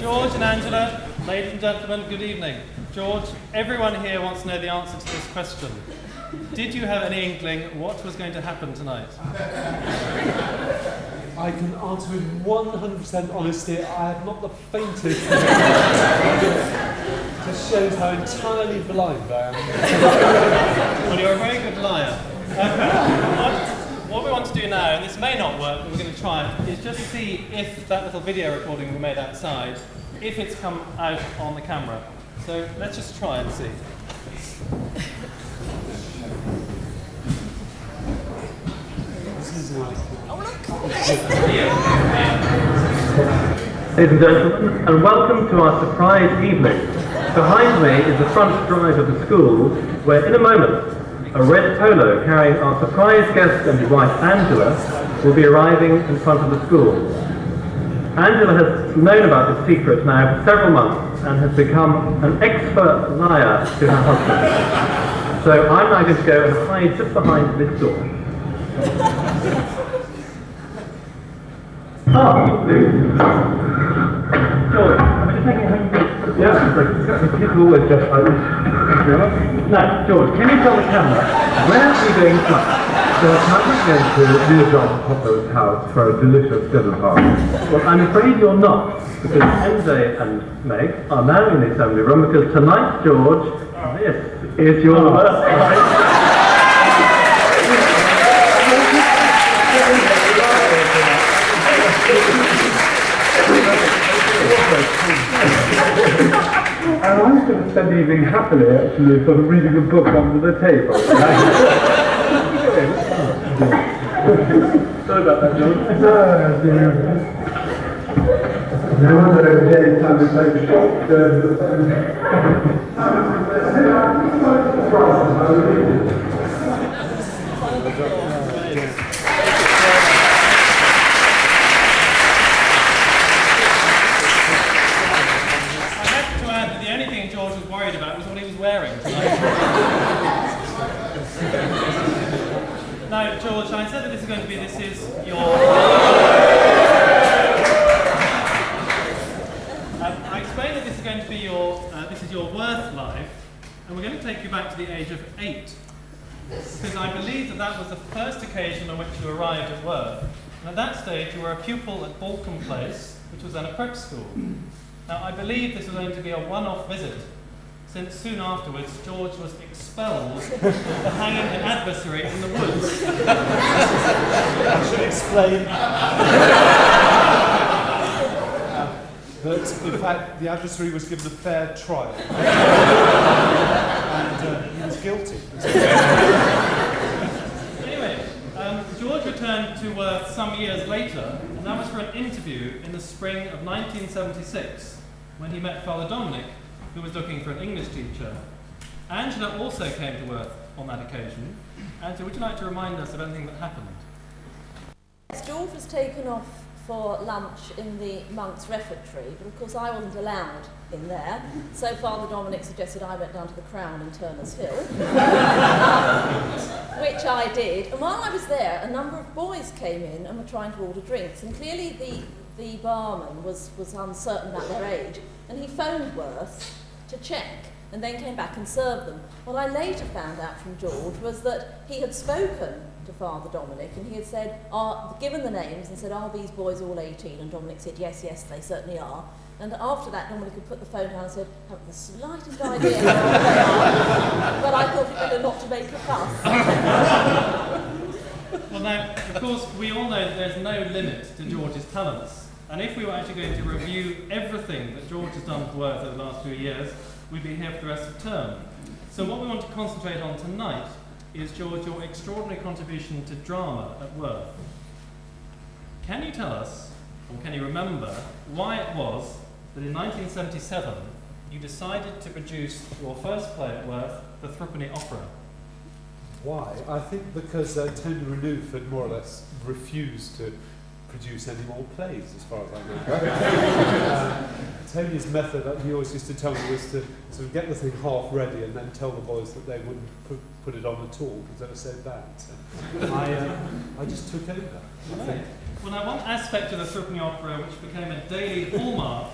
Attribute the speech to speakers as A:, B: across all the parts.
A: George and Angela, ladies and gentlemen, good evening. George, everyone here wants to know the answer to this question. Did you have any inkling what was going to happen tonight?
B: I can answer with 100% honesty. I had not the faintest. Just shows how entirely blind I am.
A: Well, you're a very good liar. What we want to do now, and this may not work, but we're going to try it, is just see if that little video recording we made outside, if it's come out on the camera. So let's just try and see.
C: Ladies and gentlemen, and welcome to our surprise evening. Behind me is the front drive of the school, where in a moment, a red polo carrying our surprise guest and his wife Angela will be arriving in front of the school. Angela has known about this secret now for several months and has become an expert liar to her husband. So I'm now going to go and hide just behind this door. George, am I just taking it home? Yeah, people always just like this. No, George, can you tell the camera, where are we going tonight?
D: So I'm going to Neil John Popper's house for a delicious dinner party.
C: Well, I'm afraid you're not, because MJ and Meg are now in the assembly room, because tonight, George, this is your worst night.
D: And I'm going to spend the evening happily, actually, sort of reading a book under the table. Sorry about that, John. No wonder every day time is so short.
A: Now, George, I said that this is your... I explained that this is going to be your Worth life, and we're going to take you back to the age of 8. Because I believe that was the first occasion on which you arrived at Worth. And at that stage, you were a pupil at Balcombe Place, which was then a prep school. Now, I believe this was going to be a one-off visit, since soon afterwards, George was expelled for hanging an adversary in the woods.
B: I should explain that, in fact, the adversary was given a fair trial. And he was guilty.
A: Anyway, George returned to Worth some years later, and that was for an interview in the spring of 1976, when he met Father Dominic, who was looking for an English teacher. Angela also came to Worth on that occasion. Angela, would you like to remind us of anything that happened?
E: George was taken off for lunch in the monks' refectory, but of course I wasn't allowed in there, so Father Dominic suggested I went down to the Crown in Turners Hill, which I did. And while I was there, a number of boys came in and were trying to order drinks, and clearly the barman was uncertain about their age, and he phoned Worth to check, and then came back and served them. What I later found out from George was that he had spoken to Father Dominic, and he had said, given the names, and said, are these boys all 18? And Dominic said, yes, they certainly are. And after that, Dominic had put the phone down and said, I haven't the slightest idea how old they are, but I thought it better not to make a fuss.
A: Well now, of course, we all know that there's no limit to George's talents. And if we were actually going to review everything that George has done for Worth over the last few years, we'd be here for the rest of the term. So what we want to concentrate on tonight is, George, your extraordinary contribution to drama at Worth. Can you tell us, or can you remember, why it was that in 1977 you decided to produce your first play at Worth, the Threepenny Opera?
B: Why? I think because Tony Renouf had more or less refused to produce any more plays, as far as I know. Tony's method, he always used to tell me, was to sort of get the thing half ready and then tell the boys that they wouldn't put it on at all because they were so bad. So I just took over, I think.
A: Well, now, one aspect of the Threepenny Opera which became a daily hallmark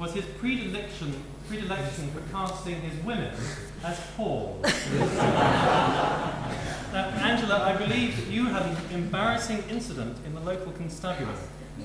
A: was his predilection for casting his women as whores. Now, Angela, I believe that you had an embarrassing incident in the local constabulary.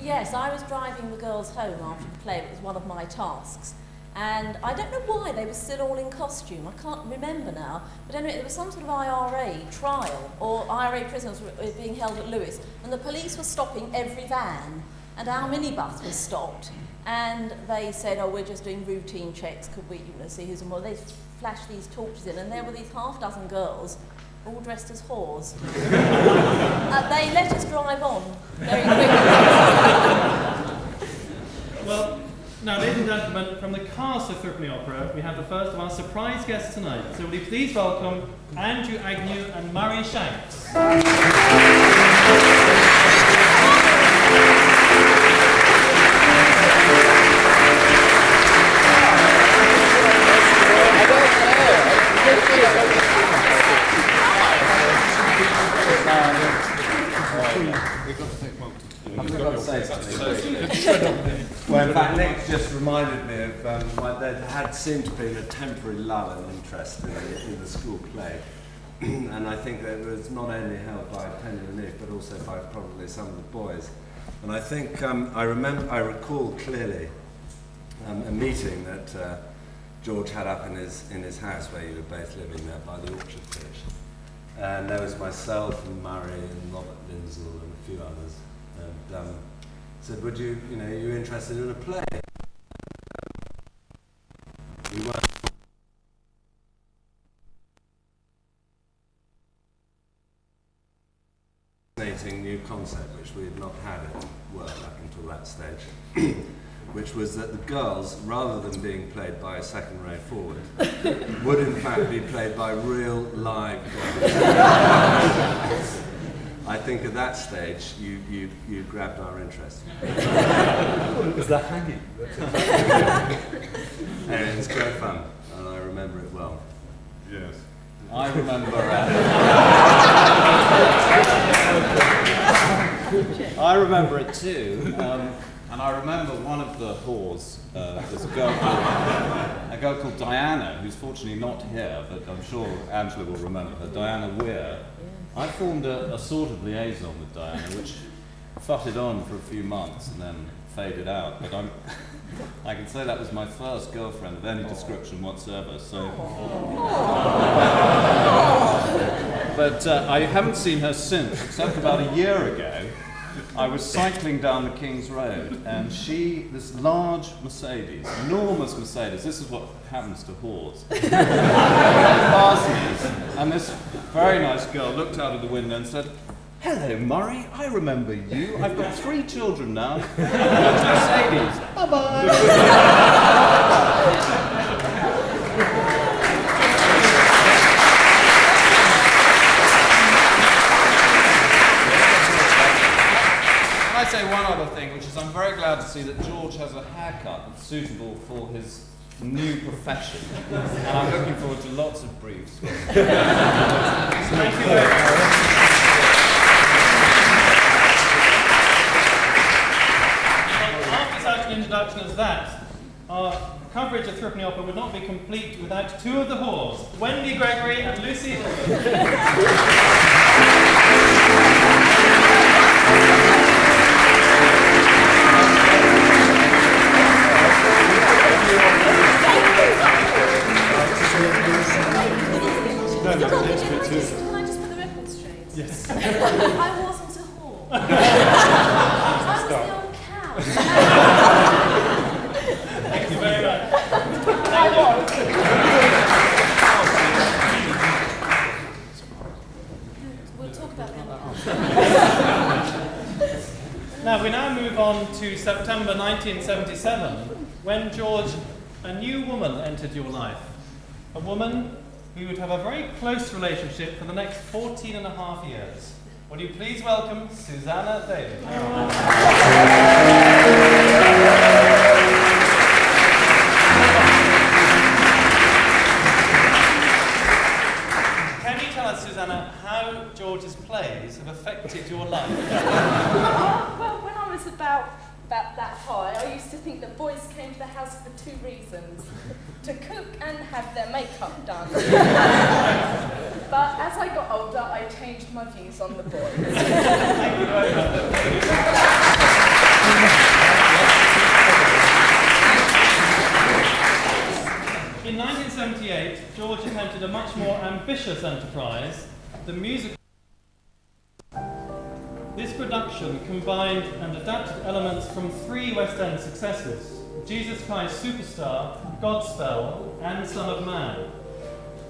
E: Yes, I was driving the girls home after the play. It was one of my tasks. And I don't know why they were still all in costume. I can't remember now. But anyway, there was some sort of IRA trial, or IRA prisoners were being held at Lewes, and the police were stopping every van, and our minibus was stopped. And they said, oh, we're just doing routine checks, could we see who's in? Well, they flashed these torches in, and there were these half-dozen girls, all dressed as whores. They let us drive on very quickly.
A: Well, now, ladies and gentlemen, from the cast of Threepenny Opera, we have the first of our surprise guests tonight. So will you please welcome Andrew Agnew and Murray Shanks.
F: Well, in fact, Nick just reminded me of there had seemed to be a temporary lull in interest in the school play, and I think that it was not only held by Penny Renouf, but also by probably some of the boys. And I think I recall clearly a meeting that George had up in his house where you were both living there by the orchard pitch, and there was myself and Murray and Robert Lindsell and a few others, and said, would you, are you interested in a play? We weren't. Fascinating new concept which we had not had at work up until that stage, which was that the girls, rather than being played by a second row forward, would in fact be played by real live girls. I think at that stage you grabbed our interest.
B: It was the hanging.
F: And it was great fun, and I remember it well.
G: Yes.
F: I remember I remember it too, and I remember one of the whores. There's a girl called Diana, who's fortunately not here, but I'm sure Angela will remember her. Diana Weir. I formed a sort of liaison with Diana, which futted on for a few months and then faded out. But I can say that was my first girlfriend of any description whatsoever. So, but I haven't seen her since, except about a year ago. I was cycling down the King's Road, and this large Mercedes, enormous Mercedes, this is what happens to whores, passed me, and this very nice girl looked out of the window and said, "Hello, Murray, I remember you. I've got 3 children now. Mercedes. Bye-bye." I say one other thing, which is I'm very glad to see that George has a haircut that's suitable for his new profession, and I'm looking forward to lots of briefs.
A: Thank you very much. After such an introduction as that, our coverage of Threepenny Opera would not be complete without 2 of the whores, Wendy Gregory and Lucy Hilbert.
E: Can I just put the record straight?
A: Yes.
E: I wasn't a whore. I was the old cow.
A: Thank you very much.
E: We'll talk about that.
A: Now, we now move on to September 1977, when, George, a new woman entered your life. A woman who would have a very close relationship for the next 14 and a half years. Will you please welcome Susanna David? Can you tell us, Susanna, how George's plays have affected your life?
H: Well, when I was about that high, I used to think that boys
G: boys came to the house for 2 reasons: to cook and have their makeup done. But as I got older, I changed my views on the boys.
A: Thank you very much. In 1978, George attempted a much more ambitious enterprise, the musical. This production combined and adapted elements from 3 West End successes: Jesus Christ Superstar, Godspell, and Son of Man.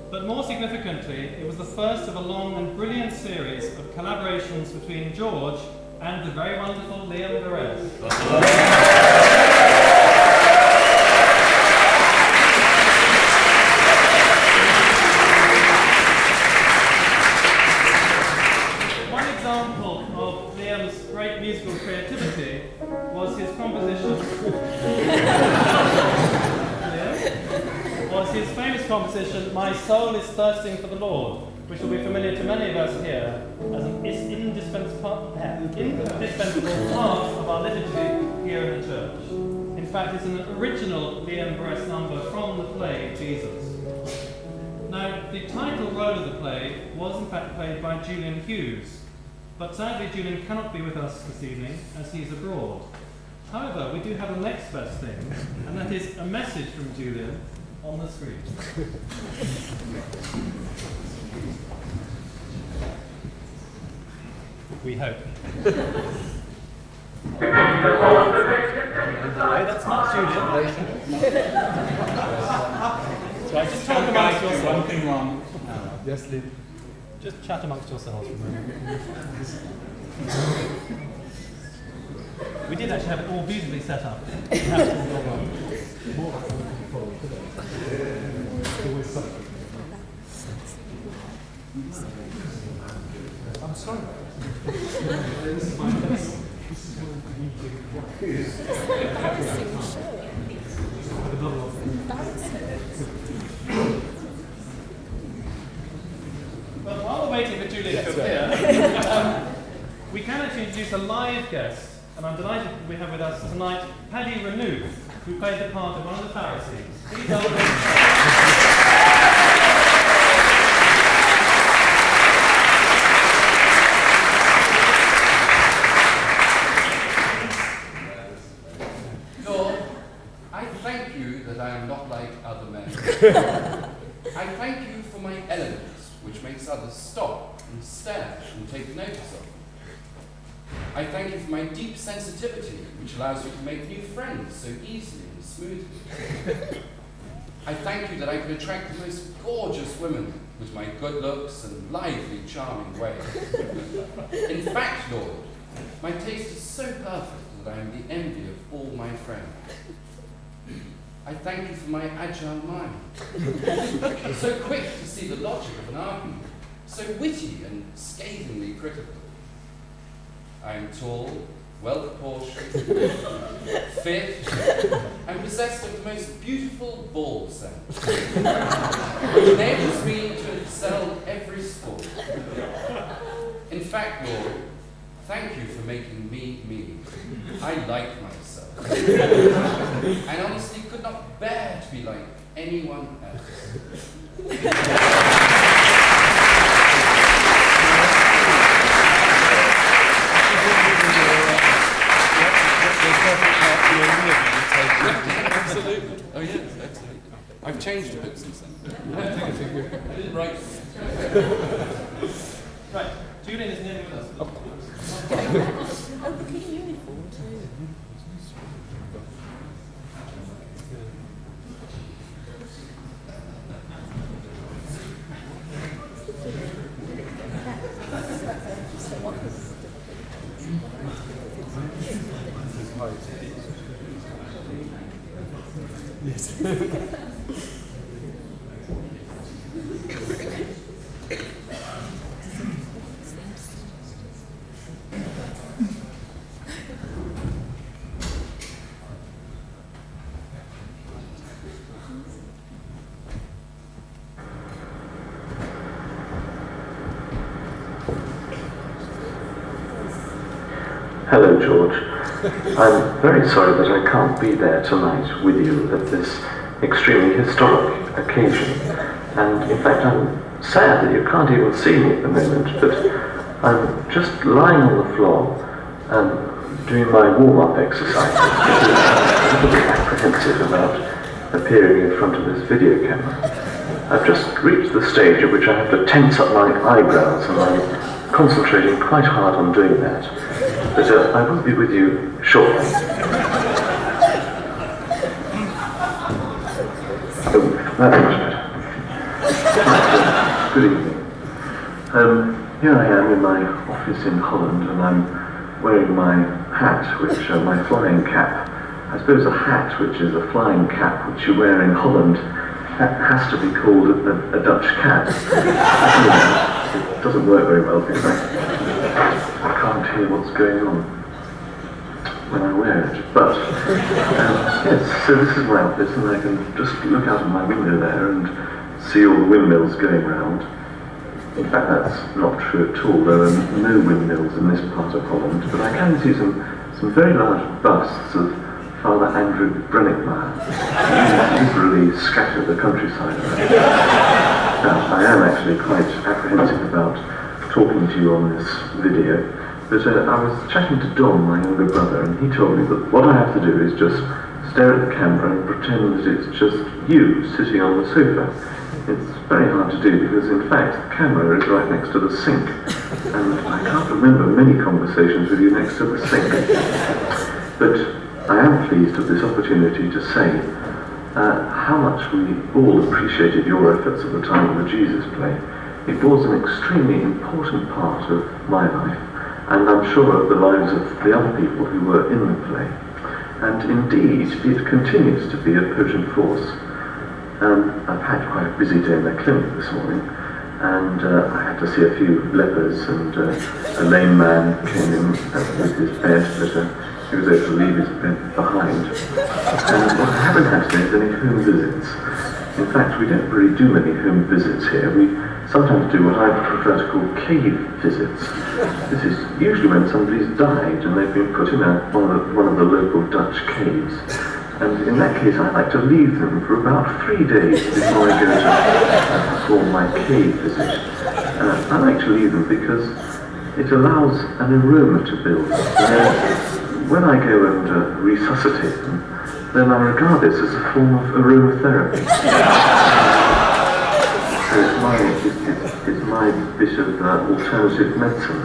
A: But more significantly, it was the first of a long and brilliant series of collaborations between George and the very wonderful Liam Perez. Musical creativity was his composition. Was his famous composition, "My Soul is Thirsting for the Lord," which will be familiar to many of us here as an indispensable part of our liturgy here in the church. In fact, it's an original Liam Perez number from the play Jesus. Now, the title role of the play was in fact played by Julian Hughes. But sadly, Julian cannot be with us this evening as he's abroad. However, we do have the next best thing, and that is a message from Julian on the screen. We hope. No, that's not Julian. So I just talk amongst yourselves.
H: One thing wrong.
B: Yes, Lee.
A: Just chat amongst yourselves for a moment. We did actually have it all beautifully set up.
B: I'm sorry.
A: Well, while we're waiting for Julian to appear, we can actually introduce a live guest, and I'm delighted we have with us tonight Paddy Renouf, who played the part of one of the Pharisees. Please welcome.
H: Lord, I thank you that I am not like other men. I thank you for my elegance, which makes others stop and stare and take notice of me. I thank you for my deep sensitivity, which allows you to make new friends so easily and smoothly. I thank you that I can attract the most gorgeous women with my good looks and lively, charming ways. In fact, Lord, my taste is so perfect that I am the envy of all my friends. I thank you for my agile mind, so quick to see the logic of an argument, so witty and scathingly critical. I am tall, well-proportioned, fit, and possessed of the most beautiful ball sense, which enables me to excel every sport. In fact, Lord, thank you for making me me. I like myself, and honestly could not bear to be like anyone else. Absolutely. Oh yes, absolutely. I've changed a bit since then. I didn't write.
A: Right, Julian is nearly with us.
E: Oh, look at your uniform too.
B: Yes.
C: Hello, George.
I: I'm very sorry that I can't be there tonight with you at this extremely historic occasion. And in fact, I'm sad that you can't even see me at the moment, but I'm just lying on the floor doing my warm-up exercises because I'm a little bit apprehensive about appearing in front of this video camera. I've just reached the stage at which I have to tense up my eyebrows, and I'm concentrating quite hard on doing that. But I will be with you shortly. Oh, that's much better. Right, good evening. Here I am in my office in Holland, and I'm wearing my hat, which my flying cap. I suppose a hat, which is a flying cap, which you wear in Holland, that has to be called a Dutch cap. It doesn't work very well because I can't hear what's going on when I wear it. But yes, so this is my office, and I can just look out of my window there and see all the windmills going round. In fact, that's not true at all. There are no windmills in this part of Holland, but I can see some very large busts of Father Andrew Brenninkmeijer. He's really scattered the countryside around. Now, I am actually quite apprehensive about talking to you on this video, but I was chatting to Don, my younger brother, and he told me that what I have to do is just stare at the camera and pretend that it's just you sitting on the sofa. It's very hard to do because, in fact, the camera is right next to the sink, and I can't remember many conversations with you next to the sink. But I am pleased with this opportunity to say how much we all appreciated your efforts at the time of the Jesus play. It was an extremely important part of my life, and I'm sure of the lives of the other people who were in the play. And indeed, it continues to be a potent force. I've had quite a busy day in the clinic this morning, and I had to see a few lepers, and a lame man came in with his bed, but he was able to leave his bed behind. And what I haven't had today is any home visits. In fact, we don't really do many home visits here. We sometimes do what I prefer to call cave visits. This is usually when somebody's died and they've been put in one of the local Dutch caves. And in that case, I like to leave them for about 3 days before I go to perform my cave visit. I like to leave them because it allows an aroma to build. When I go and resuscitate them, then I regard this as a form of aromatherapy. So it's my bit of alternative medicine.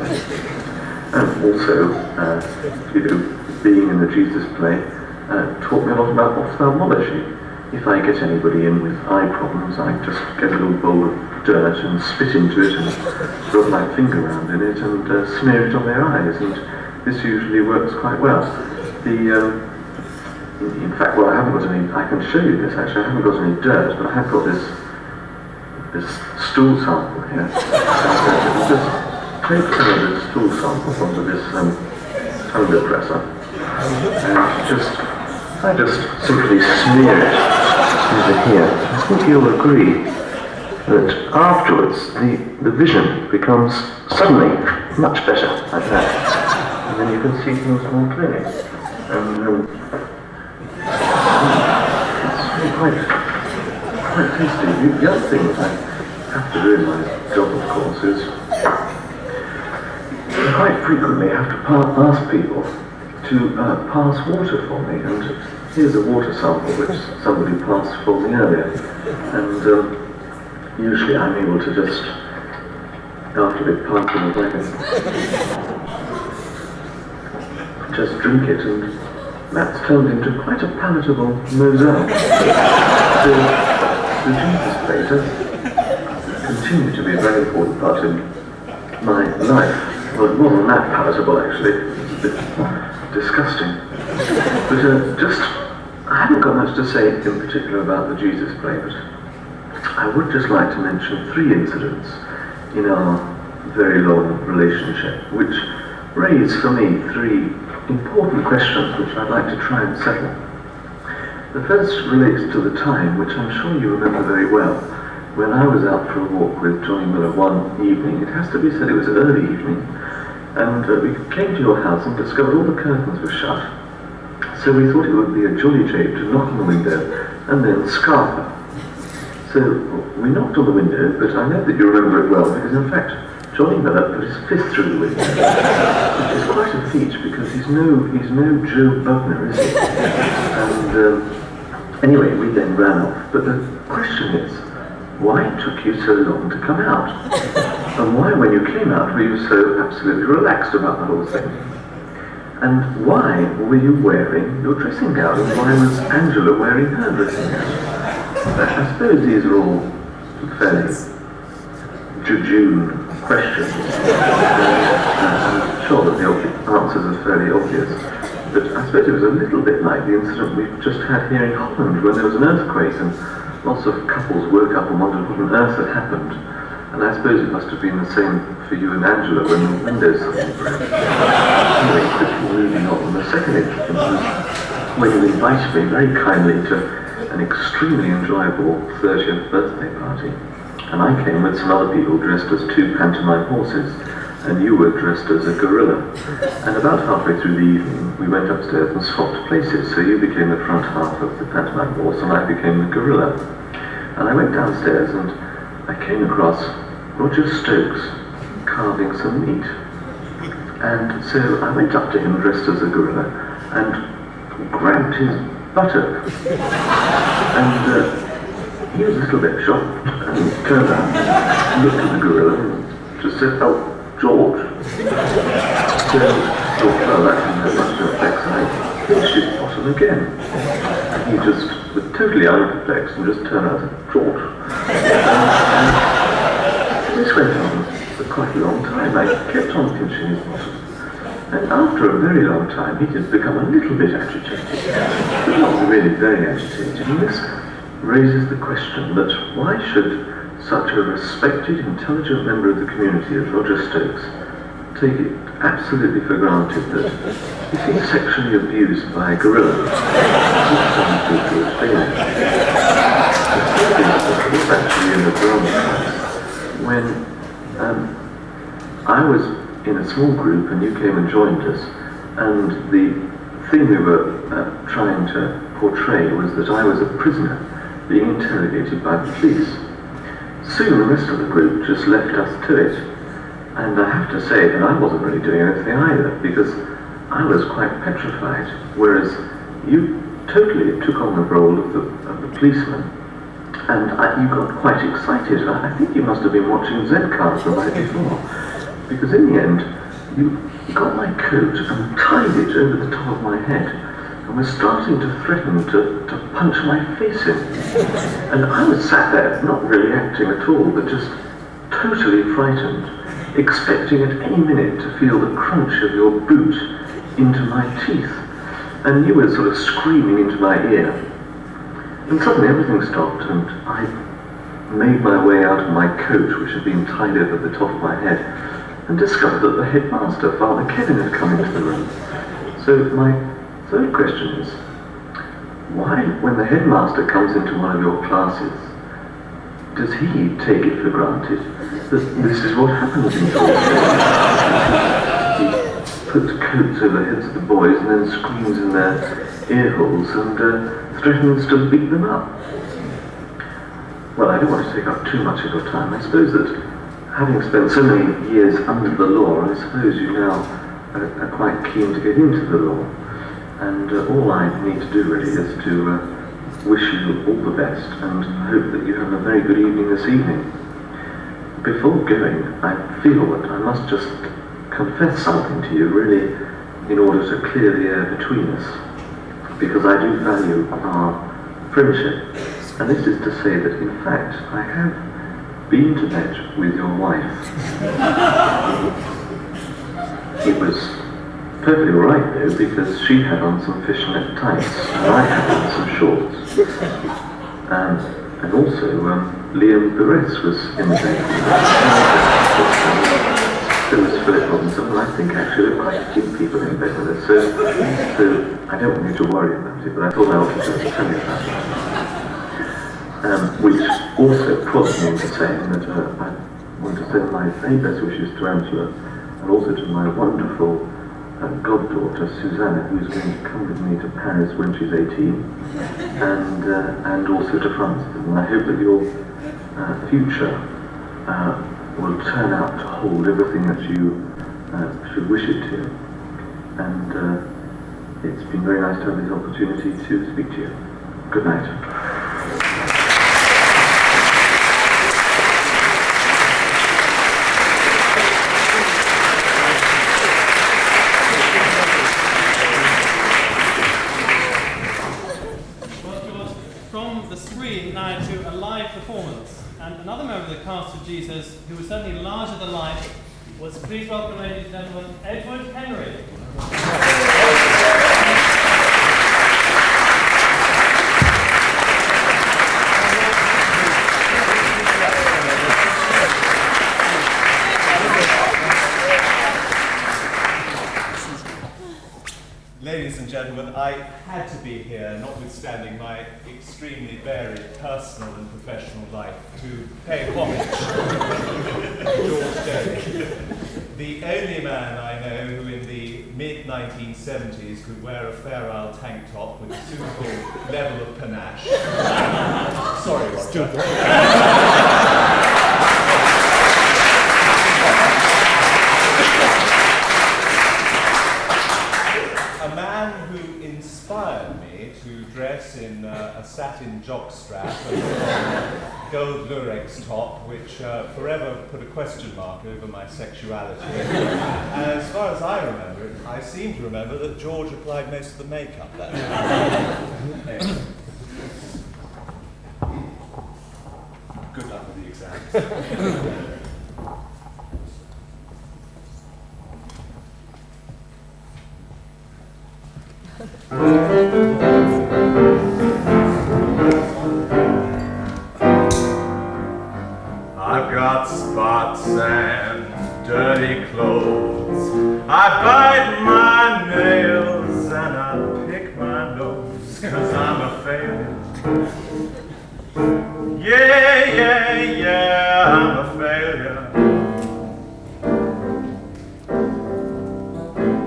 I: And also, being in the Jesus play taught me a lot about ophthalmology. If I get anybody in with eye problems, I just get a little bowl of dirt and spit into it and rub my finger around in it and smear it on their eyes. And this usually works quite well. In fact, well, I haven't got any. I can show you this. Actually, I haven't got any dirt, but I have got this stool sample here. Just take some of the stool samples onto this tongue depressor, and I just simply smear it over here. I think you'll agree that afterwards the vision becomes suddenly much better like that. And then you can see things more clearly. And it's quite tasty. The other thing that I have to do in my job, of course, is I quite frequently have to ask people to pass water for me. And here's a water sample which somebody passed for me earlier. And usually I'm able to just, after they've passed in the wagon, just drink it, and that's turned into quite a palatable moselle. So the Jesus play does continue to be a very important part in my life. Well, more than that palatable, actually. It's a bit disgusting. But I haven't got much to say in particular about the Jesus play, but I would just like to mention 3 incidents in our very long relationship, which raise for me 3 important questions which I'd like to try and settle. The first relates to the time, which I'm sure you remember very well, when I was out for a walk with Johnny Miller one evening. It has to be said it was early evening, And we came to your house and discovered all the curtains were shut. So we thought it would be a jolly joke to knock on the window and then scarf her. So we knocked on the window, but I know that you remember it well, because in fact, Johnny Miller put his fist through the window, which is quite a feat, because he's no Joe Bugner, is he? And anyway, we then ran off. But the question is, why it took you so long to come out? And why, when you came out, were you so absolutely relaxed about the whole thing? And why were you wearing your dressing gown? And why was Angela wearing her dressing gown? I suppose these are all fairly jejune questions. I'm sure that the answers are fairly obvious. But I suppose it was a little bit like the incident we've just had here in Holland, when there was an earthquake and lots of couples woke up and wondered what on earth had happened. And I suppose it must have been the same for you and Angela when the windows suddenly broke. Anyway, quickly moving on, the second incident was when you invited me very kindly to an extremely enjoyable 30th birthday party. And I came with some other people dressed as two pantomime horses, and you were dressed as a gorilla. And about halfway through the evening, we went upstairs and swapped places, so you became the front half of the pantomime horse and I became the gorilla. And I went downstairs and I came across Roger Stokes carving some meat. And so I went up to him dressed as a gorilla and grabbed his buttock. And he was a little bit shocked and turned around, looked at the gorilla and just said, "Oh, George." So I thought, well, that didn't have much effect, so I pinched his bottom again. And he just was totally unperplexed and just turned out and said, "George." And this went on for quite a long time. I kept on pinching his bottom. And after a very long time, he did become a little bit agitated, but not really very agitated. And this raises the question that why should such a respected, intelligent member of the community as Roger Stokes take it absolutely for granted that if he's sexually abused by a gorilla, he's something to his feeling. It's actually in the drama class when I was in a small group and you came and joined us, and the thing we were trying to portray was that I was a prisoner being interrogated by the police. Soon the rest of the group just left us to it, and I have to say that I wasn't really doing anything either, because I was quite petrified, whereas you totally took on the role of the policeman, and you got quite excited. I think you must have been watching Z-Cars the night before, because in the end you got my coat and tied it over the top of my head, and was starting to threaten to punch my face in. And I was sat there, not really acting at all, but just totally frightened, expecting at any minute to feel the crunch of your boot into my teeth. And you were sort of screaming into my ear. And suddenly everything stopped, and I made my way out of my coat, which had been tied over the top of my head, and discovered that the headmaster, Father Kevin, had come into the room. So my third question is, why, when the headmaster comes into one of your classes, does he take it for granted that this is what happens in class? He puts coats over the heads of the boys and then screams in their ear holes and threatens to beat them up. Well, I don't want to take up too much of your time. I suppose that having spent so many years under the law, I suppose you now are quite keen to get into the law. And all I need to do really is to wish you all the best and hope that you have a very good evening this evening. Before going, I feel that I must just confess something to you, really, in order to clear the air between us, because I do value our friendship. And this is to say that, in fact, I have been to bed with your wife. It was perfectly alright though, because she had on some fishnet tights and I had on some shorts. And also Liam Perez was in the bed. So was Philip Robinson, and I think actually there were quite a few people in bed with us. So I don't want you to worry about it, but I thought I ought to just tell you about it. Which also prompts me into saying that I want to send my very best wishes to Angela and also to my wonderful goddaughter Susanna, who's going to come with me to Paris when she's 18, and also to Francis. And I hope that your future will turn out to hold everything that you should wish it to. And it's been very nice to have this opportunity to speak to you. Good night.
A: From the screen now to a live performance. And another member of the cast of Jesus, who was certainly larger than life, was, please welcome, ladies and gentlemen, Edward Henry.
J: Ladies and gentlemen, I had to be here, notwithstanding my extremely varied personal and professional life, to pay homage to George Derry, the only man I know who in the mid-1970s could wear a Fair Isle tank top with a suitable level of panache. Sorry, Roger. A man who inspired me to dress in a satin jockstrap and a gold lurex top, which forever put a question mark over my sexuality. And as far as I remember it, I seem to remember that George applied most of the makeup that night. Good luck with the exams.
K: I've got spots and dirty clothes. I bite my nails and I pick my nose, 'cause I'm a failure. Yeah, I'm a failure.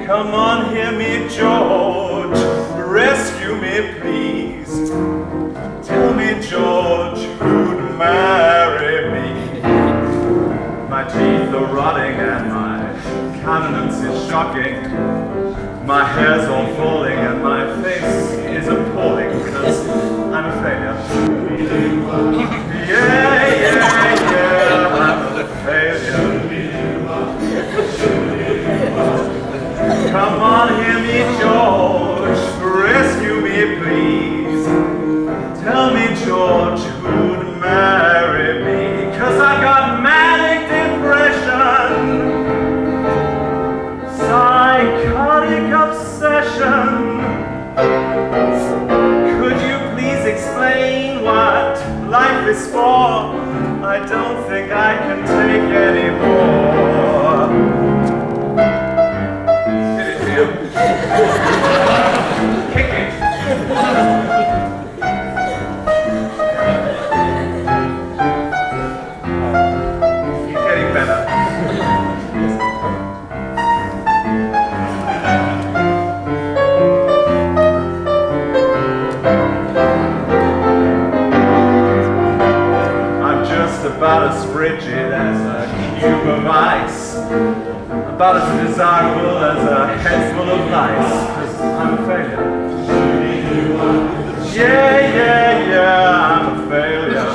K: Come on, hear me, George, rescue me, please. Tell me, George, who'd marry me? My teeth are rotting and my countenance is shocking. My hair's all falling and my face is appalling, 'cause I'm a failure. Yeah, I'm a failure. Come on, hear me, George, rescue me, please. Tell me, George, who'd marry me? 'Cause I got manic depression, psychotic obsession. Could you please explain what life is for? I don't think I can take any more. Kick it. Keep getting better. I'm just about as frigid as a cube of ice, about as desirable as a head full of lice, 'cause I'm a failure. Yeah, I'm a failure.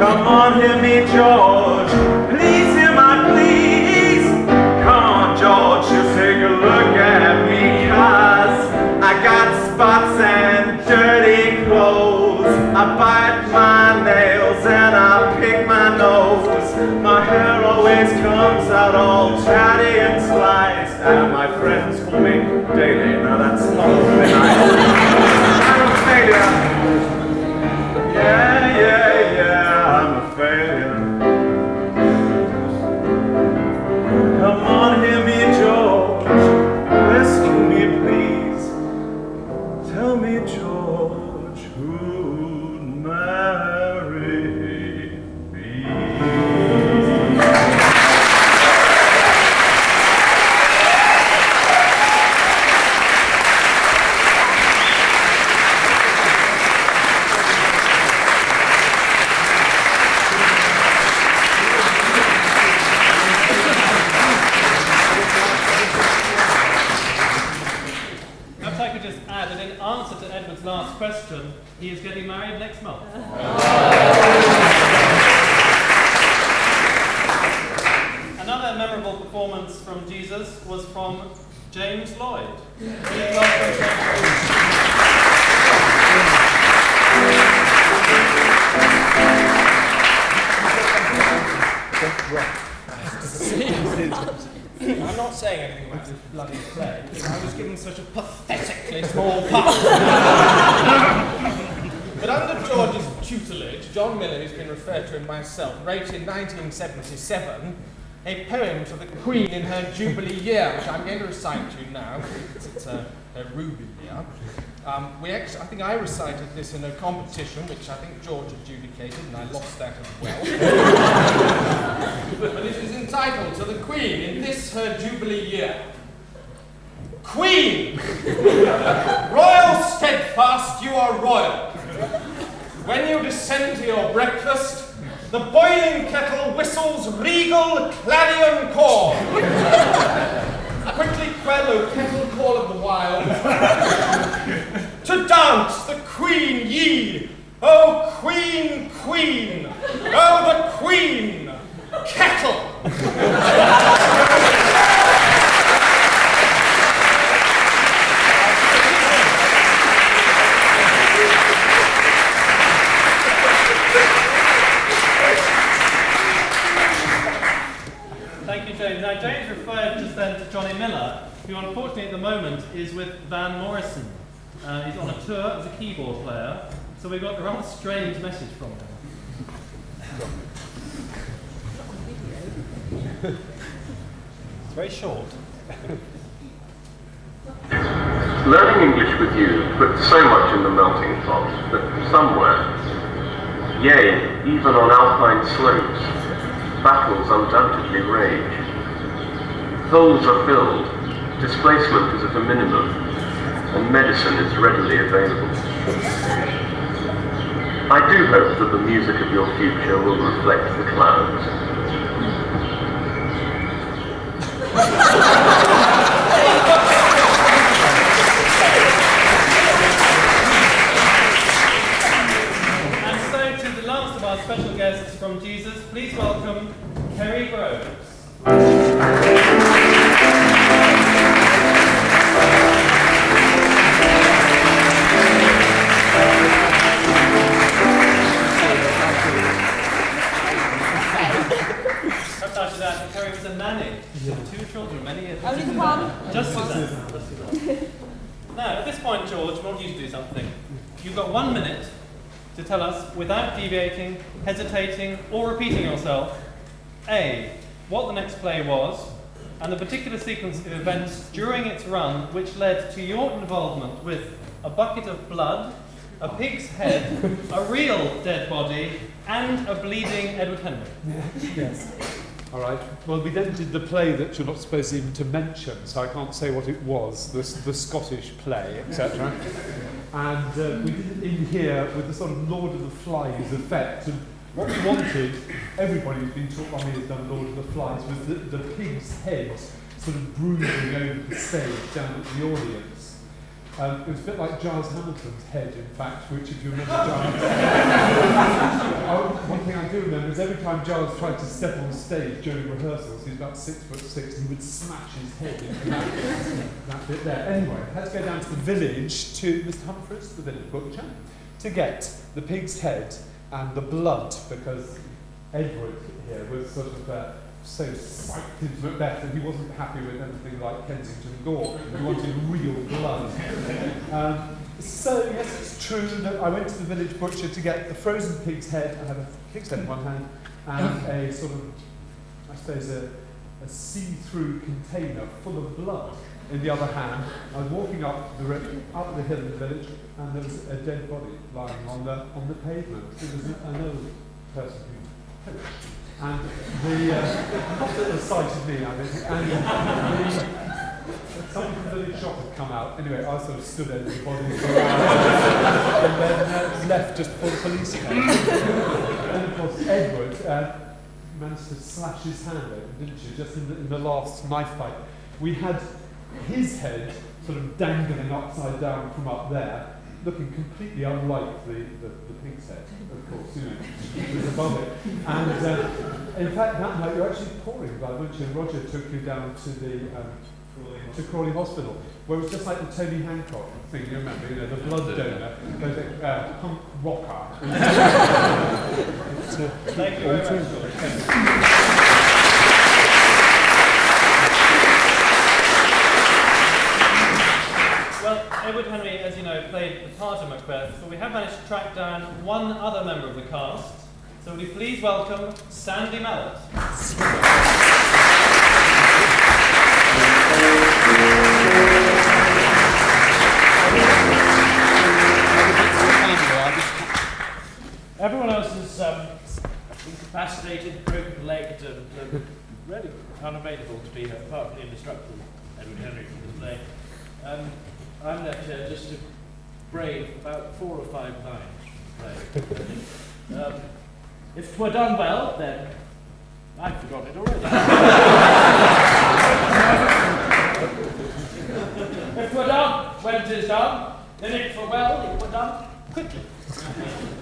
K: Come on, hear me, George, please hear my pleas. Come on, George, just take a look at me, 'cause I got spots and dirty clothes. I bite my nails and I pick my nose. My hair always comes out all tatty and sliced, and my friends call me daily. Now that's not very nice. I'm a failure. Yeah, I'm a failure. Come on, hear me, George, rescue me, please. Tell me, George, who'd marry me?
A: in answer to Edward's last question, he is getting married next month. Another memorable performance from Jesus was from James Lloyd. Please welcome
L: I'm not saying anything about this bloody play, because I was given such a pathetically small part. But under George's tutelage, John Miller, who's been referred to and myself, wrote in 1977 a poem for the Queen in her Jubilee year, which I'm going to recite to you now, because it's a ruby year. I think I recited this in a competition, which I think George adjudicated, and I lost that as well. But it is entitled To the Queen in this her Jubilee year. Queen! Royal steadfast, you are royal. When you descend to your breakfast, the boiling kettle whistles regal clarion call. Quickly quell, O kettle call of the wild. To dance the Queen ye, O Queen, Queen, O the Queen, kettle.
A: Thank you, James. Now, James referred just then to Johnny Miller, who unfortunately at the moment is with Van Morrison. He's on a tour as a keyboard player, so we've got a rather strange message from him.
L: It's very short.
I: Learning English with you put so much in the melting pot that somewhere, yea, even on alpine slopes, battles undoubtedly rage. Holes are filled, displacement is at a minimum, and medicine is readily available. I do hope that the music of your future will reflect the clouds.
A: And so to the last of our special guests from Jesus, please welcome Kerry Groves. Kerry was a nanny. She had 2 children, many years.
E: Only the one?
A: Just Suzanne. Now, at this point, George, we want you to do something. You've got 1 minute to tell us, without deviating, hesitating, or repeating yourself, A, what the next play was, and the particular sequence of events during its run which led to your involvement with a bucket of blood, a pig's head, a real dead body, and a bleeding Edward Henry.
B: Yes. All right. Well, we then did the play that you're not supposed even to mention, so I can't say what it was, the Scottish play, etc. And we did it in here with the sort of Lord of the Flies effect. And what we wanted, everybody who's been taught by me has done Lord of the Flies, was the pig's head sort of brooding over the stage down at the audience. It was a bit like Giles Hamilton's head, in fact, which, if you remember Giles... One thing I do remember is every time Giles tried to step on stage during rehearsals, he's about 6'6", he would smash his head into that bit there. Anyway, let's go down to the village, to Mr. Humphreys, the village butcher, to get the pig's head and the blood, because Edward here was sort of so psyched into Macbeth that he wasn't happy with anything like Kensington Gore. He wanted real blood. So, yes, it's true that I went to the village butcher to get the frozen pig's head. I had a pig's head in one hand and a sort of, I suppose, a see-through container full of blood in the other hand. I was walking up the hill in the village, and there was a dead body lying on the pavement. It was an old person who perished. And not at the sight of me, I think, and someone from the village shop had come out. Anyway, I sort of stood over the body for and then left just before the police came. And of course, Edward managed to slash his hand open, didn't you, just in the last knife fight. We had his head sort of dangling upside down from up there, looking completely unlike the pig's head, of course, you know, it was above it. And in fact, that night you were actually pouring blood, weren't you? And Roger took you down to the Crawley Hospital, where it was just like the Tony Hancock thing, you remember, you know, the blood donor, the punk rocker.
A: Thank you very much. Well, Edward Henry, as you know, played the part of Macbeth, but we have managed to track down one other member of the cast. So would you please welcome Sandy Mallet.
M: Everyone else is incapacitated, broken-legged, and really unavailable to be here, apart from the indestructible Edward Henry from this play. I'm left here just to brave about 4 or 5 lines from the play. If 'twere done well, then I've forgotten it already. If 'twere done when 'tis done, then if 'twere well, it were done quickly.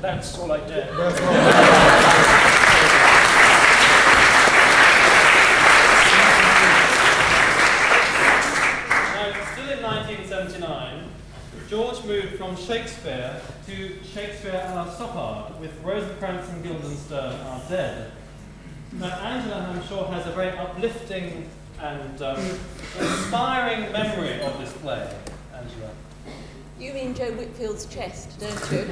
M: That's all I dare.
A: Now, still in 1979, George moved from Shakespeare to Shakespeare à la Stoppard with Rosencrantz and Guildenstern Are Dead. Now, Angela, I'm sure, has a very uplifting and inspiring memory of this play. Angela.
E: You mean Joe Whitfield's chest, don't you?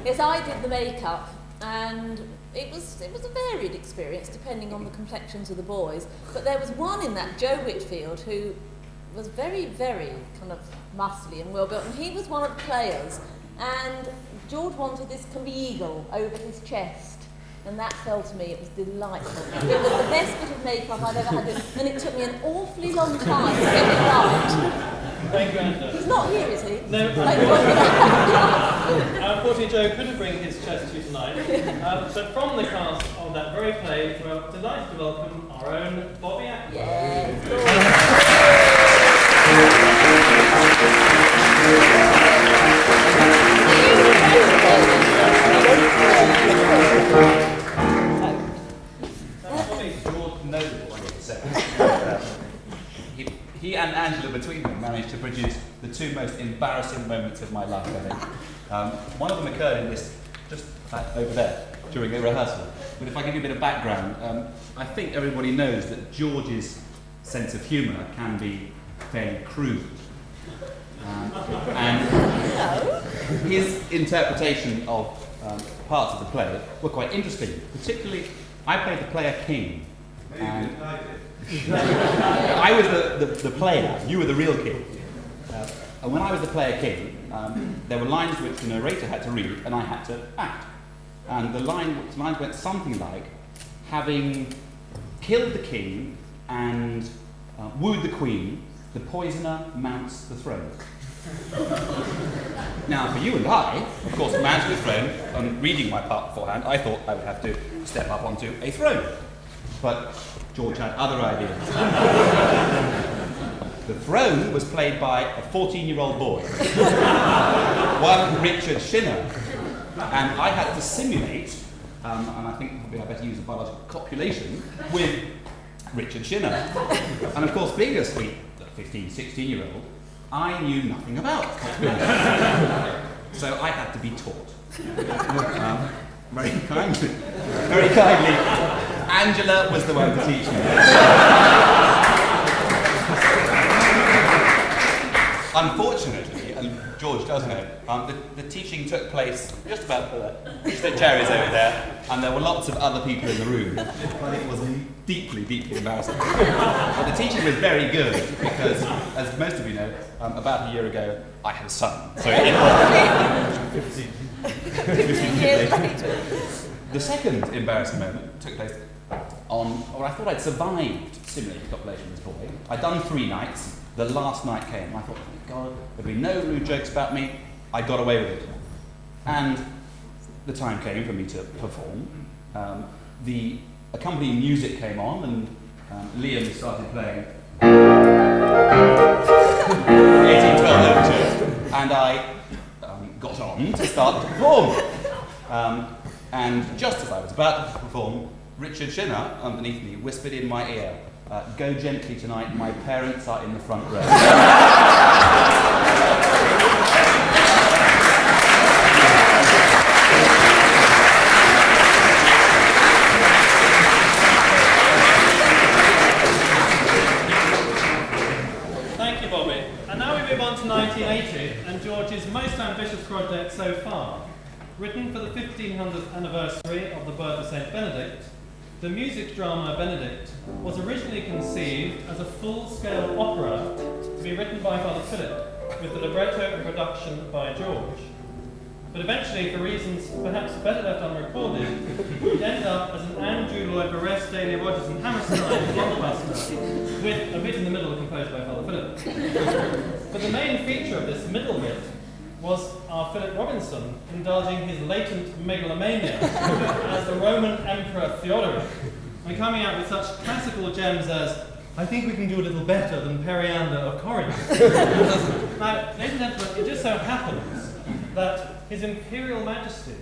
E: Yes, I did the makeup, and it was a varied experience depending on the complexions of the boys. But there was one in that, Joe Whitfield, who was very, very kind of muscly and well built, and he was one of the players. And George wanted this eagle over his chest, and that fell to me. It was delightful. It was the best bit of makeup I've ever had, and it took me an awfully long time to get it right.
A: Thank you, Angela.
E: He's not here, is he?
A: No. Unfortunately, Joe couldn't bring his chest to you tonight. But from the cast of that very play, we're delighted to welcome our own Bobby Ackroyd.
N: George knows what I'm going to say. He and Angela, between them, managed to produce the 2 most embarrassing moments of my life, I think. One of them occurred in this, just over there, during a rehearsal. But if I give you a bit of background, I think everybody knows that George's sense of humour can be fairly crude. And his interpretation of parts of the play were quite interesting. Particularly, I played the player King. And I was the player, you were the real king. And when I was the player king, there were lines which the narrator had to read and I had to act. And the lines went something like, having killed the king and wooed the queen, the poisoner mounts the throne. Now, for you and I, of course, mounting the throne, and reading my part beforehand, I thought I would have to step up onto a throne. But George had other ideas. The throne was played by a 14-year-old boy, one Richard Shinner, and I had to simulate, and I think probably I better use a biological copulation, with Richard Shinner. And of course, being a sweet 15, 16-year-old, I knew nothing about copulation. So I had to be taught. Very kindly, Angela was the one to teach me. Unfortunately, and George does know, the teaching took place just about the chairs over there, and there were lots of other people in the room, but it was deeply, deeply embarrassing. But the teaching was very good because, as most of you know, about a year ago, I had a son. So it was 15 years later. The second embarrassing moment took place I thought I'd survived simulated copulation with this boy. I'd done 3 nights. The last night came. I thought, thank God, there'd be no rude jokes about me. I got away with it. And the time came for me to perform. The accompanying music came on, and Liam started playing. 1812 overture, and I got on to start to perform. And just as I was about to perform, Richard Shinner, underneath me, whispered in my ear, "Go gently tonight, my parents are in the front row."
A: Thank you, Bobby. And now we move on to 1980 and George's most ambitious project so far. Written for the 1500th anniversary of the birth of St. Benedict, the music drama Benedict was originally conceived as a full-scale opera to be written by Father Philip, with the libretto and production by George. But eventually, for reasons perhaps better left unrecorded, it ended up as an Andrew Lloyd Webber, Daly Rogers and Hammerstein blockbuster, with a bit in the middle composed by Father Philip. But the main feature of this middle bit was our Philip Robinson indulging his latent megalomania as the Roman Emperor Theodoric, and coming out with such classical gems as, "I think we can do a little better than Periander of Corinth." Now, ladies and gentlemen, it just so happens that His Imperial Majesty,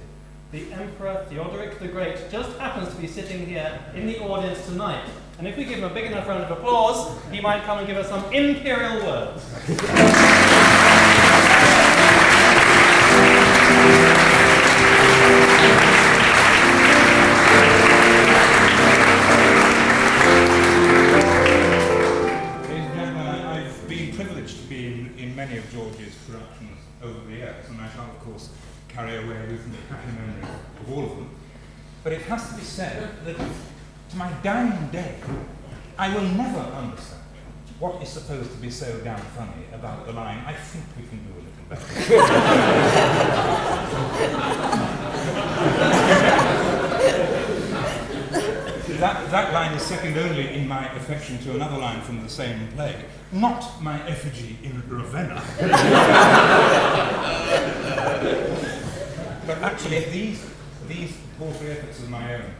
A: the Emperor Theodoric the Great, just happens to be sitting here in the audience tonight. And if we give him a big enough round of applause, he might come and give us some imperial words.
O: I've been privileged to be in many of George's productions over the years, and I shall, of course, carry away with me happy memories of all of them. But it has to be said that to my dying day, I will never understand what is supposed to be so damn funny about the line, "I think we can do a little better." That line is second only in my affection to another line from the same play, "Not my effigy in Ravenna." But actually, these paltry efforts of my own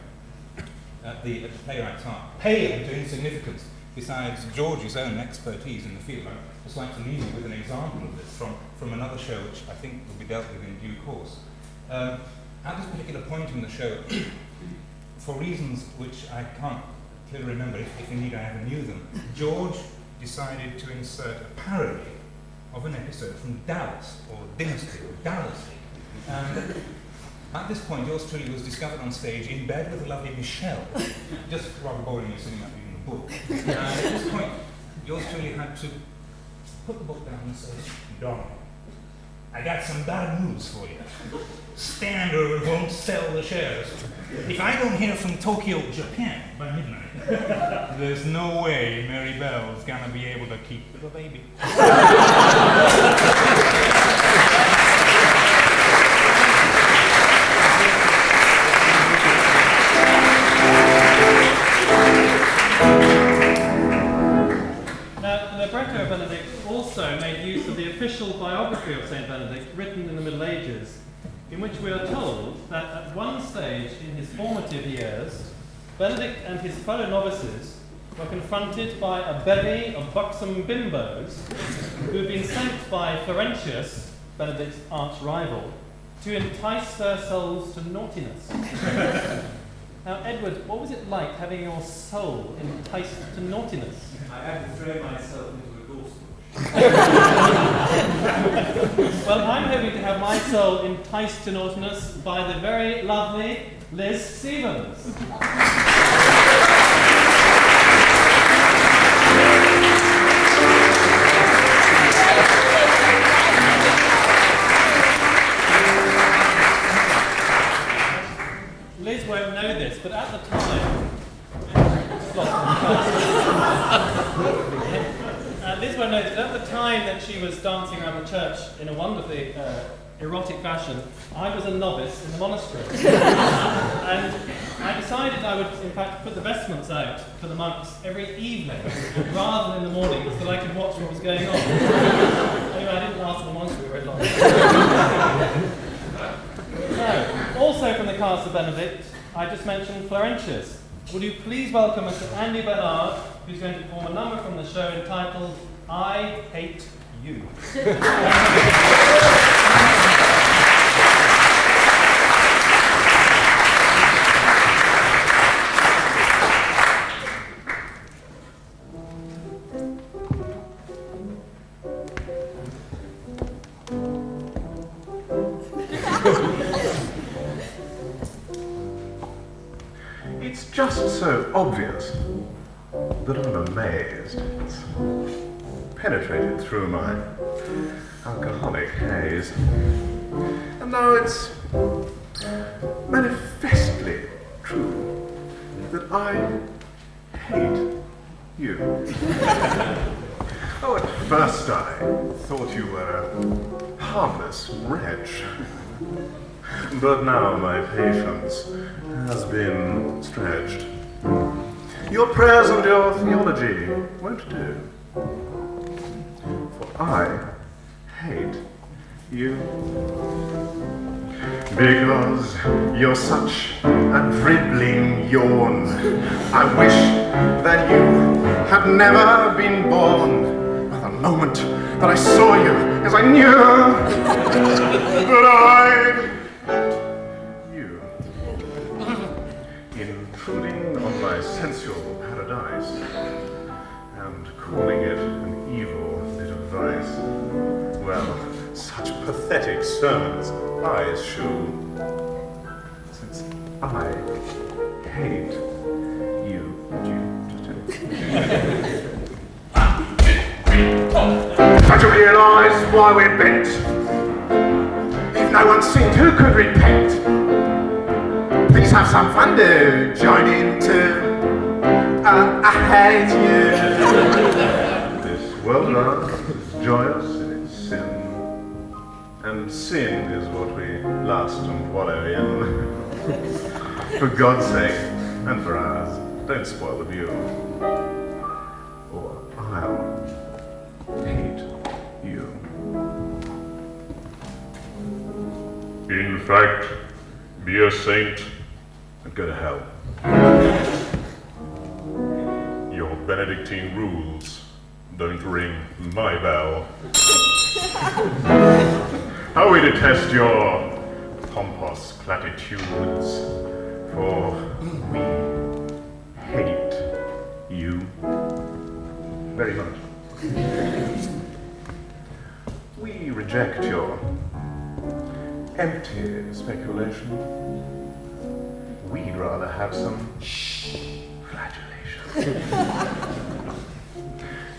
O: at the playwright's heart pale into insignificance besides George's own expertise in the field. I'd just like to leave you with an example of this from another show, which I think will be dealt with in due course. At this particular point in the show, for reasons which I can't clearly remember, if indeed I ever knew them, George decided to insert a parody of an episode from Dallas, or Dynasty, or Dallas. At this point, yours truly was discovered on stage in bed with the lovely Michelle, just rather boringly sitting up reading a book. At this point, yours truly had to put the book down and say, "Darling, I got some bad news for you. Standard won't sell the shares. If I don't hear from Tokyo, Japan by midnight, there's no way Mary Bell's gonna be able to keep the baby."
A: Now, the libretto of Benedict also made use of the official biography of St. Benedict written in the Middle Ages, in which we are told that at one stage in his formative years, Benedict and his fellow novices were confronted by a bevy of buxom bimbos who had been sent by Florentius, Benedict's arch rival, to entice their souls to naughtiness. Now, Edward, what was it like having your soul enticed to naughtiness?
J: I had to throw myself into a gorse bush.
A: Well, I'm hoping to have my soul enticed to naughtiness by the very lovely Liz Stevens. Liz won't know this, but at the time, Liz won't know this, but at the time that she was dancing around the church in a wonderfully erotic fashion, I was a novice in the monastery. And I decided I would, in fact, put the vestments out for the monks every evening, rather than in the morning, so that I could watch what was going on. Anyway, I didn't last in the monastery very long. So, also from the cast of Benedict, I just mentioned Florentius. Would you please welcome Mr. Andy Bernard, who's going to perform a number from the show entitled
O: I hate you.
P: It's just so obvious that I'm amazed. It's penetrated through my alcoholic haze. And now it's manifestly true that I hate you. Oh, at first I thought you were a harmless wretch. But now my patience has been stretched. Your prayers and your theology won't do. For I hate you. Because you're such a dribbling yawn. I wish that you had never been born. By the moment that I saw you, as I knew that I intruding on my sensual paradise and calling it an evil bit of vice. Well, such pathetic sermons I eschew, since I hate you. Don't you realise why we're bent? If no one sinned, who could repent? Please have some fun to join in too. I hate you. This world love is joyous in its sin, and sin is what we lust and wallow in. For God's sake, and for ours, don't spoil the view, or I'll hate you. In fact, be a saint and go to hell. Your Benedictine rules don't ring my bell. How we detest your pompous platitudes, for we hate you very much. We reject your empty speculation. We'd rather have some flagellation.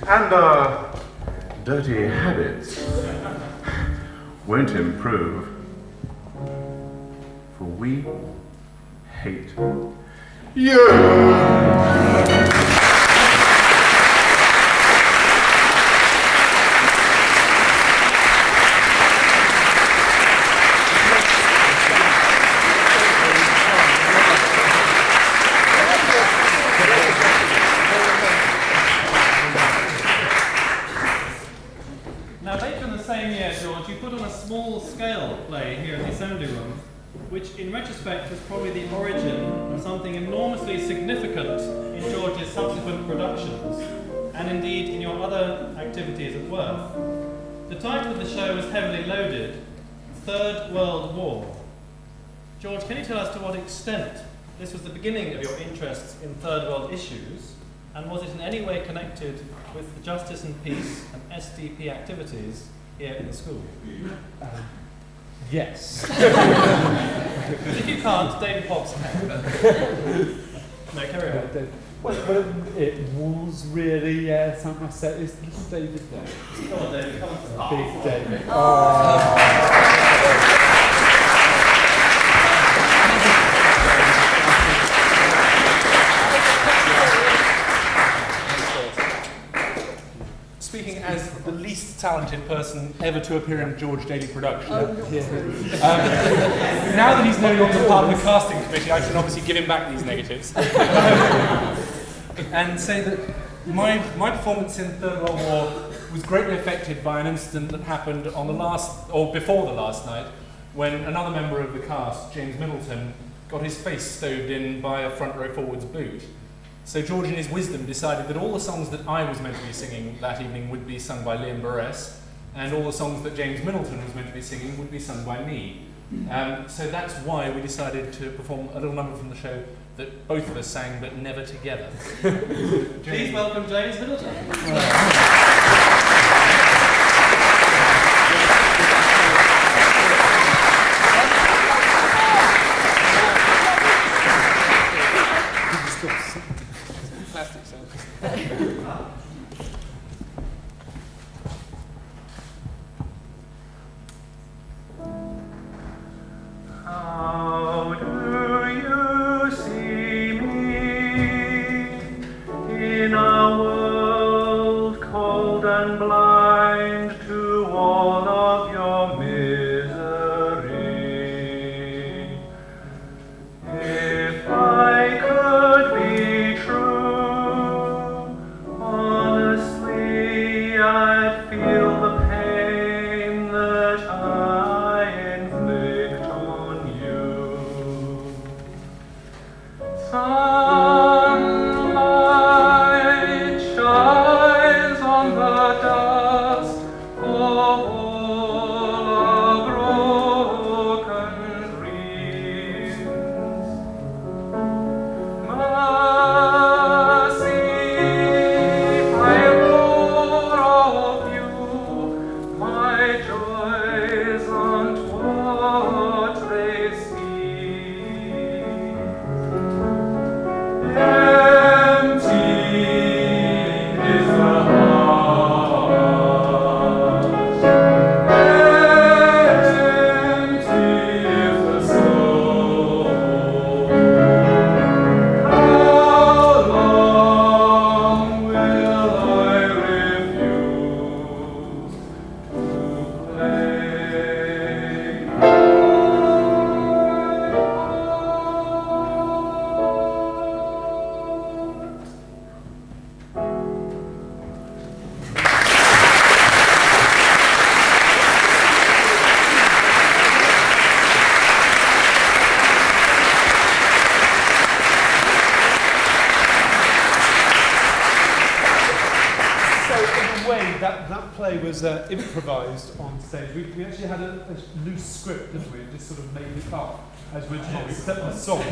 P: And our dirty habits won't improve, for we hate you.
A: Which in retrospect was probably the origin of something enormously significant in George's subsequent productions, and indeed in your other activities at Worth. The title of the show was heavily loaded, Third World War. George, can you tell us to what extent this was the beginning of your interests in Third World issues, and was it in any way connected with the Justice and Peace and SDP activities here in the school?
B: Yes.
A: If you can't, David Potts can. No, carry on.
B: Well, it was really, something I said, it's little David there.
A: Come on, David, come on.
B: Big David. Oh.
L: Speaking as the least talented person ever to appear in a George Daly production. Now that he's no longer part of the casting committee, I can obviously give him back these negatives. And say that my performance in Third World War was greatly affected by an incident that happened on the last, or before the last night, when another member of the cast, James Middleton, got his face stoved in by a front row forward's boot.
Q: So George, in his wisdom, decided that all the songs that I was meant to be singing that evening would be sung by Liam Burress, and all the songs that James Middleton was meant to be singing would be sung by me. So that's why we decided to perform a little number from the show that both of us sang, but never together.
A: Please welcome James Middleton.
Q: Plastic sound.
K: How do you see me in a world cold and blind to all of your misery? If I could be true, honestly I'd feel the pain that I inflict on you. Sunlight shines on the dust of all our broken dreams. Mercy, I implore of you, my joys aren't what they seem. Empty is the heart, empty is the soul. How long will I refuse to
B: So in a way, that play was improvised on stage. We actually had a loose script, didn't we? And just sort of made it up as original, except the song.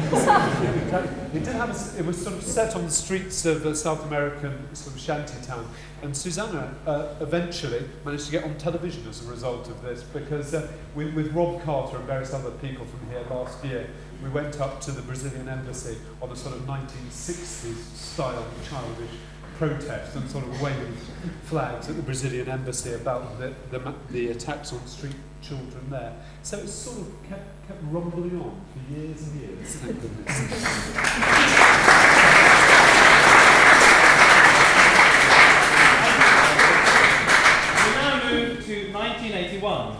B: It was sort of set on the streets of a South American sort of shanty town. And Susanna eventually managed to get on television as a result of this, because with Rob Carter and various other people from here last year, we went up to the Brazilian embassy on a sort of 1960s style childish protest and sort of waving flags at the Brazilian embassy about the attacks on street children there. So it sort of kept rumbling on for years and years. Thank goodness.
A: We now move to 1981.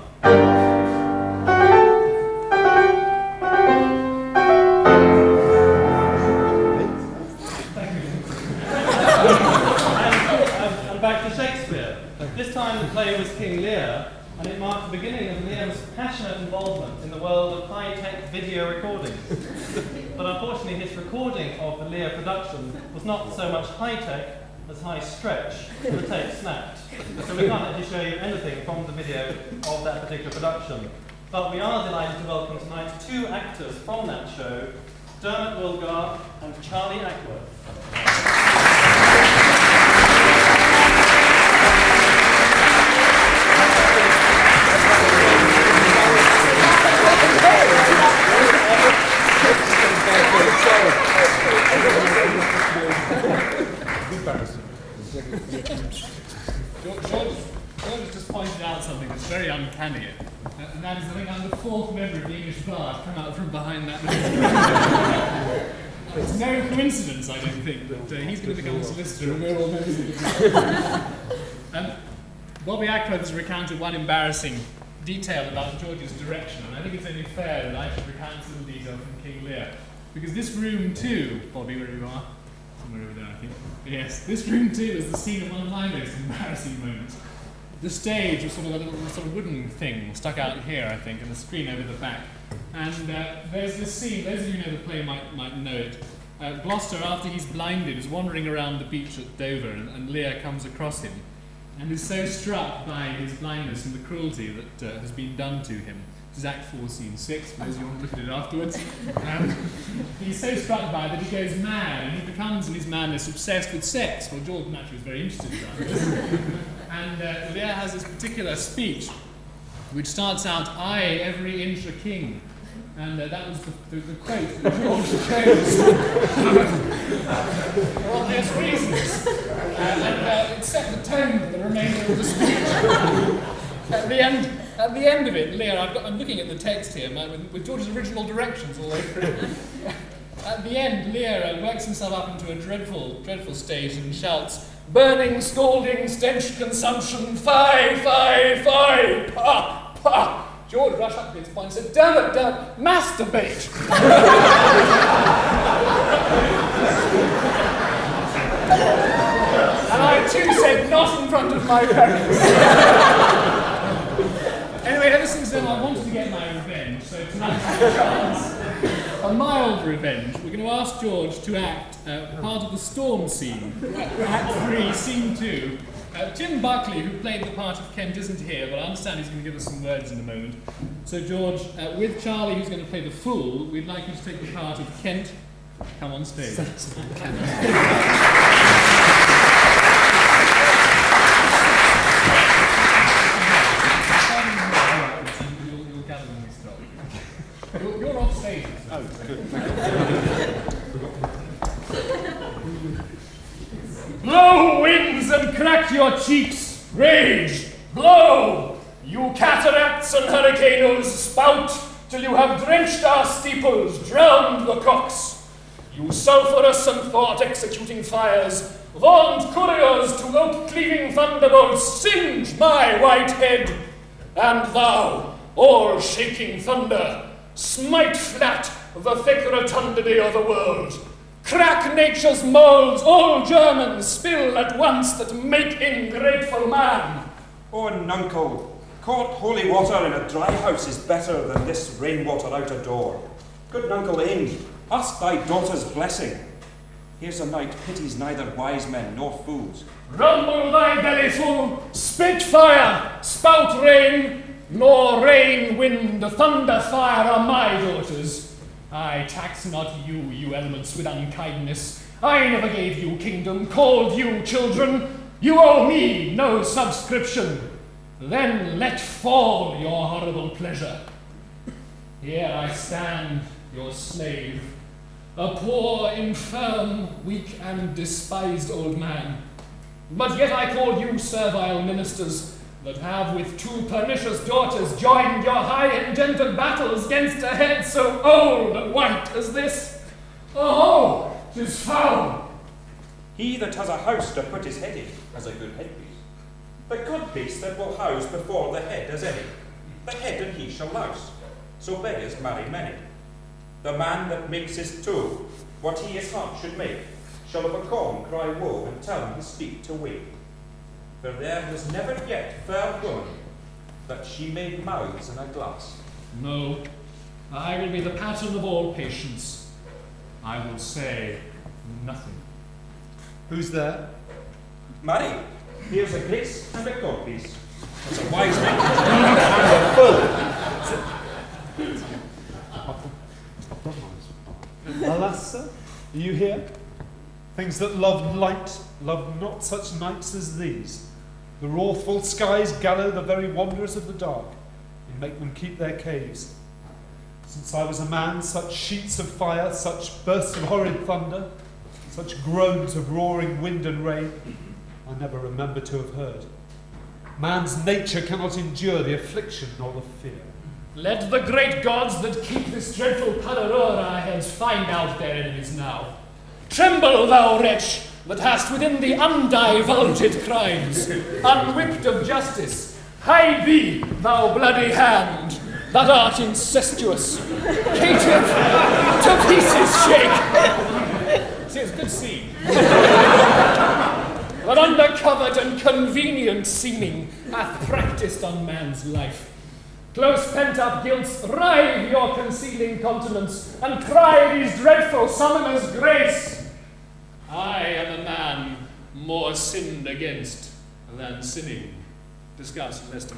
A: and back to Shakespeare. This time the play was King Lear, and it marked the beginning of Liam's passionate involvement in the world of high-tech video recording. But unfortunately his recording of the Lear production was not so much high-tech as high-stretch, and the tape snapped. So we can't actually show you anything from the video of that particular production. But we are delighted to welcome tonight two actors from that show, Dermot Wilgar and Charlie Ackworth.
R: George just pointed out something that's very uncanny, and that is, I think I'm the fourth member of the English bar to come out from behind that. It's no coincidence, I don't think, that he's going to become a solicitor and we're all members of the bar. Bobby Ackworth has recounted one embarrassing detail about George's direction, and I think it's only fair that I should recount some detail from King Lear. Because this room too, Bobby, wherever you are, somewhere over there I think, yes, this room too is the scene of one of my most embarrassing moments. The stage was sort of a little sort of wooden thing stuck out here, I think, and the screen over the back. And there's this scene, those of you who know the play might know it, Gloucester, after he's blinded, is wandering around the beach at Dover, and Lear comes across him and is so struck by his blindness and the cruelty that has been done to him. This is Act 4, Scene 6, for those of you who want to look at it afterwards. He's so struck by it that he goes mad, and he becomes, in his madness, obsessed with sex. Well, George naturally was very interested in that. And Lear has this particular speech, which starts out, "I, every inch a king." And that was the quote that George chose for obvious reasons. And it set the tone for the remainder of the speech. At the end of it, Lear, I'm looking at the text here, with George's original directions all over it. At the end, Lear works himself up into a dreadful state and shouts, "Burning, scalding, stench, consumption, fie, fie, fie, pah, pah." George rushed up to this point and said, "Damn it, masturbate." And I too said, "Not in front of my parents." Anyway, ever since then I wanted to get my revenge, so tonight's a chance. A mild revenge. We're going to ask George to act part of the storm scene. Act 3, Scene 2. Tim Buckley, who played the part of Kent, isn't here, but I understand he's going to give us some words in a moment. So George, with Charlie, who's going to play the fool, we'd like you to take the part of Kent. Come on stage. You'll gather when we stop. You're off stage. Oh, good. Blow, winds, and crack your cheeks. Rage, blow. You cataracts and hurricanes, spout till you have drenched our steeples, drowned the cocks. You sulphurous and thought-executing fires, vaunt couriers to oak-cleaving thunderbolts, singe my white head. And thou, all-shaking thunder, smite flat the thick rotundity of the world. Crack nature's moulds, all Germans spill at once that make ingrateful man.
S: Oh, nuncle, court holy water in a dry house is better than this rainwater out a door. Good nuncle Ing, ask thy daughter's blessing. Here's a knight pities neither wise men nor fools.
R: Rumble thy belly full, spit fire, spout rain, nor rain, wind, thunder, fire are my daughters. I tax not you, you elements, with unkindness. I never gave you kingdom, called you children. You owe me no subscription. Then let fall your horrible pleasure. Here I stand, your slave, a poor, infirm, weak, and despised old man. But yet I call you servile ministers, that have with 2 pernicious daughters joined your high-engendered battles against a head so old and white as this. Oh, 'tis foul.
S: He that has a house to put his head in has a good headpiece. The good piece that will house before the head as any. The head and he shall louse. So beggars marry many. The man that makes his tool what he his heart should make shall of a corn cry woe and tell his feet to wake. For there was never yet fair woman that she made mouths in a glass.
R: No, I will be the pattern of all patience. I will say nothing.
B: Who's there?
S: Marry, here's a grace and a codpiece. It's a wise man and a
B: fool. Alas, sir, are you here? Things that love light, love not such nights as these. The wrathful skies gallow the very wanderers of the dark, and make them keep their caves. Since I was a man, such sheets of fire, such bursts of horrid thunder, such groans of roaring wind and rain, I never remember to have heard. Man's nature cannot endure the affliction nor the fear.
R: Let the great gods that keep this dreadful power o'er our heads find out their enemies now. Tremble, thou wretch, that hast within thee undivulged crimes, unwhipped of justice. Hide thee, thou bloody hand, that art incestuous. Caitiff, to pieces shake. See, it's a good scene. That undercovered and convenient seeming hath practised on man's life. Close pent-up guilts, rive your concealing continence, and try these dreadful summoners' grace. I am a man more sinned against than sinning. Discuss, Mr.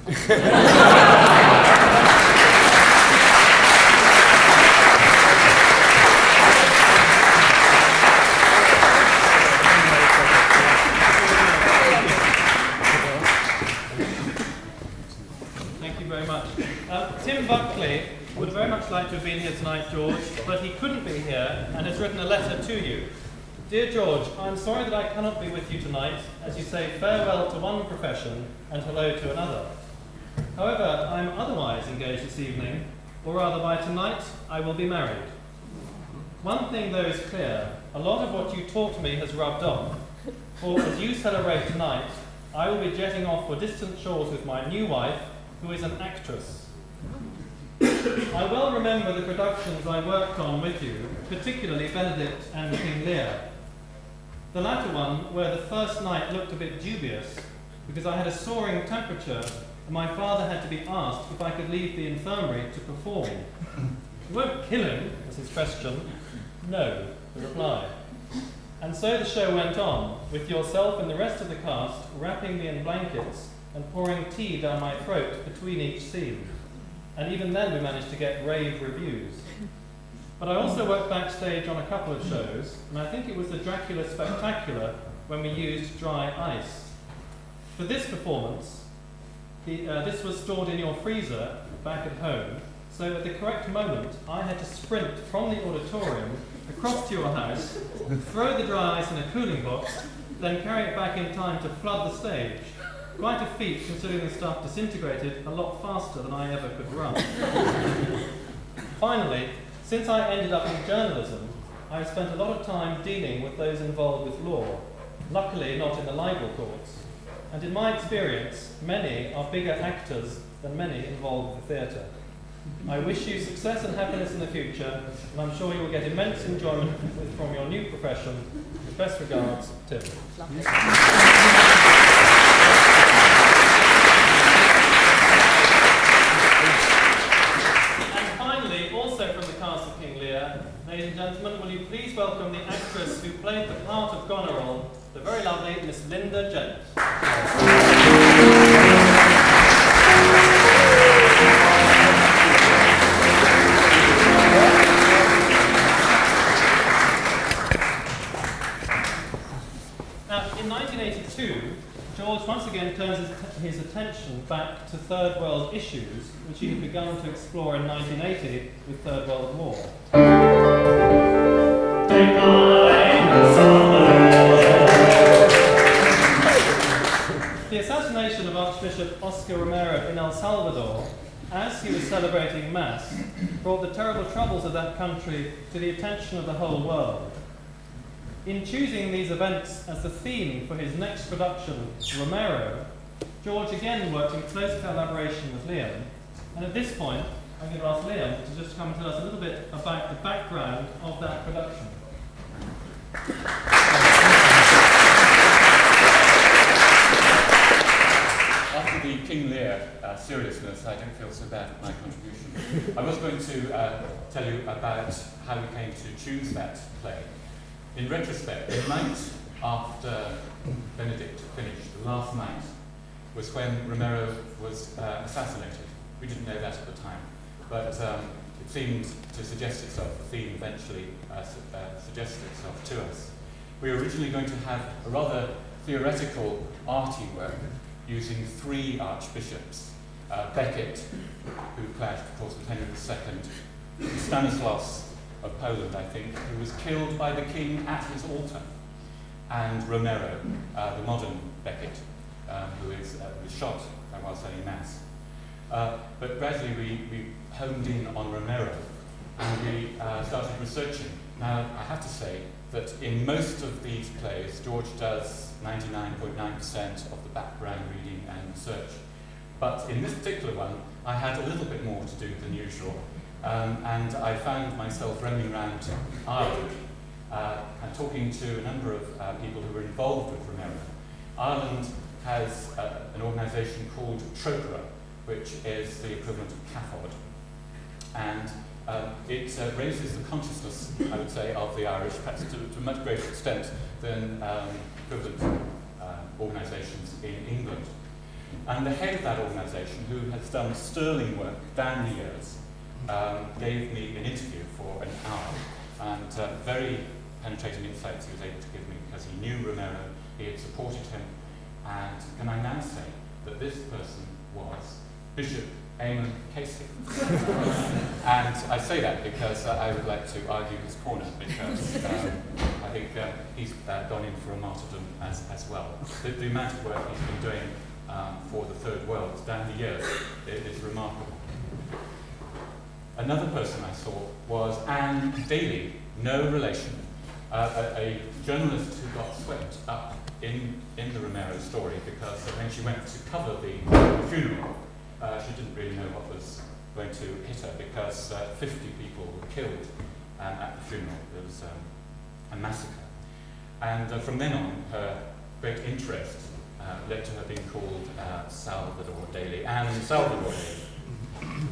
A: Thank you very much. Tim Buckley would very much like to have been here tonight, George, but he couldn't be here and has written a letter to you. Dear George, I'm sorry that I cannot be with you tonight as you say farewell to one profession and hello to another. However, I'm otherwise engaged this evening, or rather by tonight I will be married. One thing though is clear, a lot of what you taught me has rubbed off, for as you celebrate tonight, I will be jetting off for distant shores with my new wife, who is an actress. I well remember the productions I worked on with you, particularly Benedict and King Lear. The latter one, where the first night looked a bit dubious, because I had a soaring temperature and my father had to be asked if I could leave the infirmary to perform. You won't kill him, was his question. No, the reply. And so the show went on, with yourself and the rest of the cast wrapping me in blankets and pouring tea down my throat between each scene. And even then we managed to get rave reviews. But I also worked backstage on a couple of shows, and I think it was the Dracula Spectacular when we used dry ice. For this performance, this was stored in your freezer back at home, so at the correct moment I had to sprint from the auditorium across to your house, throw the dry ice in a cooling box, then carry it back in time to flood the stage. Quite a feat considering the stuff disintegrated a lot faster than I ever could run. Finally, since I ended up in journalism, I have spent a lot of time dealing with those involved with law, luckily not in the libel courts. And in my experience, many are bigger actors than many involved with the theatre. I wish you success and happiness in the future, and I'm sure you will get immense enjoyment from your new profession. With best regards, Tim. And finally, also from the cast of King Lear, ladies and gentlemen, will you please welcome the actress who played the part of Goneril, the very lovely Miss Linda Jent. Now, in 1982, George once again turns his attention back to Third World issues, which he had begun to explore in 1980 with Third World War. The assassination of Archbishop Oscar Romero in El Salvador, as he was celebrating Mass, brought the terrible troubles of that country to the attention of the whole world. In choosing these events as the theme for his next production, Romero, George again worked in close collaboration with Liam. And at this point, I'm going to ask Liam to just come and tell us a little bit about the background of that production.
H: After the King Lear seriousness, I don't feel so bad at my contribution. I was going to tell you about how we came to choose that play. In retrospect, the night after Benedict finished, the last night, was when Romero was assassinated. We didn't know that at the time, but it seemed to suggest itself, the theme eventually suggested itself to us. We were originally going to have a rather theoretical, arty work using three archbishops. Becket, who clashed, of course, with Henry II, Stanislaus of Poland, I think, who was killed by the king at his altar, and Romero, the modern Becket, who was shot while saying Mass. But gradually we honed in on Romero, and we started researching. Now, I have to say that in most of these plays, George does 99.9% of the background reading and research. But in this particular one, I had a little bit more to do than usual. And I found myself roaming around Ireland and talking to a number of people who were involved with Romero. Ireland has an organisation called Trócaire,
T: which is the equivalent of cathode. And it raises the consciousness, I would say, of the Irish, perhaps to a much greater extent than equivalent organisations in England. And the head of that organisation, who has done sterling work down the years, gave me an interview for an hour, and very penetrating insights he was able to give me, because he knew Romero, he had supported him, and can I now say that this person was Bishop Eamon Casey. And I say that because I would like to argue his corner, because I think he's gone in for a martyrdom as well. The amount of work he's been doing for the Third World down the years is remarkable. Another person I saw was Anne Daly, no relation, a journalist who got swept up in the Romero story, because when she went to cover the funeral, she didn't really know what was going to hit her, because 50 people were killed at the funeral. There was a massacre. And from then on, her great interest led to her being called Salvador Daly, and Salvador Daly.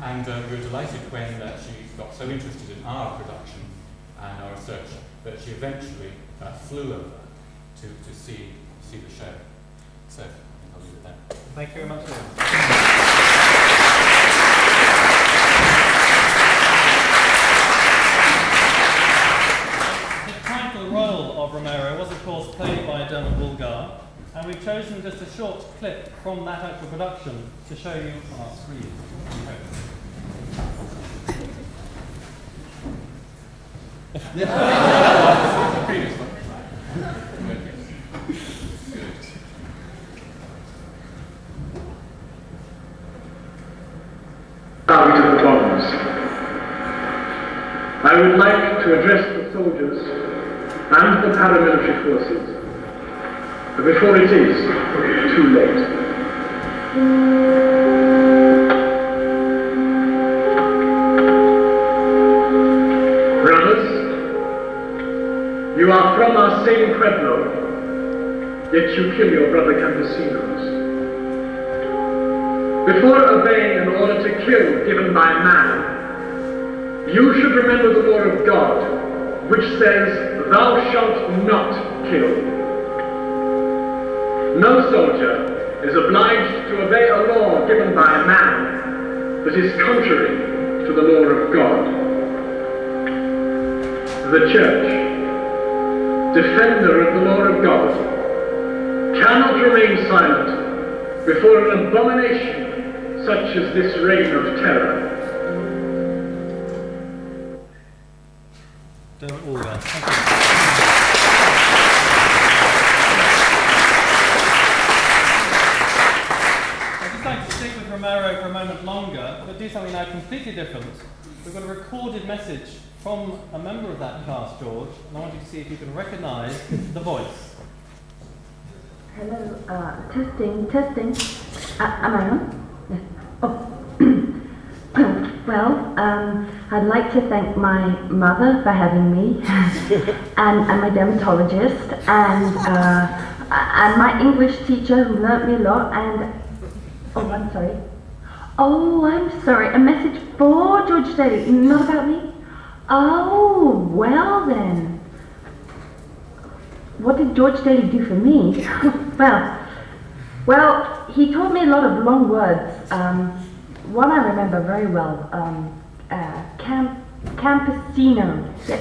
T: And we were delighted when she got so interested in our production and our research that she eventually flew over to see the show. So I think I'll leave it there.
A: Thank you very much, Liam. The title role of Romero was, of course, played by Dermot Woolgar, and we've chosen just a short clip from that actual production to show you on our screen.
T: Previous one.
I: Out of the bombs. I would like to address the soldiers and the paramilitary forces before it is too late. Brothers, you are from our same Pueblo, yet you kill your brother campesinos. Before obeying an order to kill given by man, you should remember the law of God, which says, "Thou shalt not kill." No soldier is obliged to obey a law given by man that is contrary to the law of God. The Church, defender of the law of God, cannot remain silent before an abomination such as this reign of terror.
A: Dermot Woolgar. Thank you. I'd just like to stick with Romero for a moment longer, but do something now completely different. We've got a recorded message from a member of that cast, George, and I want you to see if you can recognise the voice.
U: Hello, testing. Am I on? Yes. Oh. Well, I'd like to thank my mother for having me, and my dermatologist, and my English teacher who learnt me a lot, and... Oh, I'm sorry. Oh, I'm sorry. A message for George Daly, not about me? Oh, well then. What did George Daly do for me? Well, he taught me a lot of long words. One I remember very well, campesino. Yeah,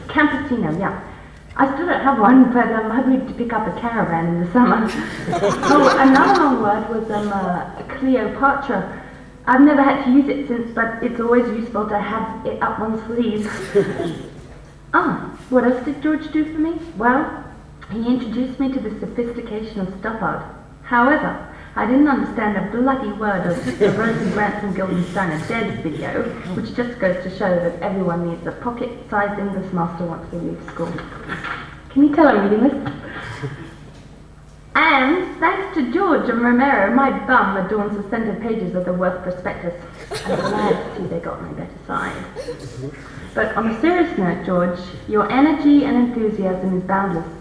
U: campesino, yeah. I still don't have one, but I'm hoping to pick up a caravan in the summer. Oh, another long word was Cleopatra. I've never had to use it since, but it's always useful to have it up one's sleeve. What else did George do for me? Well, he introduced me to the sophistication of stuff art. However, I didn't understand a bloody word of the Rosie Branson Guildenstein are Dead video, which just goes to show that everyone needs a pocket-sized English master once they leave school. Can you tell I'm reading this? And thanks to George and Romero, my bum adorns the centre pages of the Worth Prospectus. I'm glad to see they got my better side. But on a serious note, George, your energy and enthusiasm is boundless,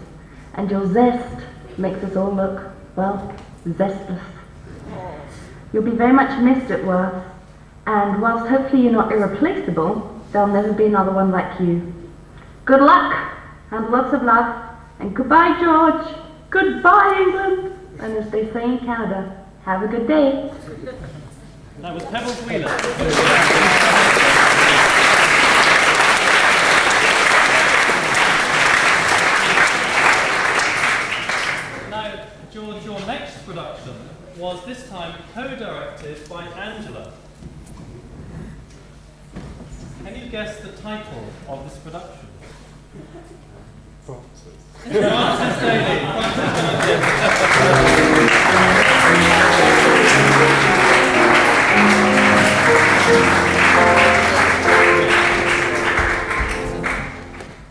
U: and your zest makes us all look, well, zestless. You'll be very much missed at Worth, and whilst hopefully you're not irreplaceable, there'll never be another one like you. Good luck, and lots of love, and goodbye, George. Goodbye, England. And as they say in Canada, have a good day.
A: That was Pebbles Wheeler. Now, George, your next production was this time co-directed by Angela. Can you guess the title of this production? Francis Daly.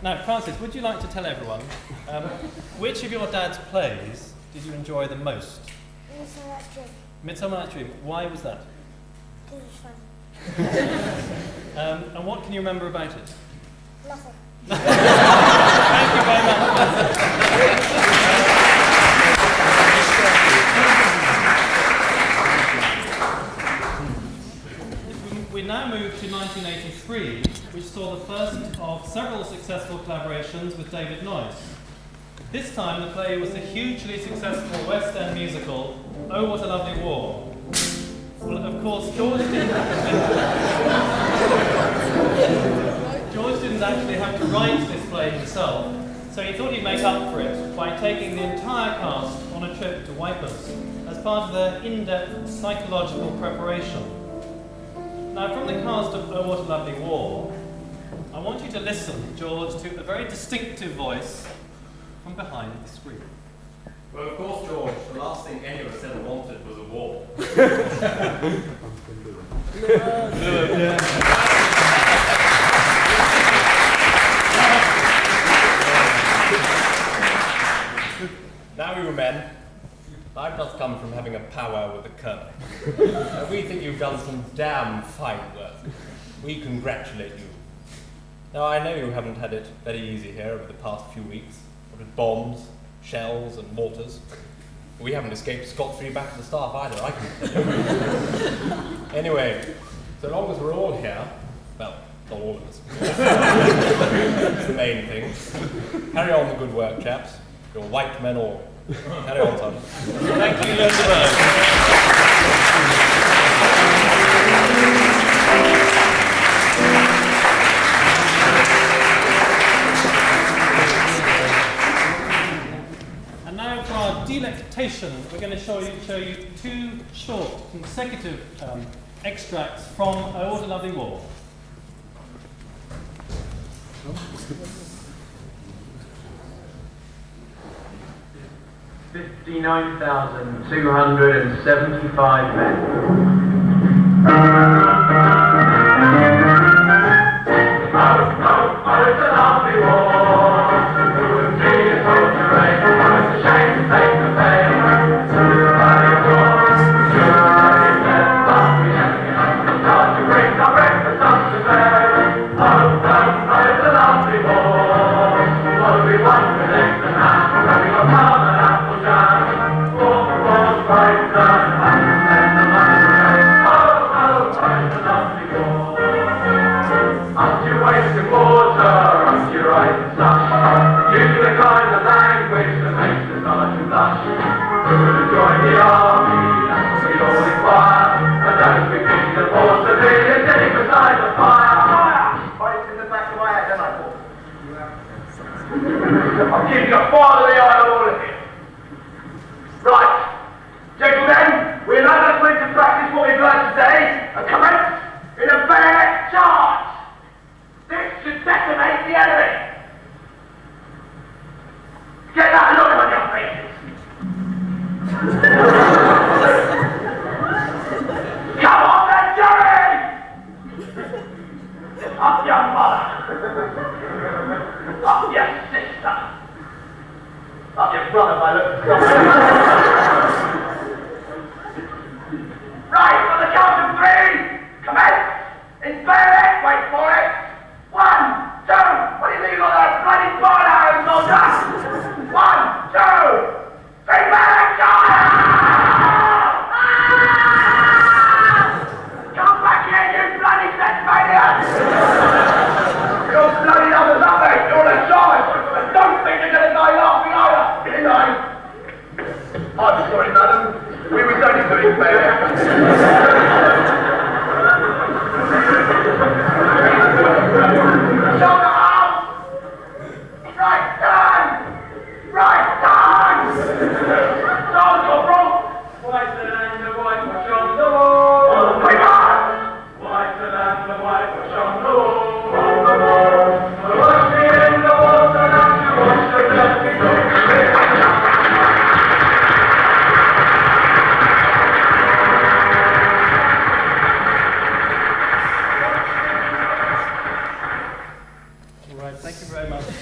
A: Now, Francis, would you like to tell everyone which of your dad's plays did you enjoy the most? Midsummer Night's Dream. Why was that?
D: Because it was fun.
A: And what can you remember about it?
D: Nothing.
A: Thank you very much. We now move to 1983, which saw the first of several successful collaborations with David Noyes. This time the play was the hugely successful West End musical, Oh What a Lovely War. Well, of course, George didn't actually have to write this play himself, so he thought he'd make up for it by taking the entire cast on a trip to Wipers as part of their in-depth psychological preparation. Now, from the cast of Oh What a Lovely War, I want you to listen, George, to a very distinctive voice from behind the screen.
V: Well, of course, George, the last thing any of us ever wanted was a war.
W: Now, you men, I've just come from having a powwow with the Colonel. We think you've done some damn fine work. We congratulate you. Now, I know you haven't had it very easy here over the past few weeks, with bombs, shells, and mortars. We haven't escaped scot-free back to the staff either, I can tell you. Anyway, so long as we're all here, well, not all of us. That's the main thing. Carry on the good work, chaps. You're white men all. Carry on, son.
A: Thank you, Elizabeth. And now for our delectation, we're going to show you two short consecutive extracts from Oh What a Lovely War.
C: 59,275 men.
P: I'll give you a father the eye of all of you. Right, gentlemen, we're now going to practice what we've learned today and commence in a bayonet charge. This should detonate the enemy. Get that look on your faces. Come on then, Jerry! Up your mother. Up your sister. Up your brother, my look. Right, on the count of three. Commence. In bayonet, wait for it. 1, 2. What do you think of that bloody barn arrow, soldier? 1, 2, 3, bayonet, charge!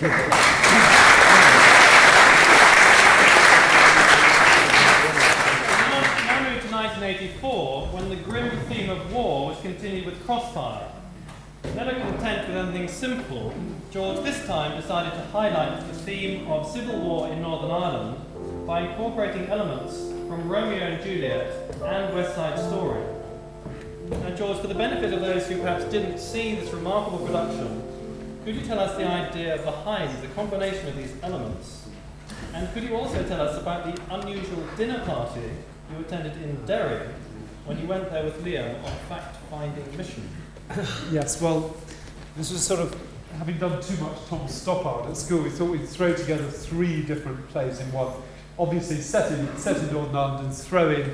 A: Now move to 1984, when the grim theme of war was continued with Crossfire. Never content with anything simple, George this time decided to highlight the theme of civil war in Northern Ireland by incorporating elements from Romeo and Juliet and West Side Story. Now George, for the benefit of those who perhaps didn't see this remarkable production, could you tell us the idea behind the combination of these elements? And could you also tell us about the unusual dinner party you attended in Derry when you went there with Liam on a fact-finding mission?
B: Yes, well, this was sort of, having done too much Tom Stoppard at school, we thought we'd throw together 3 different plays in one. Obviously set in Northern Ireland, and throw in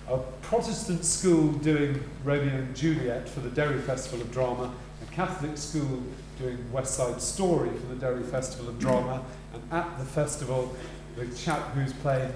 B: a Protestant school doing Romeo and Juliet for the Derry Festival of Drama, a Catholic school doing West Side Story for the Derry Festival of Drama, and at the festival, the chap who's playing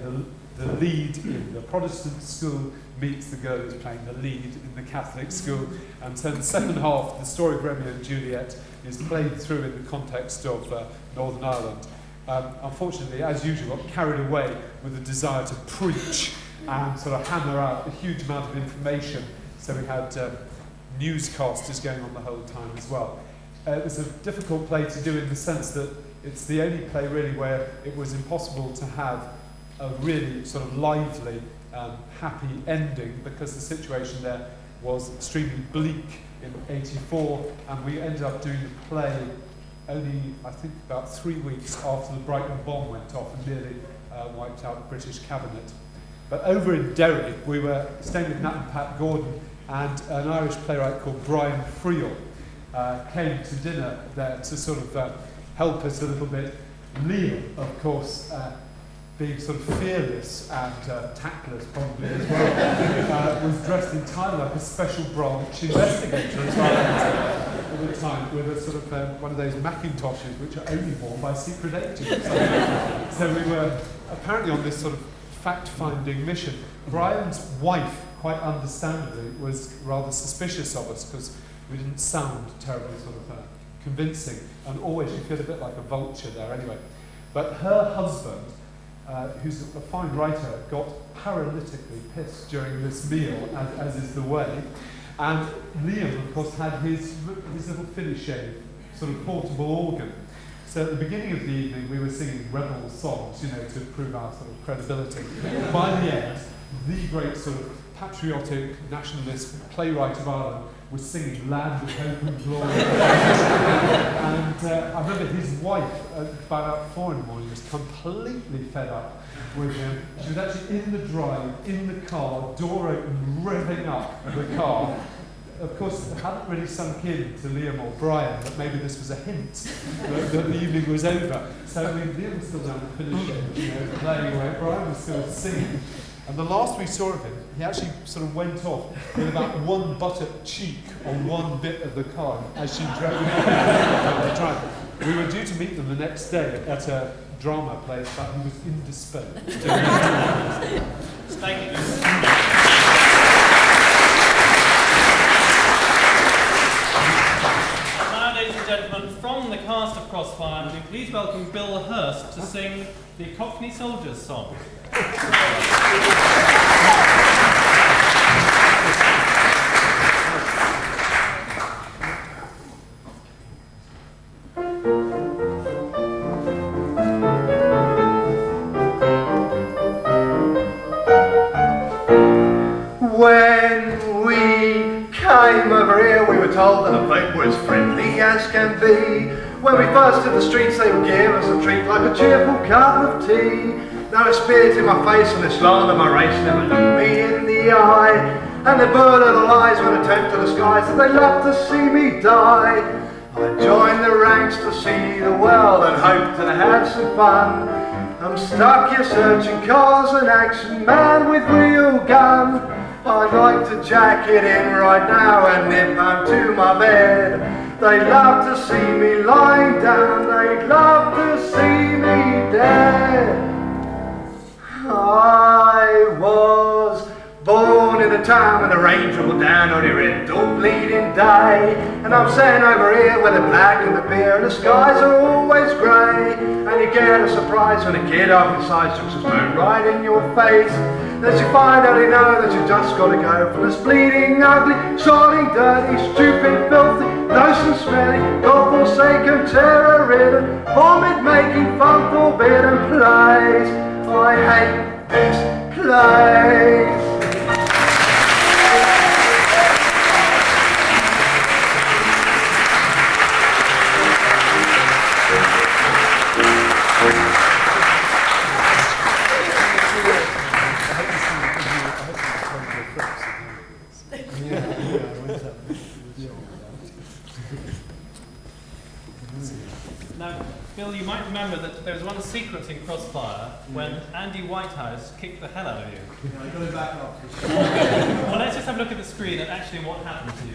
B: the lead in the Protestant school meets the girl who's playing the lead in the Catholic school, and so the second half, the story of Romeo and Juliet, is played through in the context of Northern Ireland. Unfortunately, as usual, got carried away with the desire to preach and sort of hammer out a huge amount of information, so we had newscasters going on the whole time as well. It was a difficult play to do in the sense that it's the only play really where it was impossible to have a really sort of lively, happy ending, because the situation there was extremely bleak in '84, and we ended up doing the play only, I think, about 3 weeks after the Brighton bomb went off and nearly wiped out the British cabinet. But over in Derry, we were staying with Nat and Pat Gordon, and an Irish playwright called Brian Friel came to dinner there to sort of help us a little bit. Liam, of course, being sort of fearless and tactless probably as well, was dressed entirely like a special branch investigator as well at the time, with a sort of one of those Macintoshes which are only worn by secret agents. So we were apparently on this sort of fact-finding mission. Brian's wife, quite understandably, was rather suspicious of us because we didn't sound terribly sort of convincing, and always you feel a bit like a vulture there anyway. But her husband, who's a fine writer, got paralytically pissed during this meal, as is the way. And Liam, of course, had his little finishing sort of portable organ. So at the beginning of the evening, we were singing rebel songs, you know, to prove our sort of credibility. By the end, the great sort of patriotic nationalist playwright of Ireland was singing Land of Hope and Glory. And I remember his wife, about 4 in the morning, was completely fed up with him. She was actually in the drive, in the car, door open, revving up the car. Of course, it hadn't really sunk in to Liam or Brian that maybe this was a hint that the evening was over. So I mean, Liam was still down to finish it, you know, playing away. Brian was still singing. And the last we saw of him, he actually sort of went off with about 1 buttock cheek on 1 bit of the car as she drove down the drive. We were due to meet them the next day at a drama place, but he was indisposed.
A: Thank you. Now, ladies and gentlemen, from the cast of Crossfire, we please welcome Bill Hurst to sing the Cockney Soldiers song.
P: When we came over here, we were told that the folk were as friendly as can be. When we first hit the streets, they would give us a treat like a cheerful cup of tea. Now it's spit in my face and it's slander my race, never look me in the eye. And they burn little lies when I tempt to the skies, that they love to see me die. I joined the ranks to see the world and hope to have some fun. I'm stuck here searching cause an action man with real gun. I'd like to jack it in right now and nip home to my bed. They love to see me lying down, they'd love to see me dead. I was born in a the town with the rain dribble down on your head all bleeding day. And I'm sitting over here with the black and the beer, and the skies are always grey. And you get a surprise when a kid up inside chucks his spoon right in your face. That you finally know that you just gotta go from this bleeding, ugly, soiling, dirty, stupid, filthy, loathsome, smelly, God-forsaken, terror-ridden, vomit-making, fun-forbidden place. I hate this place.
A: Now, Bill, you might remember that there was one sequence in Crossfire when Andy Whitehouse kicked the hell out of you.
F: Yeah, I got it back up.
A: Well, let's just have a look at the screen at actually what happened to you.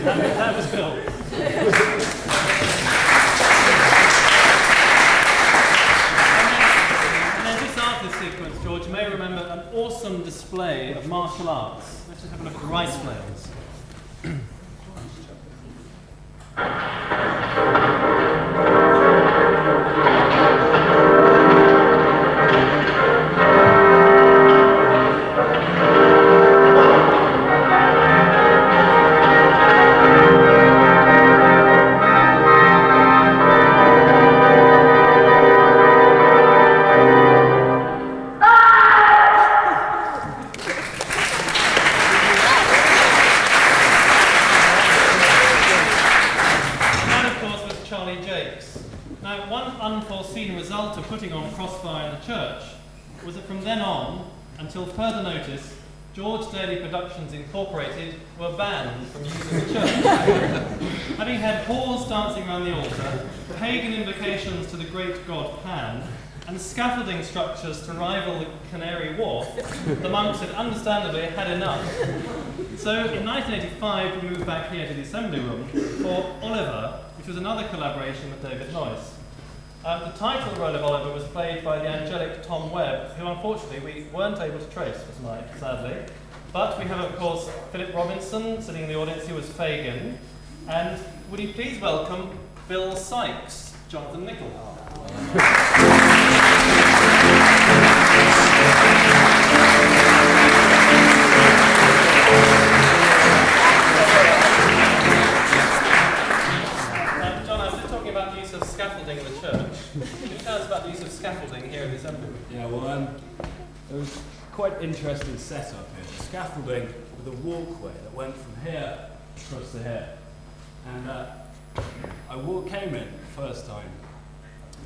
A: That was Bill. And then just after this sequence, George, you may remember an awesome display of martial arts. Let's just have a look at the rice flails. Now, one unforeseen result of putting on Crossfire in the church was that from then on, until further notice, George Daly Productions Incorporated were banned from using the church. Having had whores dancing around the altar, pagan invocations to the great god Pan, and scaffolding structures to rival the Canary Wharf, the monks had understandably had enough. So in 1985 we moved back here to the assembly room for Oliver, which was another collaboration with David Noyce. The title role of Oliver was played by the angelic Tom Webb, who unfortunately we weren't able to trace for tonight, sadly. But we have, of course, Philip Robinson sitting in the audience, who was Fagin. And would you please welcome Bill Sykes, Jonathan Nickel. John, I was talking about the use of scaffolding in the church. Can you tell us about the use of scaffolding here in the assembly?
F: Yeah, well, it was quite an interesting setup here. Scaffolding with a walkway that went from here across to here. And I came in the first time,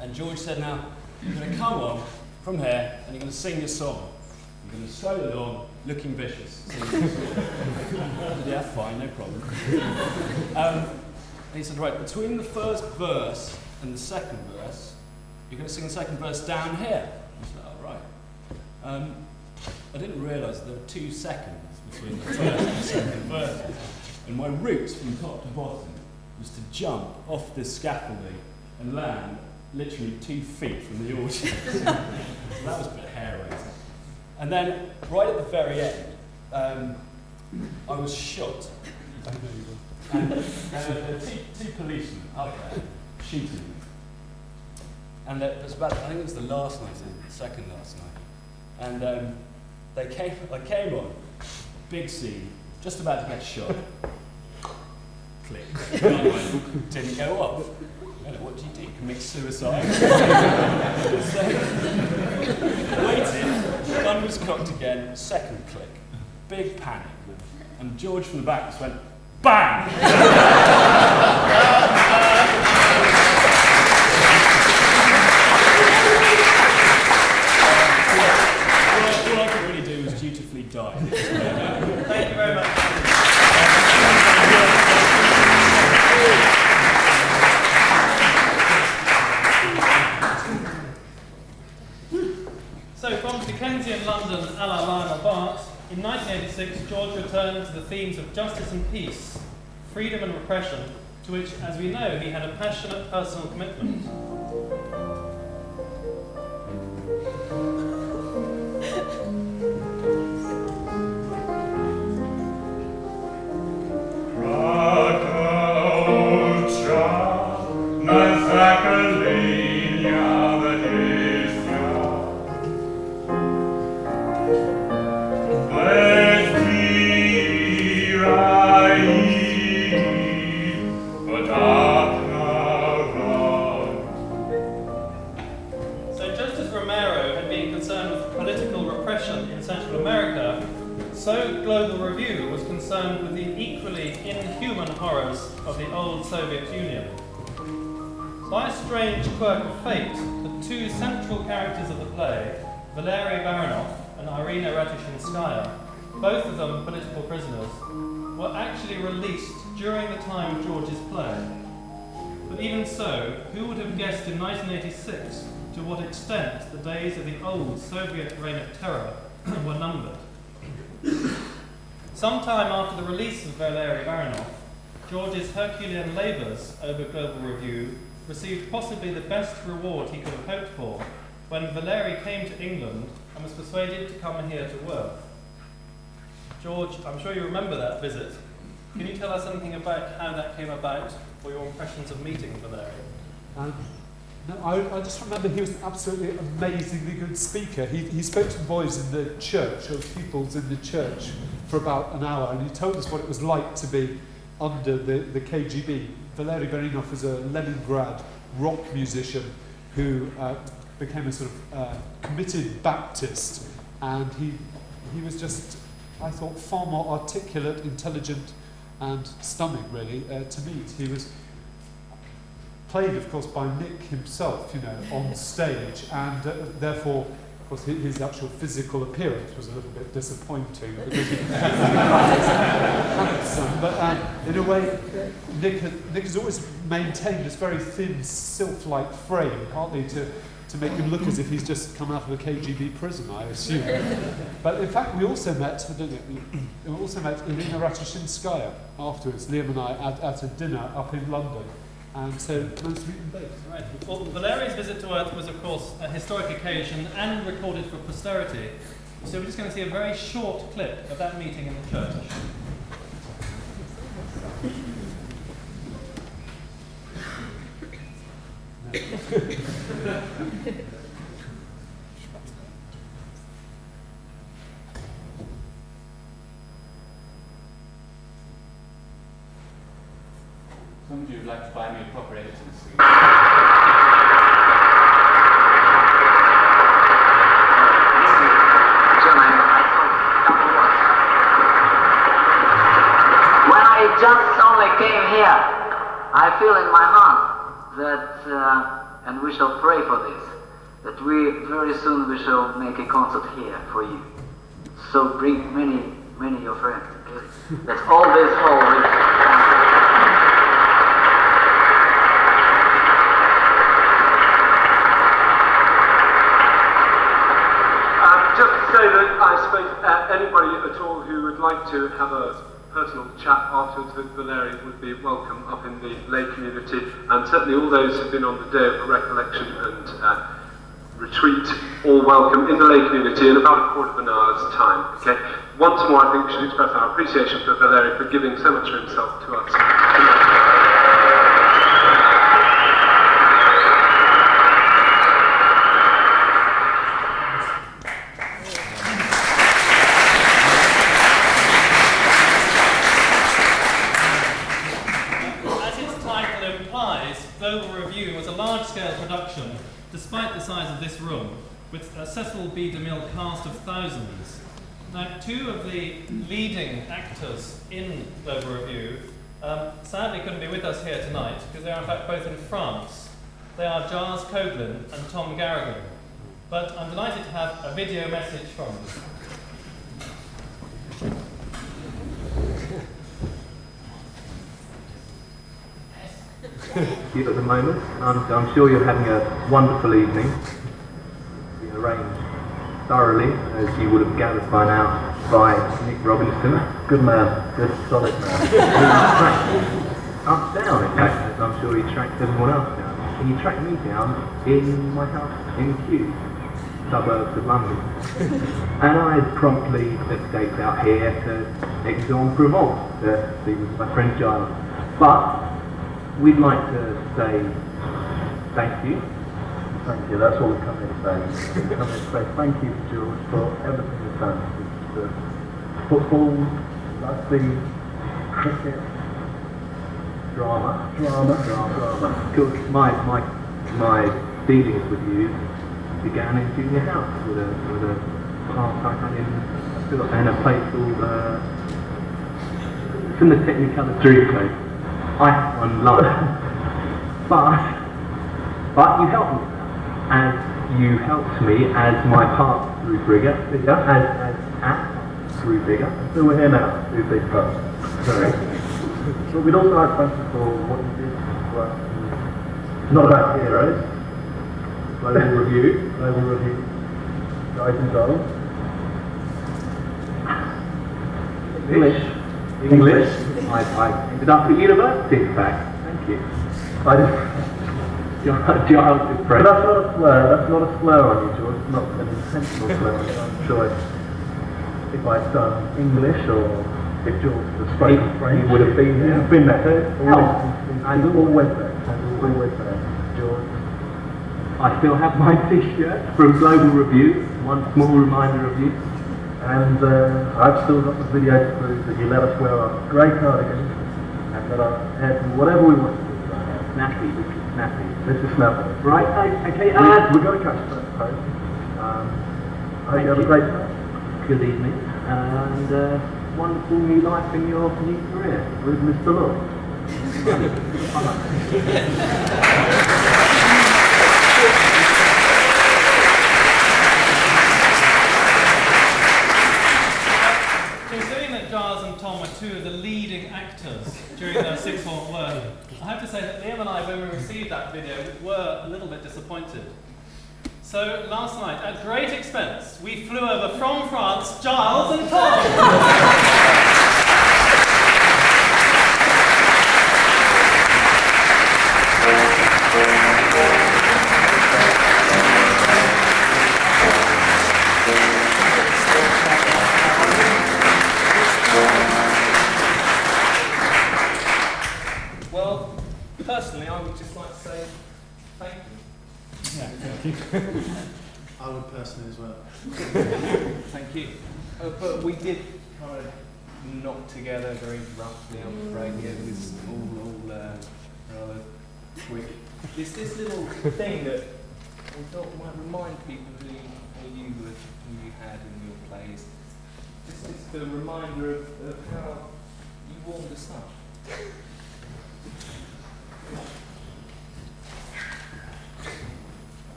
F: and George said, now, you're going to come on from here, and you're going to sing your song. You're going to stroll along, looking vicious. Yeah, fine, no problem. And he said, right, between the first verse and the second verse, you're going to sing the second verse down here. I said, oh, right. I didn't realise there were 2 seconds between the first and the second verses. And my route from top to bottom was to jump off this scaffolding and land literally 2 feet from the audience. So that was a bit hair-raising. And then, right at the very end, I was shot. And there were 2 policemen up there shooting me. And it was about, I think it was the last night, the second last night. And I came on, big scene, just about to get shot. Click. Didn't go off. What do? You commit suicide? So, waited, gun was cocked again, second click. Big panic. And George from the back just went, bang!
A: 1986, George returned to the themes of justice and peace, freedom and repression, to which, as we know, he had a passionate personal commitment. So Global Review was concerned with the equally inhuman horrors of the old Soviet Union. By a strange quirk of fate, the two central characters of the play, Valery Baranov and Irina Ratushinskaya, both of them political prisoners, were actually released during the time of George's play. But even so, who would have guessed in 1986 to what extent the days of the old Soviet reign of terror were numbered? Sometime after the release of Valery Baranov, George's Herculean labours over Global Review received possibly the best reward he could have hoped for when Valery came to England and was persuaded to come here to work. George, I'm sure you remember that visit. Can you tell us anything about how that came about, or your impressions of meeting Valery?
B: No, I just remember he was an absolutely amazingly good speaker. He spoke to the boys in the church, or pupils in the church, for about an hour, and he told us what it was like to be under the KGB. Valery Baranov is a Leningrad rock musician who became a sort of committed Baptist, and he was just, I thought, far more articulate, intelligent, and stunning, really, to meet. He was played, of course, by Nick himself, you know, on stage, and therefore, of course, his actual physical appearance was a little bit disappointing because he was handsome. But in a way, Nick has always maintained this very thin, sylph-like frame, partly to make him look as if he's just come out of a KGB prison, I assume. But in fact, we also met Irina Ratushinskaya afterwards, Liam and I, at a dinner up in London. And so, nice to meet them both.
A: Right. Well, Valery's visit to Earth was, of course, a historic occasion and recorded for posterity. So we're just going to see a very short clip of that meeting in the church.
T: Some of you would like to buy me a proper editing suite.
E: When I just only came here, I feel in my heart that, and we shall pray for this, that very soon we shall make a concert here for you. So bring many of your friends, okay? Let's all this hall.
G: Just to say that I suppose anybody at all who would like to have a personal chat afterwards with Valery would be welcome up in the lay community, and certainly all those who've been on the day of the recollection and retreat, all welcome in the lay community in about a quarter of an hour's time. Okay. Once more, I think we should express our appreciation for Valery for giving so much of himself to us.
A: Despite the size of this room, with a Cecil B. DeMille cast of thousands. Now, two of the leading actors in Global Review sadly couldn't be with us here tonight, because they are in fact both in France. They are Giles Coghlan and Tom Garrigan. But I'm delighted to have a video message from them.
C: At the moment, I'm sure you're having a wonderful evening. We arranged thoroughly, as you would have gathered by now,
I: by Nick Robinson. Good man, good solid man. He tracked us down, in fact, as I'm sure he tracked everyone else down. He tracked me down in my house in Kew, suburbs of London. And I promptly escaped out here to Aix-en-Provence to be with my friend Giles. But we'd like to say thank you. Thank you, that's all we come here to say. We come here to say thank you, George, for everything you've done. The football, rugby, cricket, drama. Because my dealings with you began in junior house with a part I had in a place called it's in the Technicolor Dream Place. I had one life, but you helped me. As you helped me as my part Brewbrigger, as at Brewbrigger. So we're here now, do big part. Sorry. But we'd also like to thank you for what you did for us. Not about heroes. Global review. Guys and girls. English. I ended up at university, in fact. Thank you. Giles is French. But that's not a slur on you, George. It's not an intentional slur on you. I'm sure if I'd done English or if George was spoken French, he would have been there. You've been there. And always there. George. I still have my t-shirt from Global Review. One small reminder of you. And I've still got the video to prove that you let us wear our grey cardigans and let our hair do whatever we want to do. Snappy. This is snappy. Right, okay, we're going to catch the first post. I hope you have a great time. Good evening, and wonderful new life in your new career with Mr. Law.
A: Considering that Giles and Tom were two of the leading actors during their six-month work, I have to say that Liam and I, when we received that video, were a little bit disappointed. So last night, at great expense, we flew over from France, Giles and Tom!
L: Well, personally, I would just like to say thank you.
R: Yeah, thank you. I would personally as well.
L: Thank you. But we did kind of knock together very roughly, I'm afraid. It was all rather quick. It's this little thing that we thought might remind people who you had in your plays. Just a reminder of how you warmed us up.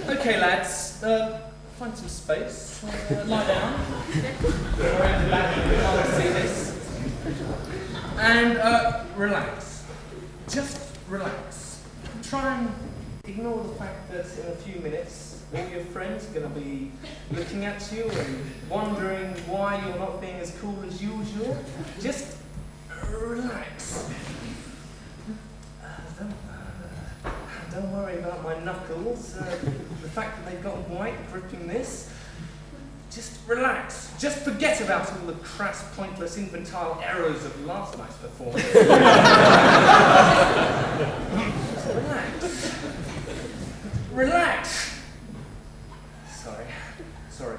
L: Okay, lads, find some space, lie down, around the back, you can't see this, and relax. Just relax. Try and ignore the fact that in a few minutes all your friends are going to be looking at you and wondering why you're not being as cool as usual. Just relax. Don't worry about my knuckles, the fact that they've got white gripping this. Just relax. Just forget about all the crass, pointless, infantile errors of last night's performance. Just relax. Relax. Sorry.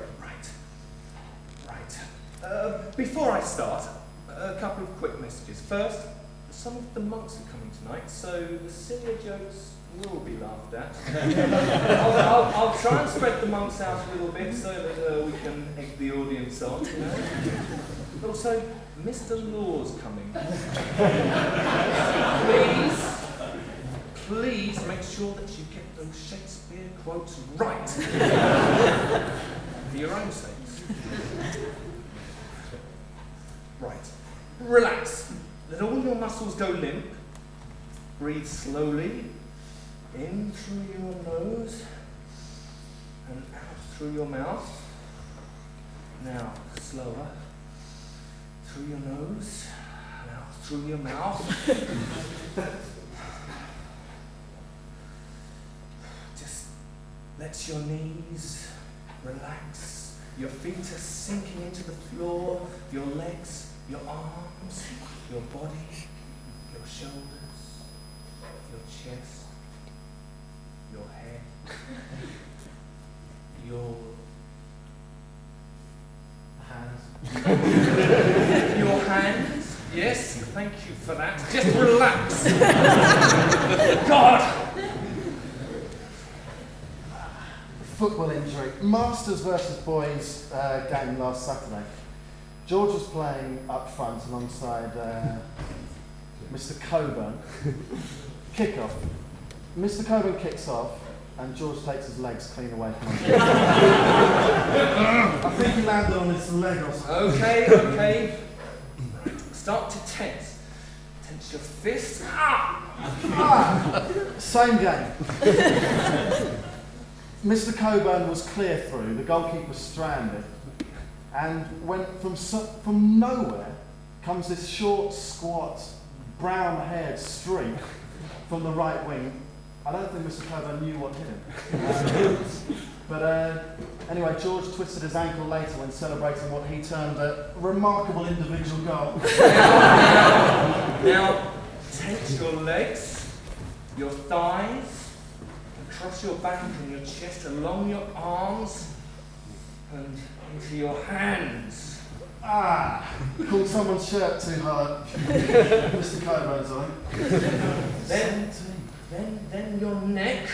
L: Right. Before I start, a couple of quick messages. First, some of the monks are coming tonight, so the sillier jokes will be laughed at. I'll try and spread the monks out a little bit so that we can egg the audience on, you know. But also, Mr. Law's coming. Please make sure that you get those Shakespeare quotes right. For your own sakes. Right. Relax. Let all your muscles go limp. Breathe slowly. In through your nose and out through your mouth. Now, slower. Through your nose. Now, through your mouth. Just let your knees relax. Your feet are sinking into the floor. Your legs, your arms, your body, your shoulders, your chest, your head, your hands. Your hands? Yes, thank you for that. Just relax. God!
J: Football injury. Masters versus boys game last Saturday. George was playing up front alongside Mr. Coburn. Kick-off. Mr. Coburn kicks off and George takes his legs clean away from him. I think he landed on his leg or something.
L: Okay. Start to tense. Tense your fist.
J: Same game. Mr. Coburn was clear through, the goalkeeper stranded, and when from nowhere comes this short, squat, brown-haired streak from the right wing. I don't think Mr. Coburn knew what hit him. But anyway, George twisted his ankle later when celebrating what he termed a remarkable individual goal.
L: Now, tense your legs, your thighs, across your back and your chest, along your arms, and into your hands.
J: Pulled someone's shirt too hard. Mr. Coburn's on.
L: Then your neck,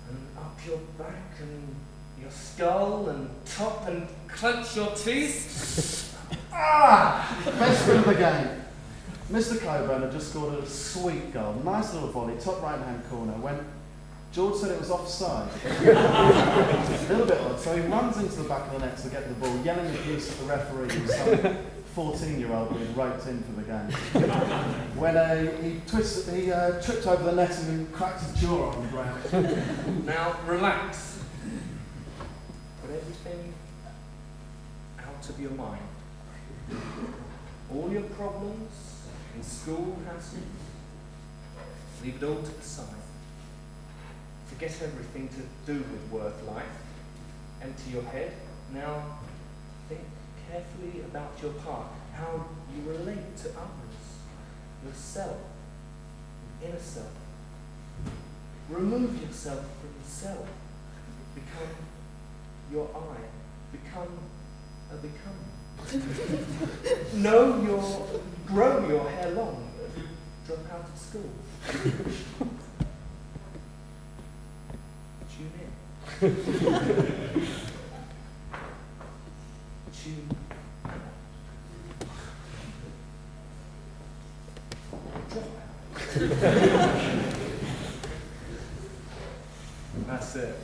L: and up your back, and your skull, and top, and clench your teeth.
J: Best bit of the game. Mr. Coburn had just scored a sweet goal, nice little volley, top right-hand corner, when George said it was offside. A little bit odd, so he runs into the back of the net to get the ball, yelling abuse at the referee, who's some 14-year-old who had roped in for the game. When he tripped over the netting and cracked his jaw on the ground.
L: Now, relax. Put everything out of your mind. All your problems in school, hassle, leave it all to the side. Forget everything to do with work life. Empty your head. Now, think carefully about your part, how you relate to others, yourself, inner self. Remove yourself from the self. Become your I. Become a becoming. Grow your hair long. Drop out of school. Tune in. Tune out. Drop out. That's it.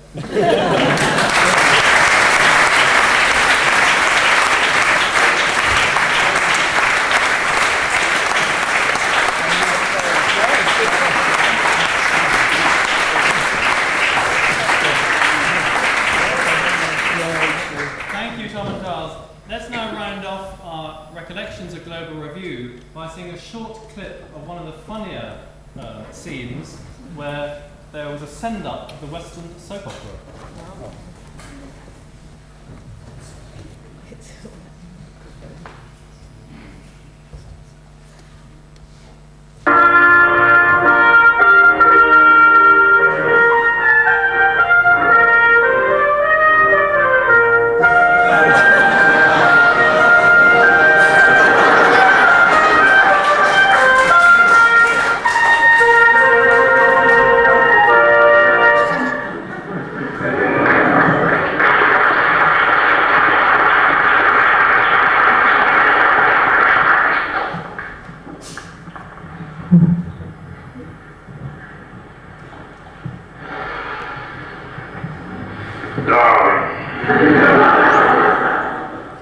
A: Recollections of Global Review by seeing a short clip of one of the funnier scenes where there was a send-up of the Western soap opera. Wow.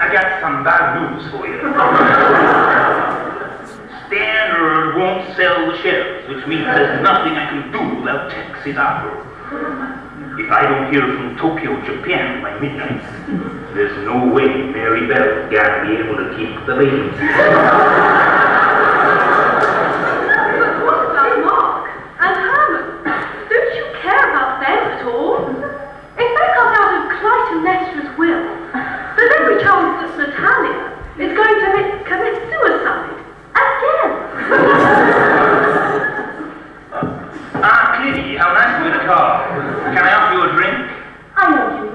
M: I got some bad news for you. Standard won't sell the shares, which means there's nothing I can do without taxi opera. If I don't hear from Tokyo, Japan by midnight, there's no way Mary Bell's gonna be able to keep the baby.
N: What about Mark and Herman? Don't you care about them at all? If they got out of Clytemnestra's will, there's every chance that Natalia is going to commit suicide again.
M: Cliffy, how nice of you to call. Can I offer you a drink?
U: I know you.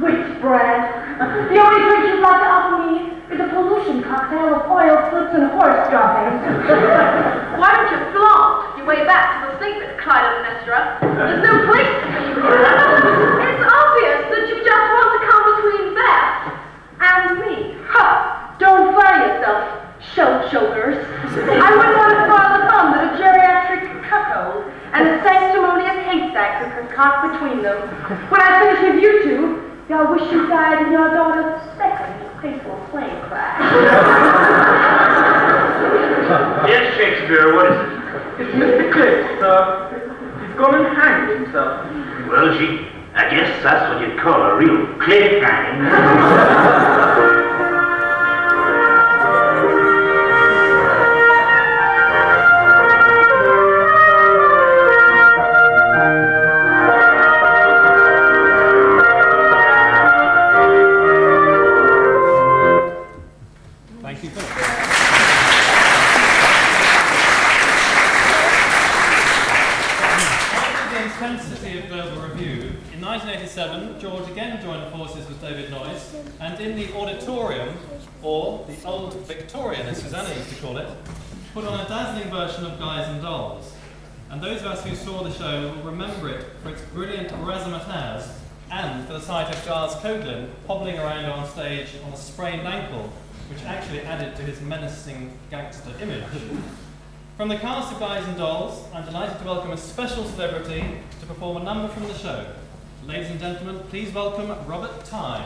U: Witch bread. The only drink you'd like to offer me is a pollution cocktail of oil slips and horse droppings.
N: Why don't you flaunt your way back to the sleep at Clytemnestra? There's no place for you here. It's obvious that you just want to come between Beth and me.
U: Ha! Don't flatter yourself, shoulders. I wouldn't want to spoil the fun that a geriatric cuckold and a sanctimonious haystack could concoct between them. When I finish with you two, y'all wish you died in your daughter's second fatal plane crash.
M: Yes, Shakespeare, what is it?
G: It's Mr. Cliff, sir. He's gone and hanged himself.
M: Well, I guess that's what you'd call a real cliffhanger.
A: Thank you, Philip. After the intensity of verbal review, in 1987, George again joined forces with David Noyes, and in the auditorium, or the Old Victorian, as Susanna used to call it, put on a dazzling version of Guys and Dolls. And those of us who saw the show will remember it for its brilliant razzmatazz and for the sight of Giles Coghlan hobbling around on stage on a sprained ankle, which actually added to his menacing gangster image. From the cast of Guys and Dolls, I'm delighted to welcome a special celebrity to perform a number from the show. Ladies and gentlemen, please welcome Robert Tye.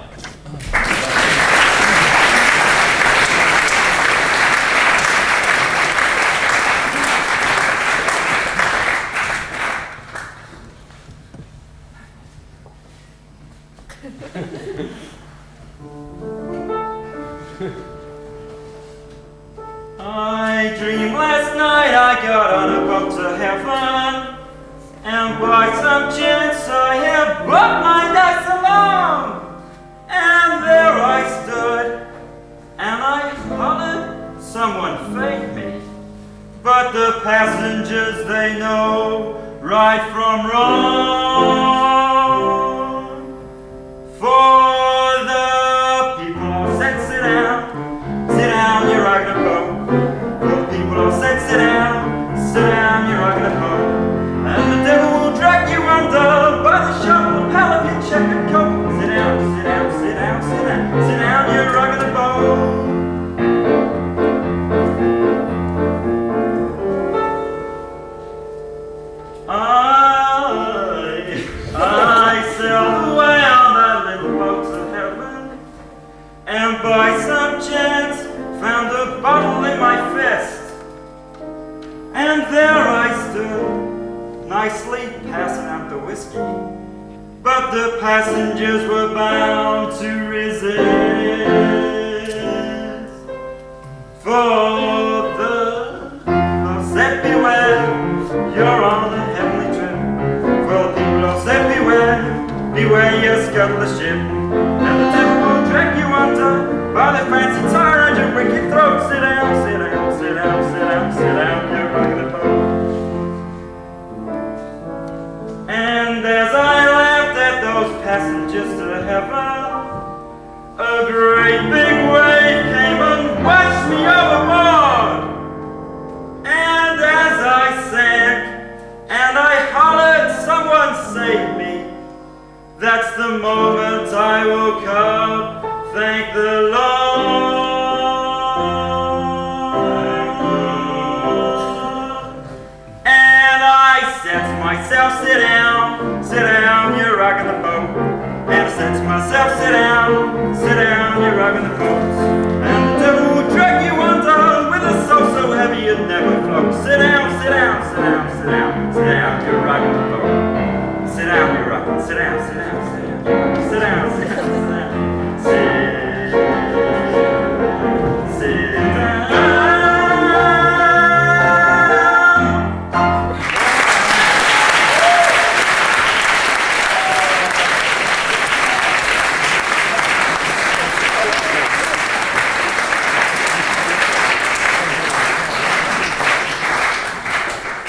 K: I dreamed last night I got on a boat to heaven, and by some chance I had brought my dice along, and there I stood, and I hollered, someone fade me, but the passengers, they know right from wrong, for the people all said sit down, you're rocking a boat. Said, sit down, you're rocking a boat. And the devil will drag you under by the shovel lapel of your checkered coat. Sit down, sit down, sit down, sit down, sit down, you're rocking the boat. I sailed away on that little boat to heaven, and by some chance found a bottle in my fist. And there I stood, nicely passing out the whiskey, but the passengers were bound to resist. For the Lord said beware, you're on a heavenly trip. For the people all said beware, beware you scuttle the ship. And the devil will drag you under by the fancy tyrant and break your throat. Sit down, sit down, sit down, sit down, sit down, you're rocking the boat. And as I laughed at those passengers to heaven, a great big wave came and washed me overboard. And as I sank and I hollered, someone save me, that's the moment I woke up, thank the Lord. And I said to myself, sit down, you're rocking the boat. And I said to myself, sit down, you're rocking the boat. And the devil will drag you under with a soul so heavy you'd never float. Sit down, sit down, sit down, sit down, sit down, you're rocking the boat. Sit down, you're rocking. Sit down, sit down, sit down. Sit down, sit down, sit down. Sit down.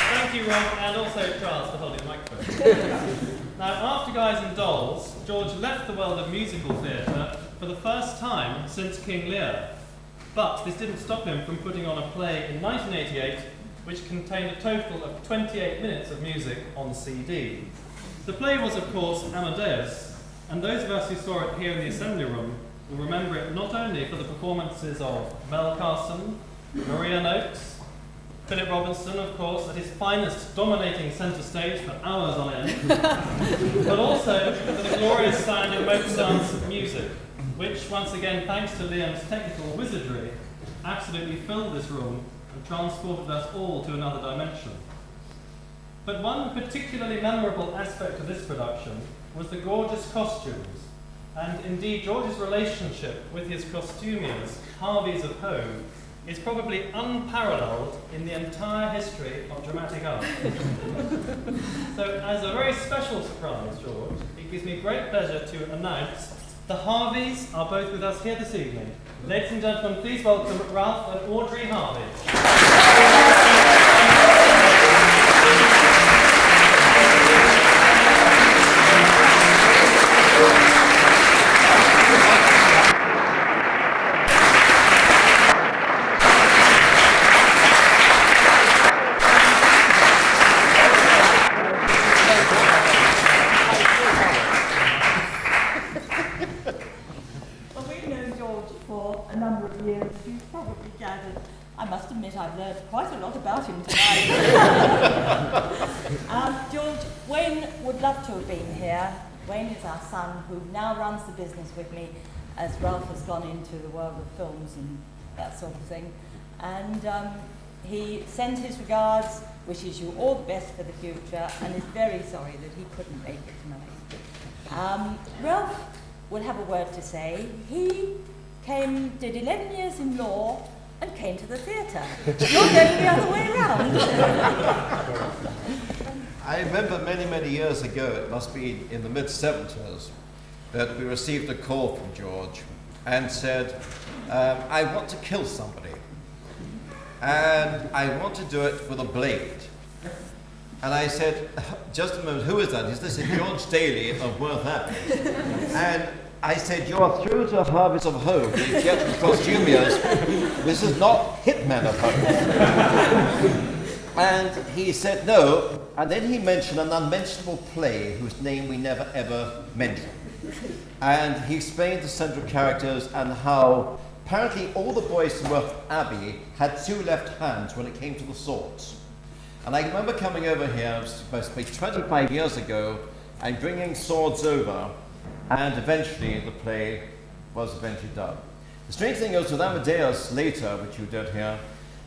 A: Thank you, Rob, and also Charles for holding the microphone. Now, after Guys and Dolls, George left the world of musical theatre for the first time since King Lear. But this didn't stop him from putting on a play in 1988 which contained a total of 28 minutes of music on CD. The play was, of course, Amadeus, and those of us who saw it here in the Assembly Room will remember it not only for the performances of Mel Carson, Maria Noakes, Philip Robinson, of course, at his finest, dominating centre stage for hours on end, but also for the glorious sound of Mozart's music, which, once again, thanks to Liam's technical wizardry, absolutely filled this room and transported us all to another dimension. But one particularly memorable aspect of this production was the gorgeous costumes, and indeed George's relationship with his costumiers, Harveys of Home, is probably unparalleled in the entire history of dramatic art. So, as a very special surprise, George, it gives me great pleasure to announce the Harveys are both with us here this evening. Ladies and gentlemen, please welcome Ralph and Audrey Harvey.
O: Well, we've known George for a number of years. You've probably gathered. I must admit I've learned quite a lot about him tonight. George, Wayne would love to have been here. Wayne is our son who now runs the business with me as Ralph has gone into the world of films and that sort of thing. And he sends his regards, wishes you all the best for the future, and is very sorry that he couldn't make it tonight. Ralph would have a word to say. He did 11 years in law and came to the theatre. You're going the other way around.
Q: I remember many, many years ago, it must be in the mid-70s, that we received a call from George and said, I want to kill somebody. And I want to do it with a blade. And I said, just a moment, who is that? Is this George Daly of Worth Abbey? And I said, you are through to Harveys of Home, the theatrical costumiers. This is not Hitmen of Home. And he said no, and then he mentioned an unmentionable play whose name we never ever mentioned. And he explained the central characters and how apparently all the boys from Worth Abbey had two left hands when it came to the swords. And I remember coming over here, supposed to be 25 years ago, and bringing swords over, and eventually the play was eventually done. The strange thing is with Amadeus later, which you did here,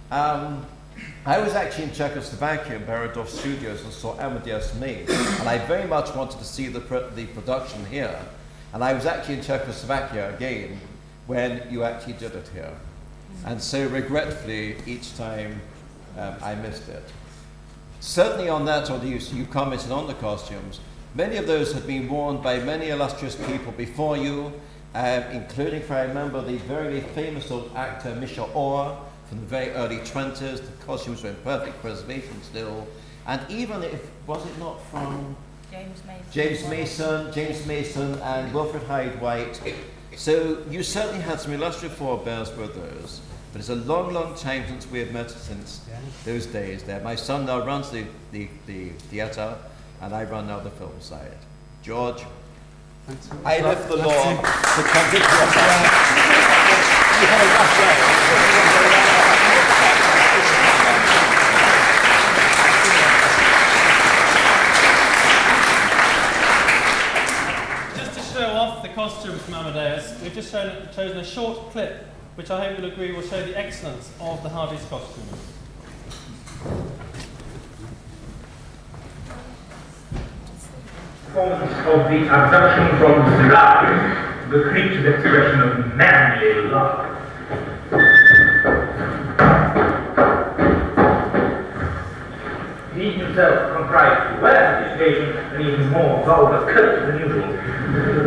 Q: I was actually in Czechoslovakia in Beredov Studios and saw Amadeus made, and I very much wanted to see the production here. And I was actually in Czechoslovakia again when you actually did it here. And so regretfully, each time I missed it. Certainly on that, or you commented on the costumes, many of those had been worn by many illustrious people before you, including, if I remember, the very famous old actor Michel Orr from the very early 20s. The costumes were in perfect preservation still. And even if, was it not from James Mason and Wilfred Hyde White. So you certainly had some illustrious forebears with those. But it's a long, long time since we have met since those days there. My son now runs the theatre, and I run now the film side. George, I left the law to come to
A: Just to show off the costumes from Amadeus, we've just chosen a short clip which I hope you'll agree will show the excellence of the Harveys costumes.
M: performance of the abduction from Siraj, the creature's expression of manly love. He himself contrived to wear on the occasion an even more vulgar coat than usual.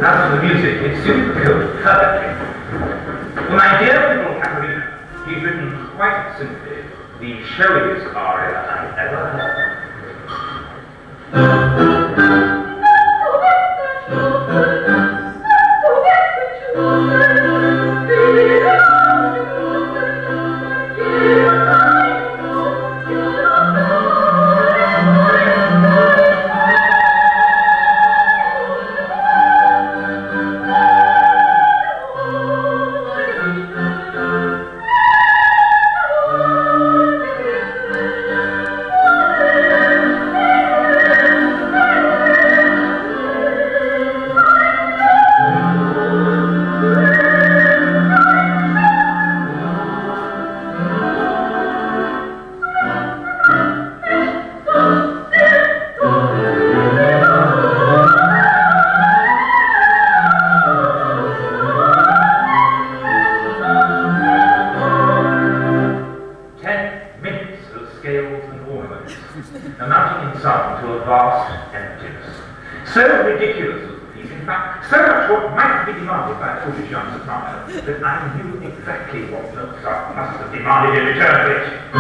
M: As for the music, it suited the coat perfectly. For my dear little Katerina, he's written quite simply the showiest aria I've ever heard. Amounting in sum to a vast emptiness. So ridiculous was the piece, in fact, so much what might be demanded by a foolish young soprano, that I knew exactly what Mozart must have demanded in return for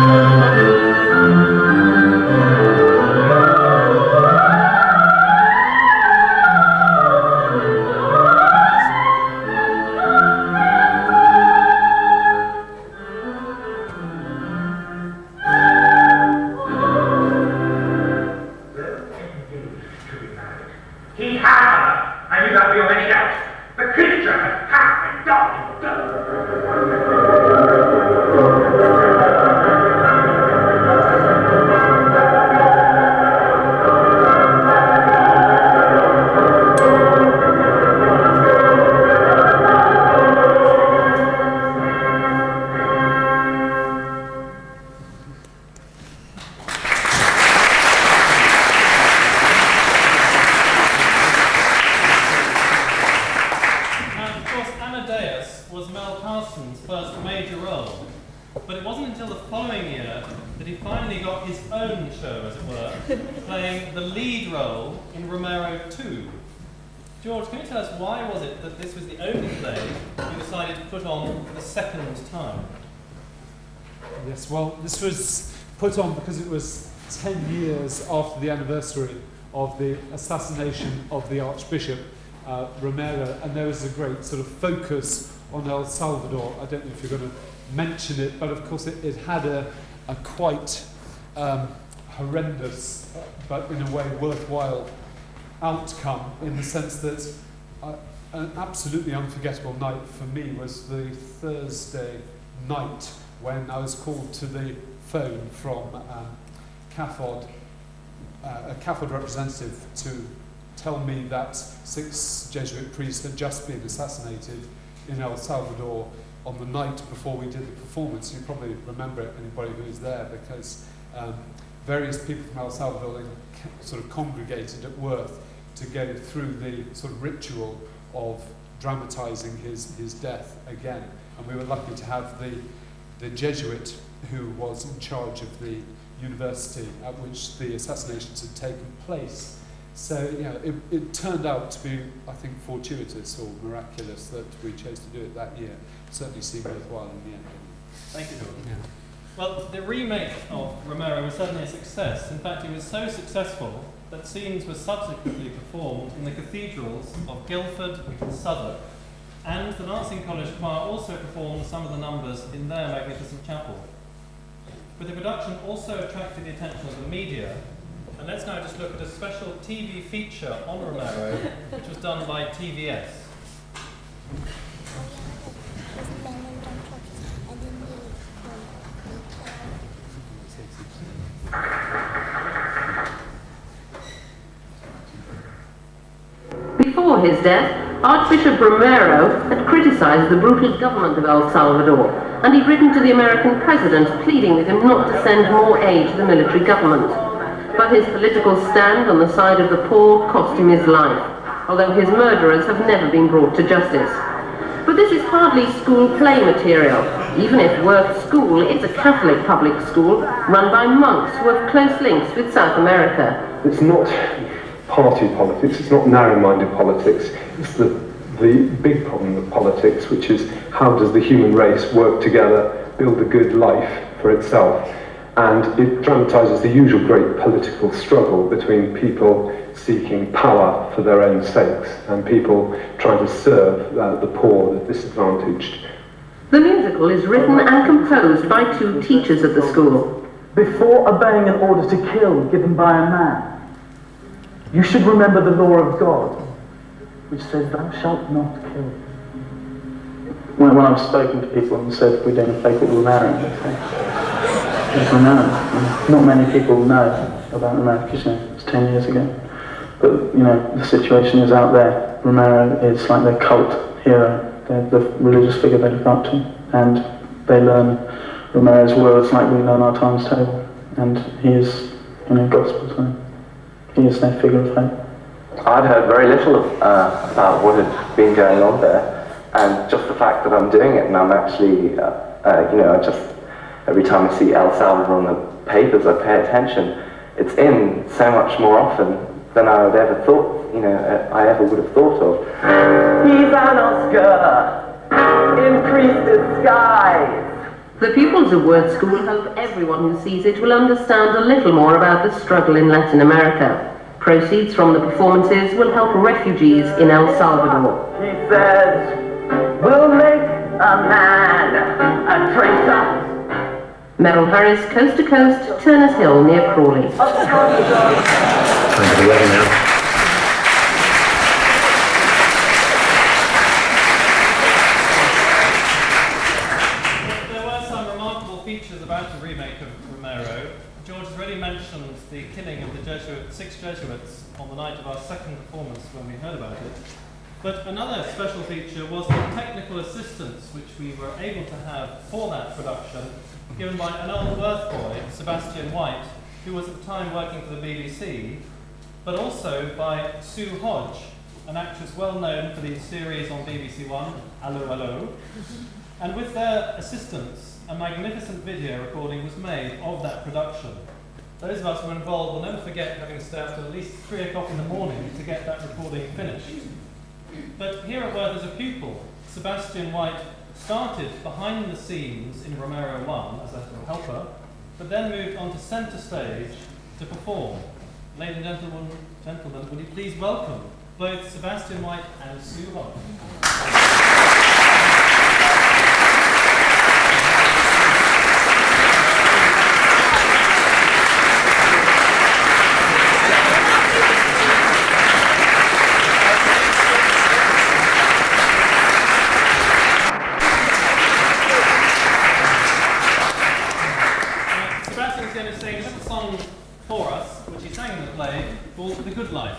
M: He had her! I knew that beyond any doubt. The creature had come and gone.
A: Was Mel Carson's first major role, but it wasn't until the following year that he finally got his own show, as it were, playing the lead role in Romero 2. George, can you tell us why was it that this was the only play you decided to put on for the second time?
B: Yes, well, this was put on because it was 10 years after the anniversary of the assassination of the Archbishop Romero, and there was a great sort of focus on El Salvador. I don't know if you're going to mention it, but of course it had a quite horrendous, but in a way worthwhile outcome, in the sense that an absolutely unforgettable night for me was the Thursday night when I was called to the phone from CAFOD, a CAFOD representative, to tell me that 6 Jesuit priests had just been assassinated in El Salvador on the night before we did the performance. You probably remember it, anybody who was there, because various people from El Salvador sort of congregated at Worth to go through the sort of ritual of dramatising his death again. And we were lucky to have the Jesuit who was in charge of the university at which the assassinations had taken place. So, you know, it turned out to be, I think, fortuitous or miraculous that we chose to do it that year. It certainly seemed worthwhile in the end.
A: Thank you, George.
B: Yeah.
A: Well, the remake of Romero was certainly a success. In fact, it was so successful that scenes were subsequently performed in the cathedrals of Guildford and Southwark. And the Lancing College Choir also performed some of the numbers in their magnificent chapel. But the production also attracted the attention of the media. And let's now just look at a special TV feature on Romero, which was done by TVS.
D: Before his death, Archbishop Romero had criticized the brutal government of El Salvador, and he'd written to the American president pleading with him not to send more aid to the military government. But his political stand on the side of the poor cost him his life, although his murderers have never been brought to justice. But this is hardly school play material, even if Worth School is a Catholic public school run by monks who have close links with South America.
H: It's not party politics, it's not narrow-minded politics, it's the big problem with politics, which is how does the human race work together, build a good life for itself. And it dramatises the usual great political struggle between people seeking power for their own sakes and people trying to serve the poor, the disadvantaged.
D: The musical is written and composed by 2 teachers at the school.
S: Before obeying an order to kill given by a man, you should remember the law of God, which says thou shalt not kill.
J: When I've spoken to people and said we're doing a play called Romero, they say, yes, I know. Not many people know about Romero because it's 10 years ago. But the situation is out there. Romero is like their cult hero. They're the religious figure they look up to, and they learn Romero's words like we learn our times table. And he is, gospel, so he is their figure of faith.
I: I'd heard very little about what had been going on there, and just the fact that I'm doing it, and I'm actually, I just, every time I see El Salvador on the papers, I pay attention. It's in so much more often than I would ever thought, I ever would have thought of.
S: He's an Oscar in priest disguise.
D: The pupils of Worth School hope everyone who sees it will understand a little more about the struggle in Latin America. Proceeds from the performances will help refugees in El Salvador.
S: He says, we'll make a man a traitor.
D: Merrill Harris, Coast to Coast, Turners Hill, near Crawley.
A: Features about the remake of Romero. George has already mentioned the killing of the 6 Jesuits on the night of our second performance when we heard about it. But another special feature was the technical assistance which we were able to have for that production, given by an old Worth boy, Sebastian White, who was at the time working for the BBC, but also by Sue Hodge, an actress well known for the series on BBC One, Allo Allo. And with their assistance, a magnificent video recording was made of that production. Those of us who were involved will never forget having stayed up till at least 3 o'clock in the morning to get that recording finished. But here at Worth as a pupil, Sebastian White started behind the scenes in Romero 1 as a helper, but then moved on to centre stage to perform. Ladies and gentlemen, would you please welcome both Sebastian White and Sue Hodge. For us, which he sang in the play, called The Good Life.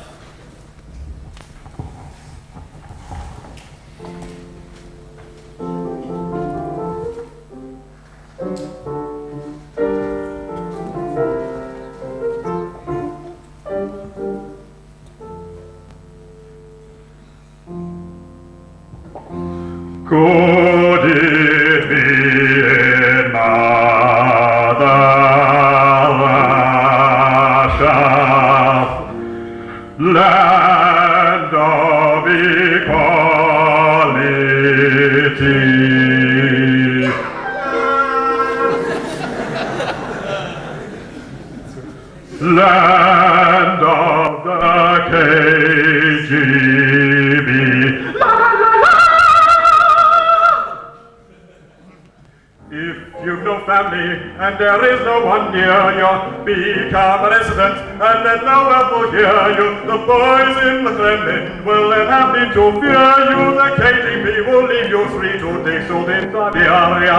K: Could it be in Mother land of equality? Land of the KGB. If you've no family and there is no one near you, become a resident and let no one will hear you. The boys in the Kremlin will then have need to fear you. The KGB will leave you free to dig salt in Siberia.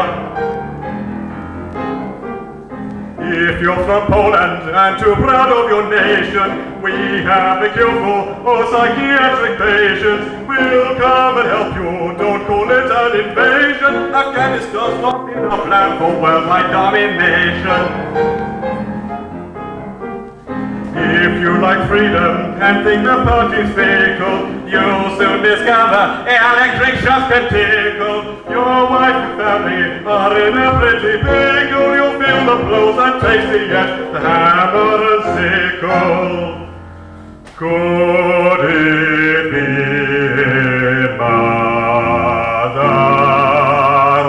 K: If you're from Poland and too proud of your nation, we have a cure for psychiatric patients. We'll come and help you, don't call it an invasion. Afghanistan's not been a plan for worldwide domination. If you like freedom and think the party's fickle, you'll soon discover electric shocks can tickle. Your wife and family are in a pretty pickle. You'll feel the blows and taste the yet, the hammer and sickle. Could it be Mother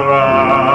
K: Russia?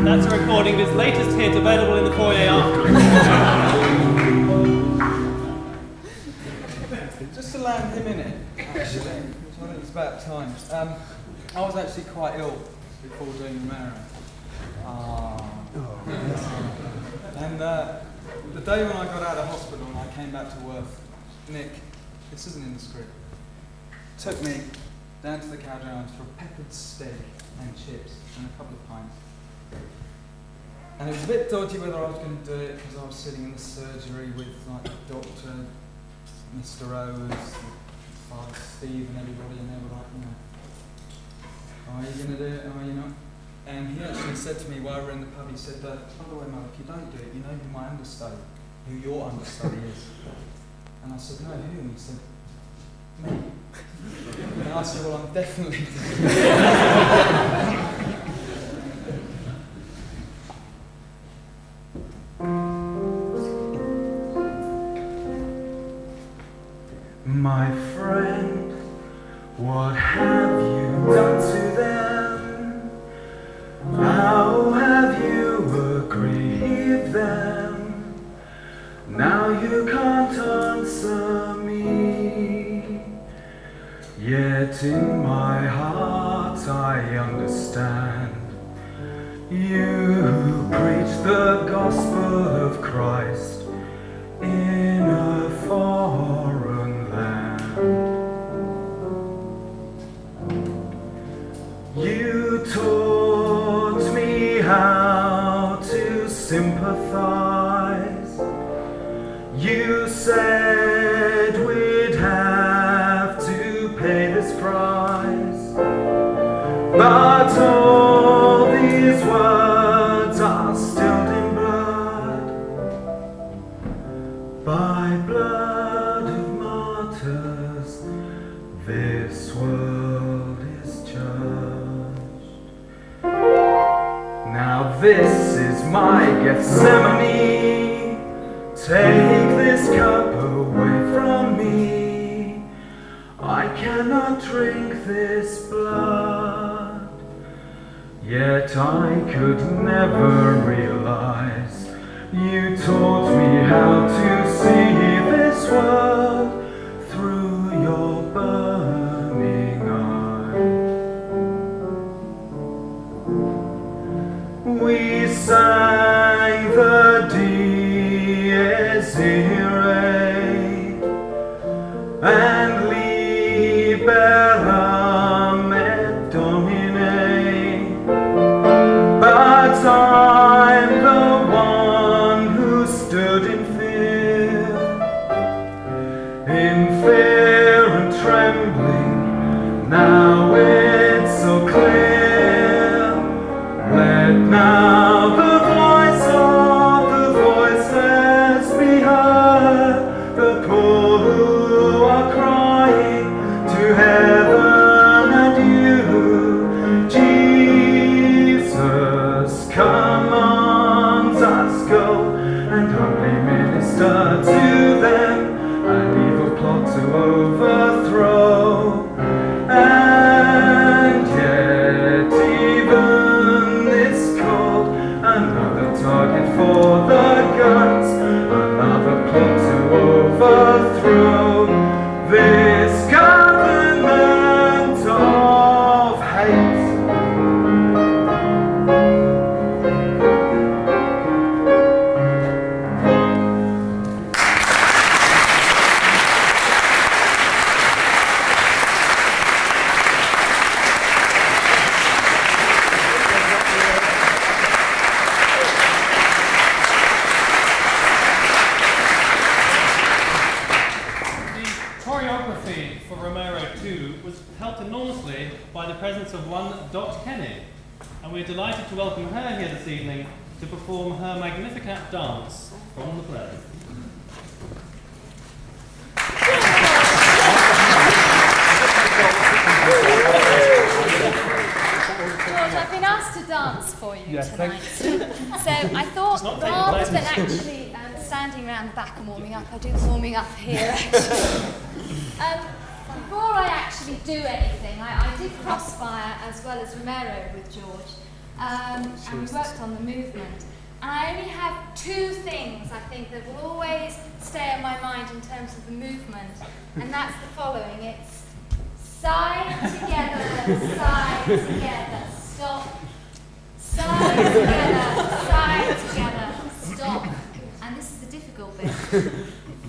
A: That's a recording of his latest hit, available in the foyer afterwards.
P: Just to land him in it, actually, I think it's about time. I was actually quite ill before doing the marathon. And the day when I got out of hospital and I came back to work, Nick, this isn't in the script, took me down to the Cowdrowns for a peppered steak and chips and a couple of pints. And it was a bit dodgy whether I was going to do it because I was sitting in the surgery with like the doctor, Mr. Owens, Father Steve and everybody, and they were like, are you going to do it, are you not? And he actually said to me while we were in the pub, he said, by the way, Mum, if you don't do it, you know who my understudy, who your understudy is. And I said, no, who? And he said, me. And I said, well, I'm definitely doing it.
K: My friend, what have you done to them? How have you aggrieved them? Now you can't answer me. Yet in my heart I understand. You preach the gospel of Christ in a foreign land. You taught me how to sympathize. You said we'd have to pay this price, but all these words are stilled in blood, by blood of martyrs this world is judged. Now this is my Gethsemane, take this cup away from me. I cannot drink this blood, yet I could never realize you taught me how to see this world through your burning eye. We sang the Dies Irae and Liberam et Domine, but I'm the one who stood in fear and trembling. Now it's so clear. Let now the voice of the voiceless be heard, the poor who are crying to heaven and you. Jesus commands us go and humbly minister to them, and leave plot to overthrow. And yet even it's called another target for the guns, another plot to overthrow this government of hate.
A: Choreography for Romero 2 was helped enormously by the presence of one Dot Kenny, and we're delighted to welcome her here this evening to perform her Magnificat dance from the play.
F: George, I've been asked to dance for you
A: Yes,
F: tonight.
A: thanks.
F: So I thought,
A: Not taking
F: rather
A: place.
F: than actually standing around the back and warming up, I do the warming up here, actually. Before I actually do anything, I did Crossfire as well as Romero with George, and we worked on the movement. And I only have two things, I think, that will always stay on my mind in terms of the movement, and that's the following. It's side together, stop. Side together, stop. And this is the difficult bit.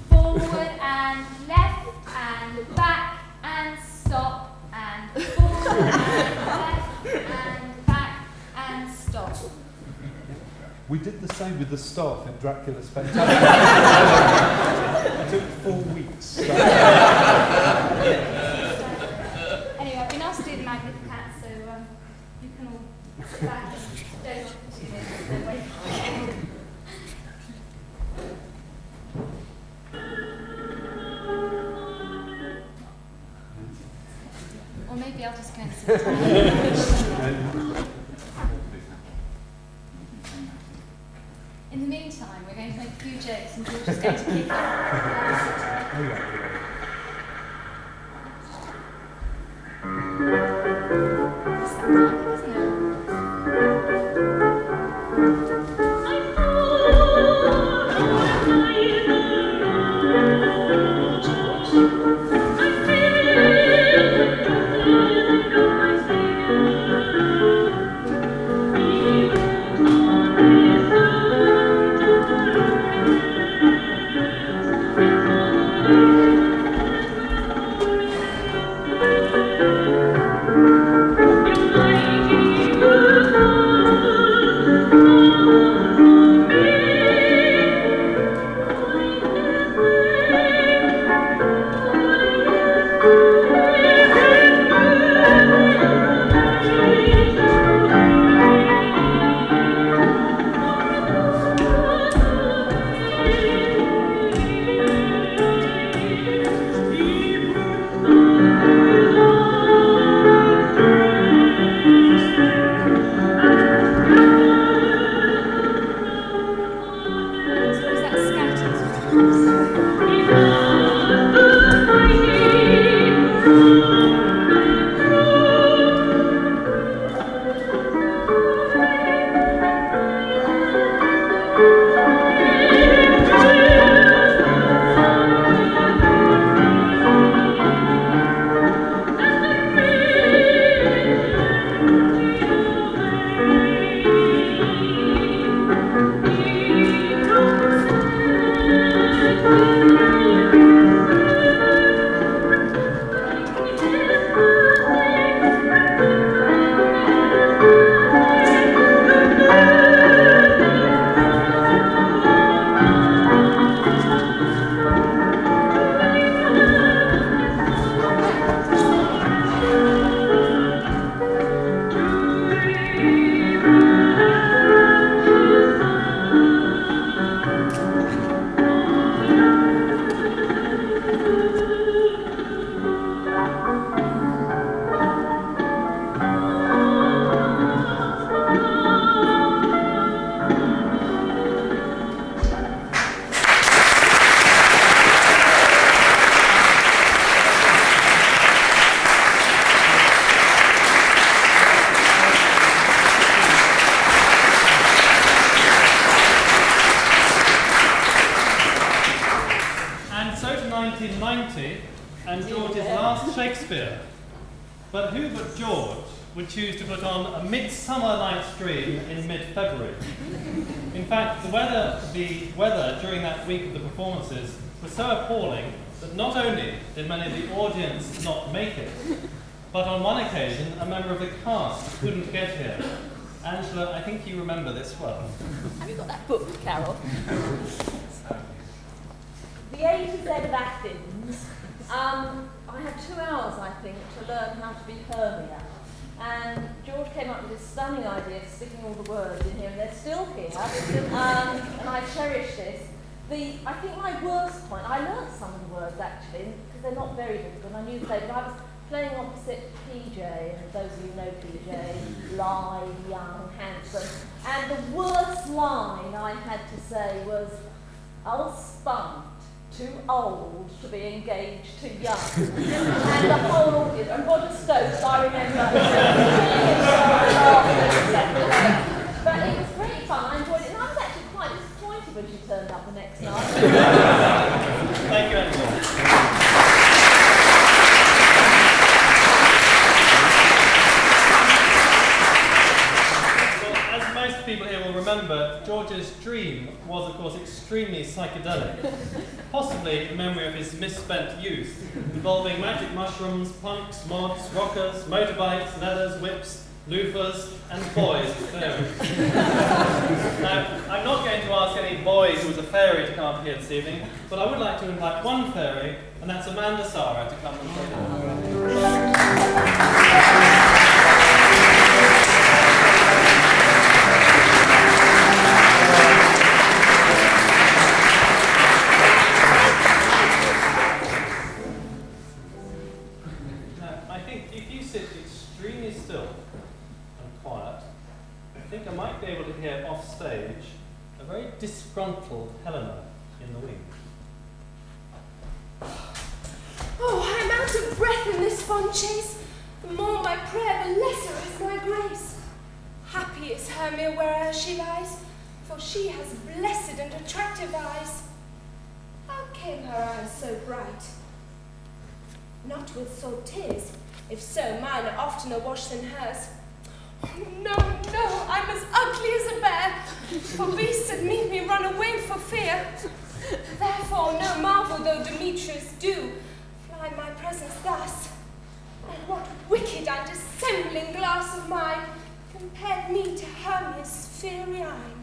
F: Forward and left and back and stop and forward and left and back and stop.
B: We did the same with the staff in Dracula Spectacular. It took 4 weeks.
F: Anyway, I've been asked to do the Magnificat, so you can all sit back and don't do it. Don't wait. Or maybe I'll just go and sit down. In the meantime, we're going to make a few jokes and George is going to kick off.
K: Thank you.
A: 1990 and George's last Shakespeare. But who but George would choose to put on A Midsummer Night's Dream in mid-February? In fact, the weather during that week of the performances was so appalling that not only did many of the audience not make it, but on one occasion, a member of the cast couldn't get here. Angela, I think you remember this well.
O: Have you got that book, Carol? The A to Z of Athens. I had 2 hours, I think, to learn how to be Hermia. And George came up with this stunning idea of sticking all the words in here, and they're still here. And I cherish this. I think my worst point, I learnt some of the words actually, because they're not very difficult. I knew they, but I was playing opposite PJ, and those of you who know PJ, live, young, handsome. And the worst line I had to say was, "I'll spunt, too old to be engaged to young." And the whole audience, and Roger Stokes, I remember, but it was great fun, I enjoyed it, and I was actually quite disappointed when she turned up the next night.
A: Thank you, Angela. People here will remember George's dream was, of course, extremely psychedelic, possibly in memory of his misspent youth, involving magic mushrooms, punks, mods, rockers, motorbikes, leathers, whips, loofahs, and boys with fairies. Now, I'm not going to ask any boy who was a fairy to come up here this evening, but I would like to invite one fairy, and that's Amanda Sara, to come and join us. Disgruntled Helena in the wing.
T: Oh, I am out of breath in this fond chase. The more my prayer, the lesser is my grace. Happy is Hermia where'er she lies, for she has blessed and attractive eyes. How came her eyes so bright? Not with salt tears, if so, mine are oftener washed than hers. Oh, no, I'm as ugly as a bear, for beasts that meet me run away for fear. Therefore, no marvel though Demetrius do fly my presence thus. And what wicked and dissembling glass of mine compared me to Hermia's fiery eye.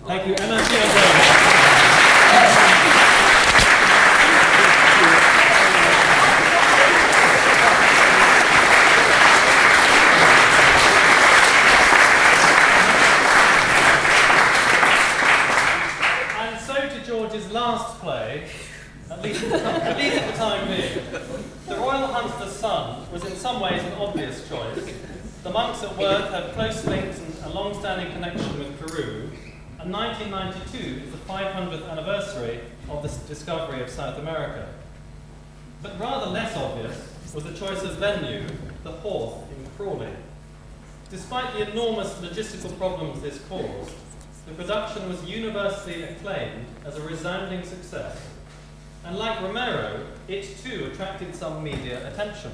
A: Thank you, Emma. Last play, at least at the time being, The Royal Huntsman's Son was in some ways an obvious choice. The monks at Worth have close links and a long-standing connection with Peru, and 1992 is the 500th anniversary of the discovery of South America. But rather less obvious was the choice of venue, the Horth in Crawley. Despite the enormous logistical problems this caused, the production was universally acclaimed as a resounding success, and like Romero, it too attracted some media attention.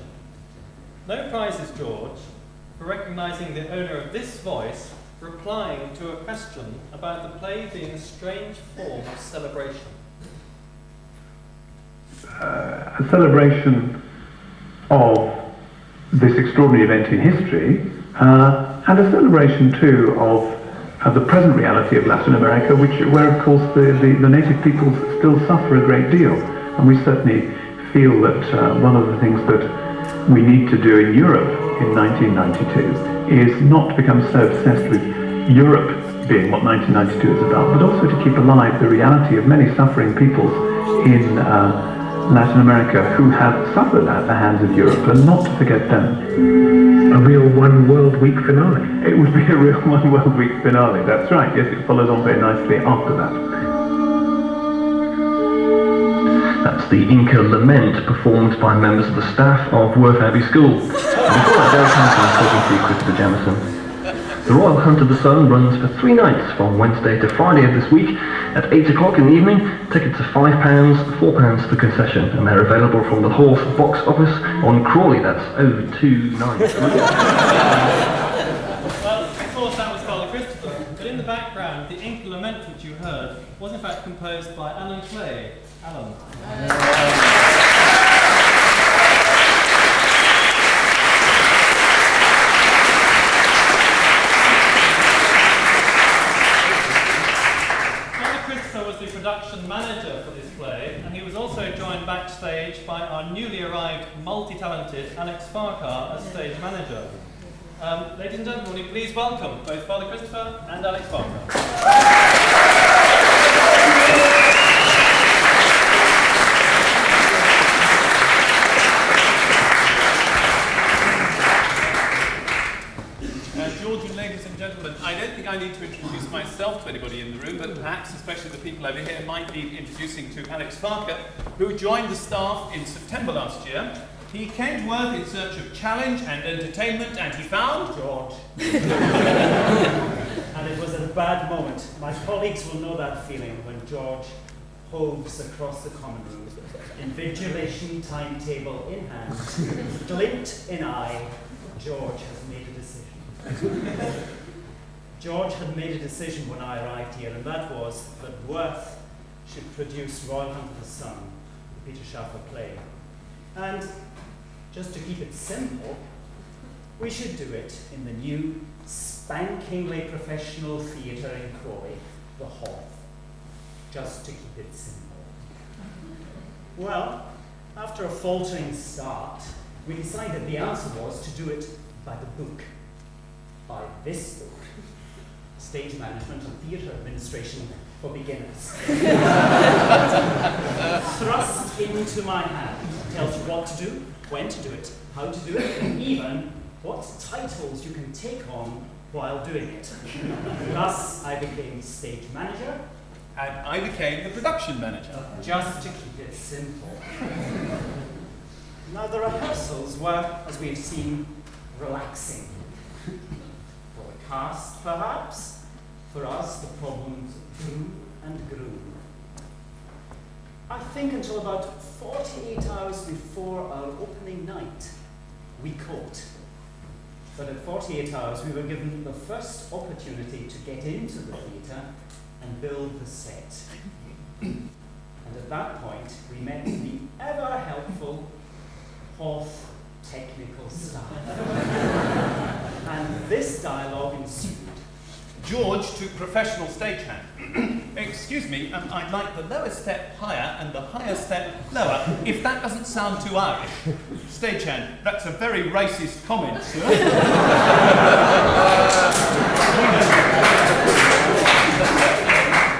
A: No prizes, George, for recognising the owner of this voice replying to a question about the play being a strange form of celebration.
H: A celebration of this extraordinary event in history, and a celebration too of the present reality of Latin America, where of course the native peoples still suffer a great deal. And we certainly feel that one of the things that we need to do in Europe in 1992 is not to become so obsessed with Europe being what 1992 is about, but also to keep alive the reality of many suffering peoples in Latin America who have suffered at the hands of Europe, and not to forget them. A real One World Week finale. It would be a real One World Week finale, that's right. Yes, it follows on very nicely after that.
C: That's the Inca Lament performed by members of the staff of Worth Abbey School. And before that, Derek Hansen talking to Christopher Jamison. The Royal Hunt of the Sun runs for 3 nights from Wednesday to Friday of this week, at 8 o'clock in the evening. Tickets are £5, £4 for concession, and they're available from the Horse box office on Crawley. That's 029.
A: Well, of course that was Father Christopher, but in the background, the Ink Lament which you heard was in fact composed by Alan Clay. Alan. The production manager for this play, and he was also joined backstage by our newly arrived multi-talented Alex Farquhar as stage manager. Ladies and gentlemen, will you please welcome both Father Christopher and Alex Farquhar. Georgian ladies and gentlemen, I don't think I need to introduce myself to anybody in the room, but perhaps especially the people over here might need introducing to Alex Farquhar, who joined the staff in September last year. He came to Worth in search of challenge and entertainment, and he found
E: George. And it was at a bad moment. My colleagues will know that feeling when George hoves across the common room, invigilation timetable in hand, glint in eye. George has made a decision. George had made a decision when I arrived here, and that was that Worth should produce Royal Hunt of the Sun, the Peter Shaffer play. And just to keep it simple, we should do it in the new, spankingly professional theatre in Crawley, the Hall. Just to keep it simple. Well, after a faltering start, we decided the answer was to do it by the book. By this book, Stage Management and Theatre Administration for Beginners. Thrust into my hand, tells you what to do, when to do it, how to do it, and even what titles you can take on while doing it. Thus, I became stage manager.
A: And I became the production manager.
E: Just to keep it simple. Now, the rehearsals were, as we've seen, relaxing. For the cast, perhaps. For us, the problems grew and grew. I think until about 48 hours before our opening night, we caught. But at 48 hours, we were given the first opportunity to get into the theatre and build the set. And at that point, we met the ever-helpful Hoff technical staff. And this dialogue ensued.
A: George to professional stagehand. Excuse me, I'd like the lower step higher and the higher step lower, if that doesn't sound too Irish. Stagehand, that's a very racist comment, sir.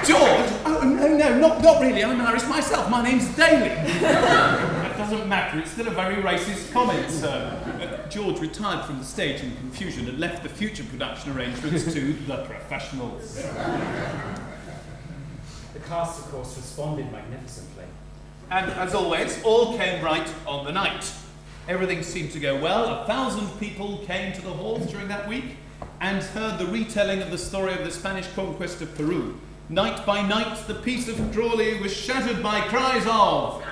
A: George? Oh, no, not really. I'm Irish myself. My name's Daly. That doesn't matter. It's still a very racist comment, sir. George retired from the stage in confusion and left the future production arrangements to the professionals.
E: The cast, of course, responded magnificently.
A: And as always, all came right on the night. Everything seemed to go well. 1,000 people came to the halls during that week and heard the retelling of the story of the Spanish conquest of Peru. Night by night, the peace of Crawley was shattered by cries of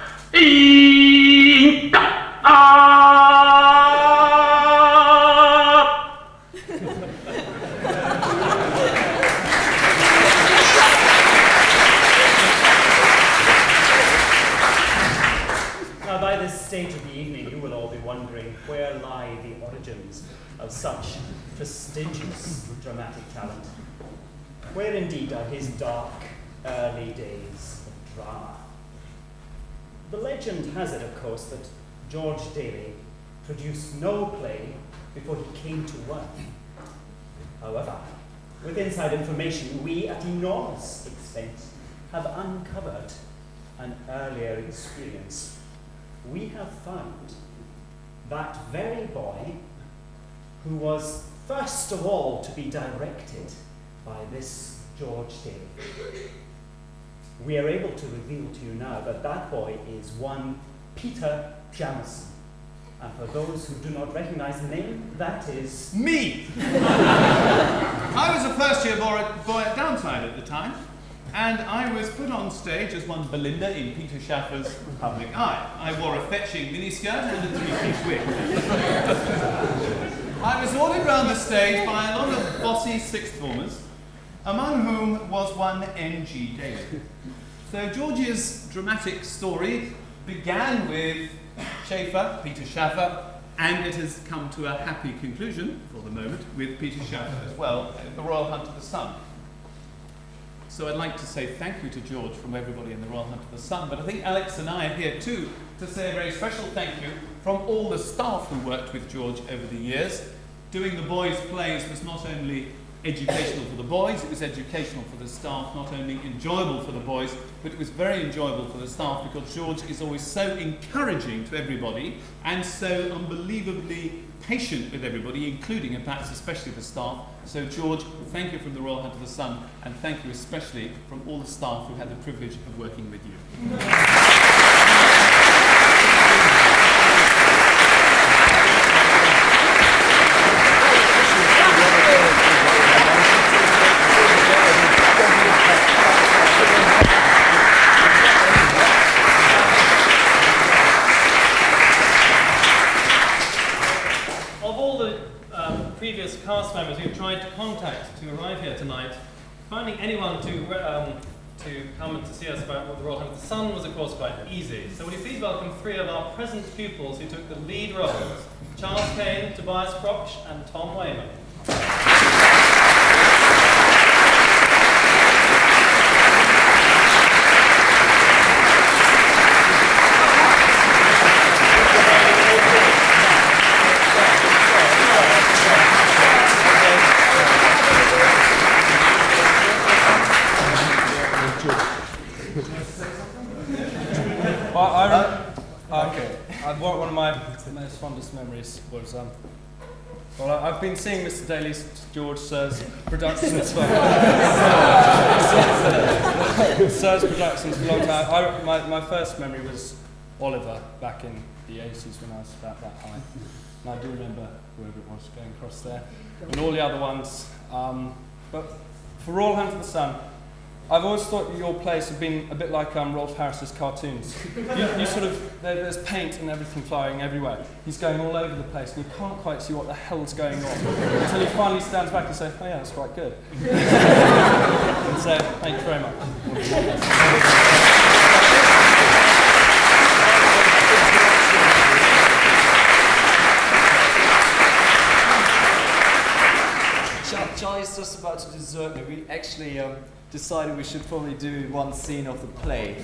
E: Now, by this stage of the evening, you will all be wondering where lie the origins of such prestigious dramatic talent. Where indeed are his dark early days of drama? The legend has it, of course, that George Daly produced no play before he came to Worth. However, with inside information, we, at enormous expense, have uncovered an earlier experience. We have found that very boy who was first of all to be directed by this George Daly. We are able to reveal to you now that that boy is one Peter Jamison. And for those who do not recognize the name, that is...
A: me! I was a first-year boy at Downside at the time.
R: and I was put on stage as one Belinda in Peter Schaffer's Public Eye. I wore a fetching miniskirt and a three-piece wig. I was ordered round the stage by a lot of bossy sixth formers, among whom was one N.G. Daly. So George's dramatic story began with Schaeffer, Peter Schaffer, and it has come to a happy conclusion, for the moment, with Peter Schaffer as well, The Royal Hunt of the Sun. So I'd like to say thank you to George from everybody in The Royal Hunt of the Sun, but I think Alex and I are here too to say a very special thank you from all the staff who worked with George over the years. Doing the boys' plays was not only educational for the boys, it was educational for the staff, not only enjoyable for the boys, but it was very enjoyable for the staff because George is always so encouraging to everybody and so unbelievably patient with everybody, including and perhaps especially the staff. So George, thank you from the Royal Hunt of the Sun, and thank you especially from all the staff who had the privilege of working with you.
A: Previous cast members who tried to contact to arrive here tonight, finding anyone to come and to see us about what the Royal Hunt of the Sun was, of course, quite easy. So will you please welcome three of our present pupils who took the lead roles: Charles Kane, Tobias Proksch, and Tom Wayman.
V: One of my most fondest memories was, well, I've been seeing Mr. Daly's, George Sir's productions for Sir's productions for a long time. My first memory was Oliver back in the 80s when I was about that high. And I do remember whoever it was going across there. And all the other ones. But for Royal Hunt of the Sun, I've always thought that your plays have been a bit like Rolf Harris's cartoons. You sort of, there's paint and everything flying everywhere. He's going all over the place and you can't quite see what the hell's going on until he finally stands back and says, oh yeah, that's quite good. And so, thank you very much.
W: Charlie's just about to desert me. We actually decided we should probably do one scene of the play,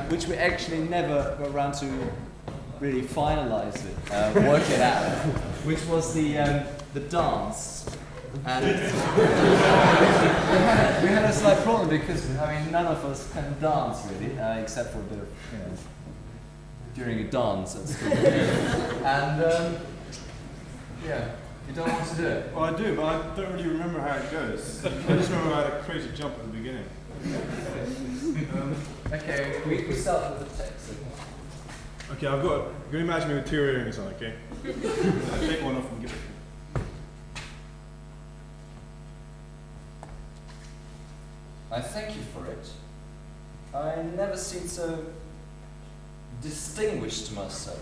W: which we actually never got around to really finalise it, work it out, which was the dance. And we had a slight problem because, I mean, none of us can dance really, except for a bit of, during a dance at school. And, yeah. You don't want to do it?
X: Well, I do, but I don't really remember how it goes. I just remember I had a crazy jump at the beginning.
W: Okay, we start with the text.
X: Okay, I've got. You can imagine me with 2 earrings on, okay? Take one off and give it.
W: I thank you for it. I never seemed so distinguished to myself.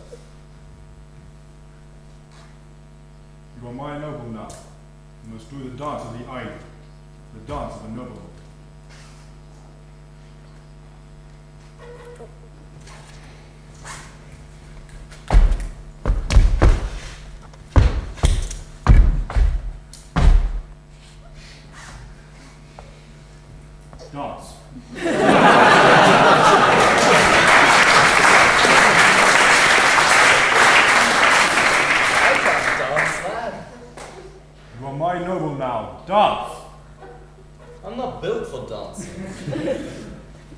X: You are my noble now. You must do the dance of the idol, the dance of a noble. Dance. You are my noble now. Dance.
W: I'm not built for dancing.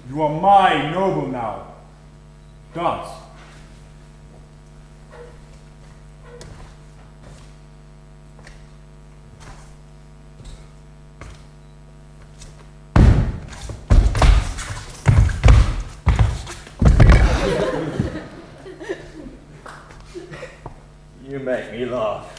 X: You are my noble now. Dance.
W: You make me laugh.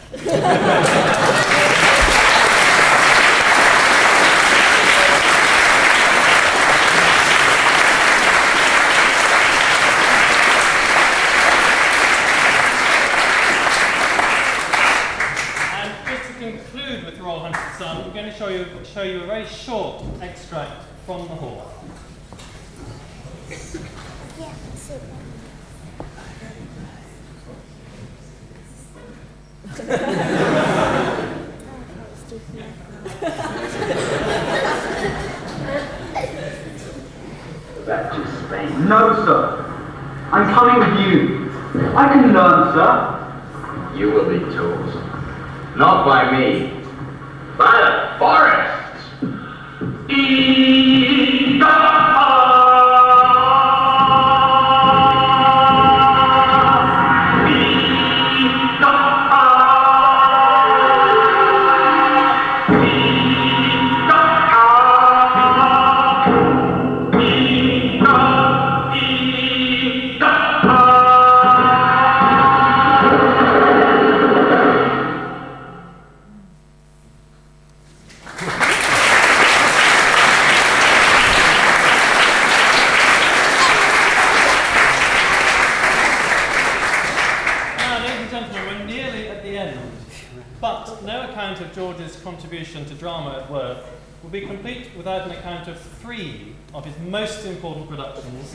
A: show you a very short extract from the hall.
S: Back to Spain. No, sir. I'm coming with you. I can learn, sir.
M: You will be taught. Not by me. By the forest.
A: Contribution to drama at Worth will be complete without an account of 3 of his most important productions,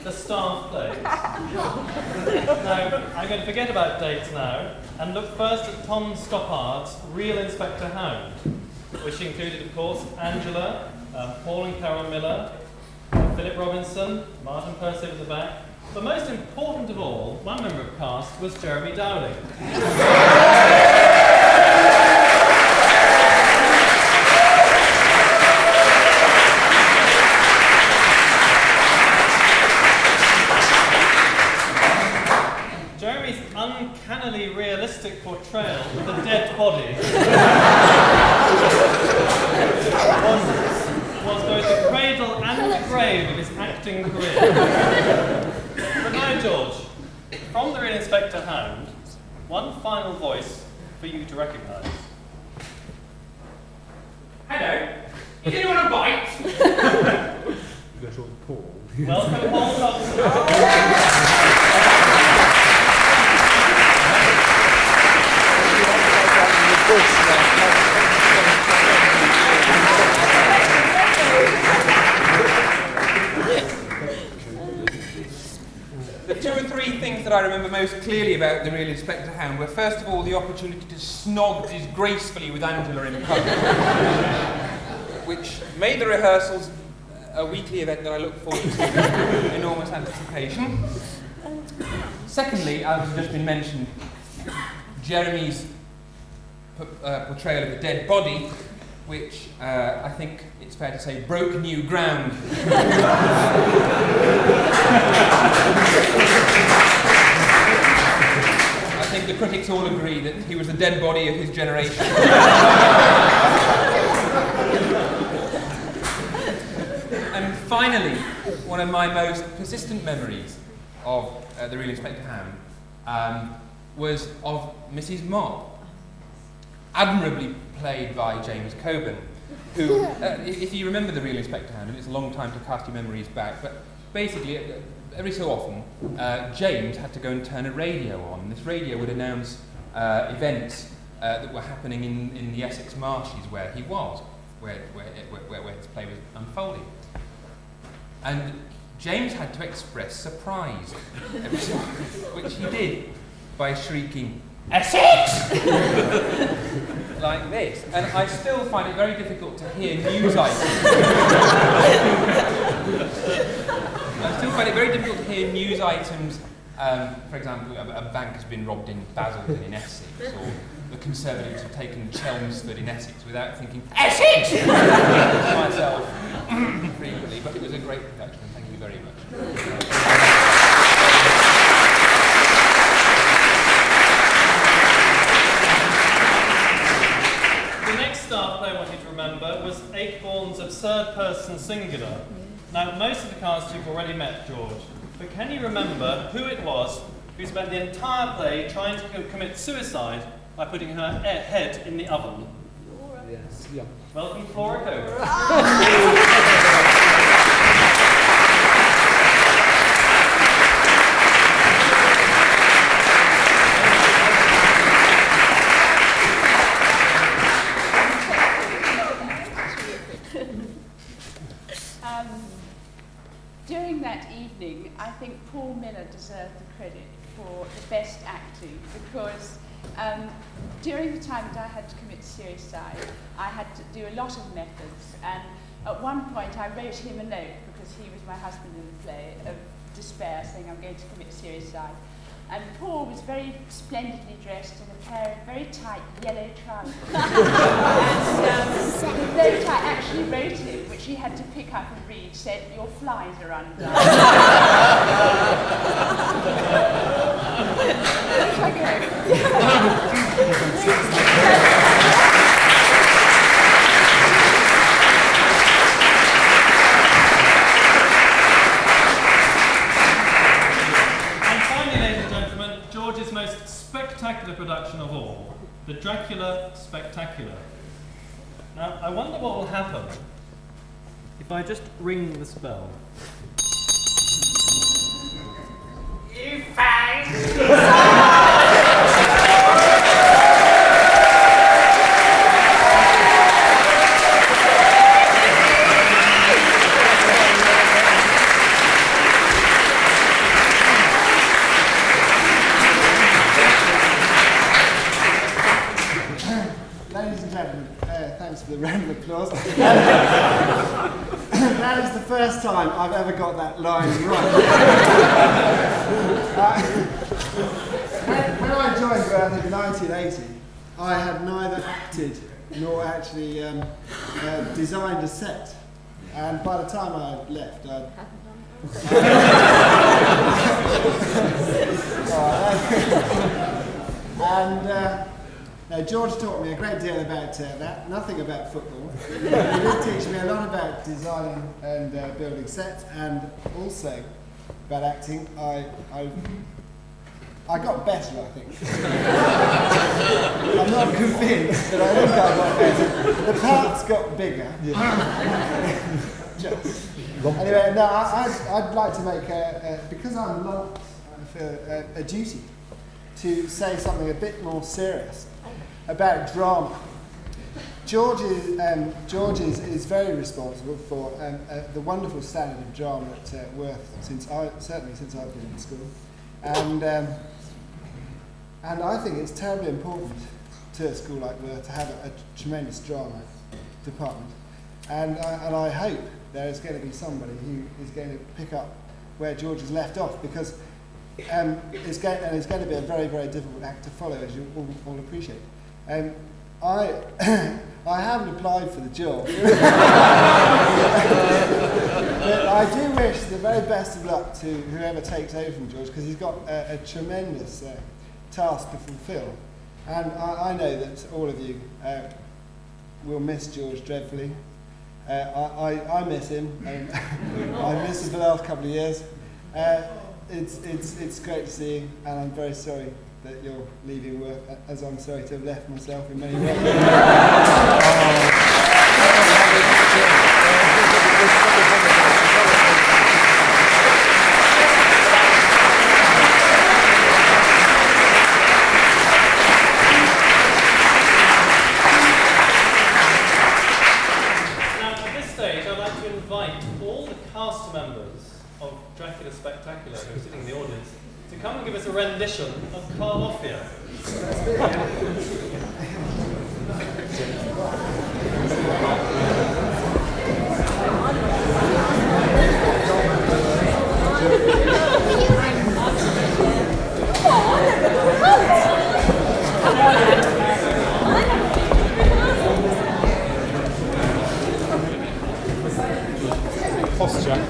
A: the staff plays. Now, I'm going to forget about dates now and look first at Tom Stoppard's Real Inspector Hound, which included, of course, Angela, Paul and Carol Miller, Philip Robinson, Martin Percy at the back. But most important of all, one member of cast was Jeremy Dowling. Uncannily realistic portrayal of the dead body was both the cradle and the grave of his acting career. But now, George, from the Real Inspector Hound, one final voice for you to recognise.
M: Hello. Is anyone a bite?
B: Little Paul.
A: Welcome, Paul Thompson.
G: The 2 or 3 things that I remember most clearly about the Real Inspector Hound were, first of all, the opportunity to snog disgracefully with Angela in public, which made the rehearsals a weekly event that I look forward to with enormous anticipation. Secondly, as has just been mentioned, Jeremy's portrayal of the dead body, which I think it's fair to say broke new ground. I think the critics all agree that he was the dead body of his generation. And finally, one of my most persistent memories of the Real Inspector Hound was of Mrs. Mob, admirably played by James Coburn, who, if you remember the Real Inspector Hound, and it's a long time to cast your memories back, but basically, every so often, James had to go and turn a radio on. This radio would announce events that were happening in the Essex marshes where he was, where his play was unfolding. And James had to express surprise, which he did by shrieking, "Essex!" like this. And I still find it very difficult to hear news items. I still find it very difficult to hear news items, for example, a bank has been robbed in Basildon in Essex, or the Conservatives have taken Chelmsford in Essex, without thinking, "Essex!" to myself frequently, but it was a great production. Thank you very much.
A: The next staff play I want you to remember was Acorn's Absurd Person Singular. Now, most of the cast you've already met, George, but can you remember who it was who spent the entire play trying to commit suicide by putting her head in the oven?
B: Flora. Yes. Yeah.
A: Welcome, Flora Coburn.
L: I think Paul Miller deserved the credit for the best acting, because during the time that I had to commit suicide, I had to do a lot of methods, and at one point I wrote him a note, because he was my husband in the play, of despair, saying I'm going to commit suicide. And Paul was very splendidly dressed in a pair of very tight yellow trousers. And the note I actually wrote him, which he had to pick up and read, said, "Your flies are undone."
A: George's most spectacular production of all, the Dracula Spectacular. Now, I wonder what will happen if I just ring the spell.
K: You fangs!
N: Ladies and gentlemen, thanks for the round of applause. That is the first time I've ever got that line right. When I joined Worth in 1980, I had neither acted nor actually designed a set. And by the time I left, now, George taught me a great deal about that, nothing about football. He did teach me a lot about designing and building sets, and also about acting. I got better, I think. I'm not convinced, but I think I got better. The parts got bigger. Anyway, no, I'd like to make, because I'm locked, I feel a duty to say something a bit more serious about drama. George is very responsible for the wonderful standard of drama at Worth certainly since I've been in school, and I think it's terribly important to a school like Worth to have a tremendous drama department, and I hope there is going to be somebody who is going to pick up where George has left off, because it's going to be a very, very difficult act to follow, as you all appreciate. I haven't applied for the job, but I do wish the very best of luck to whoever takes over from George, because he's got a tremendous task to fulfil, and I know that all of you will miss George dreadfully. I miss him, and I miss him for the last couple of years. It's great to see you, and I'm very sorry that you're leaving Worth, as I'm sorry to have left myself in many ways.
A: Now, at this stage, I'd like to invite all the cast members of Dracula Spectacular who are sitting in the audience to come and give us a rendition of Carl Ophir.
B: Posture.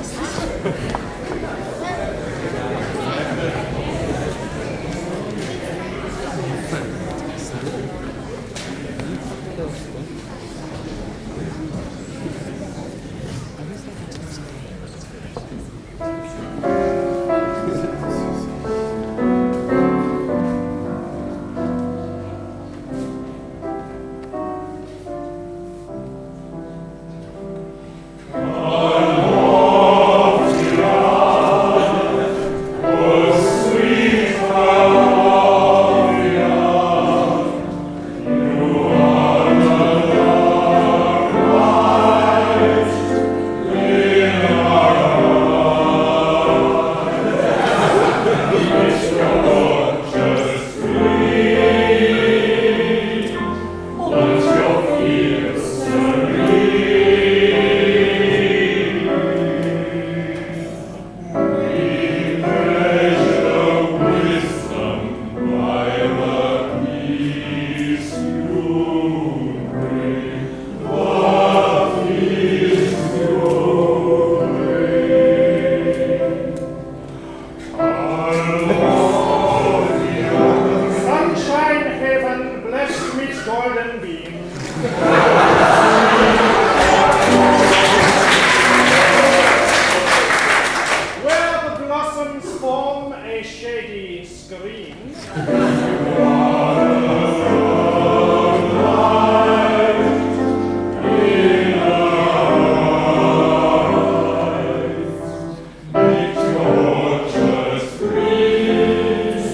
I: a shady screen.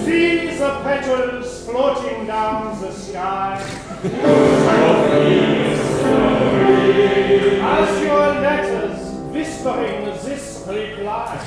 I: Sees the petals floating down the sky. As your letters whispering this reply.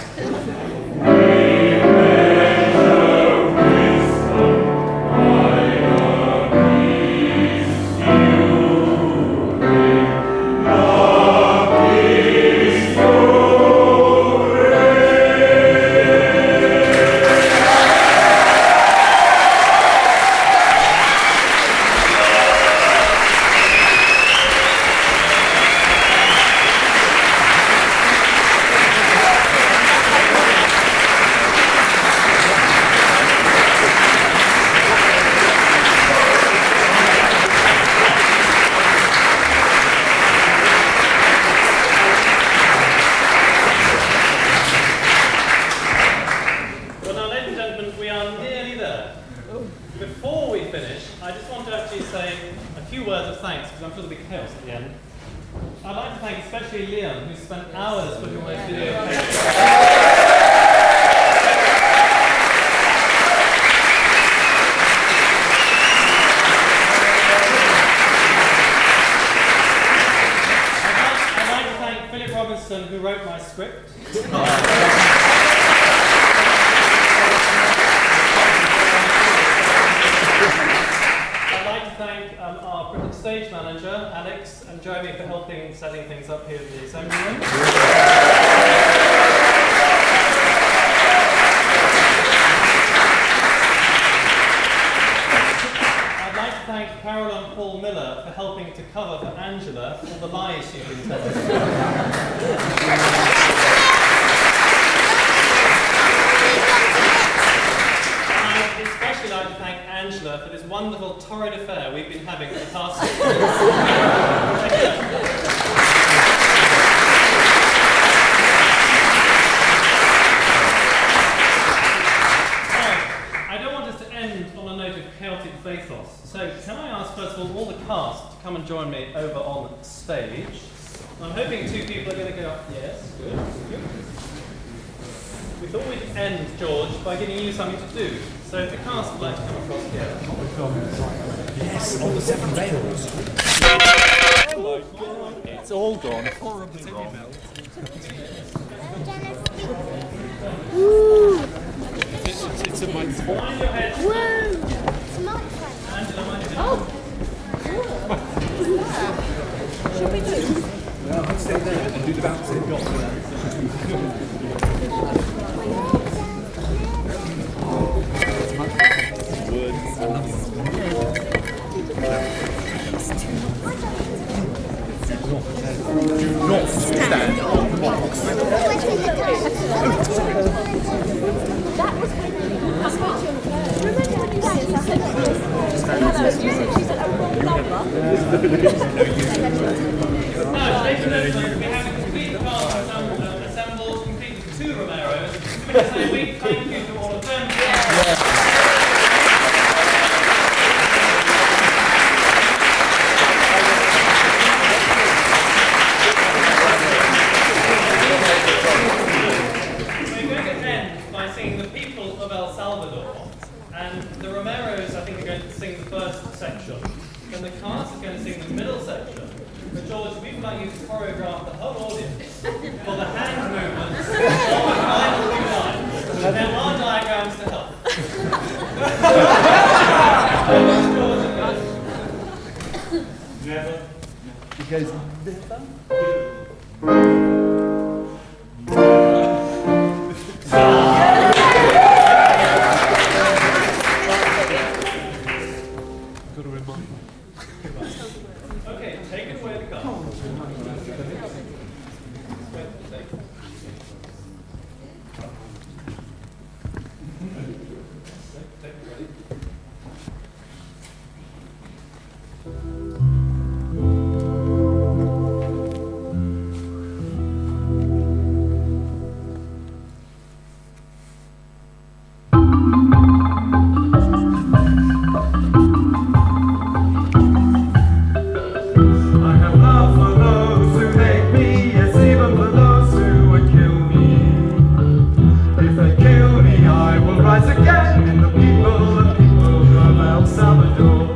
K: I will rise again in the people of El Salvador.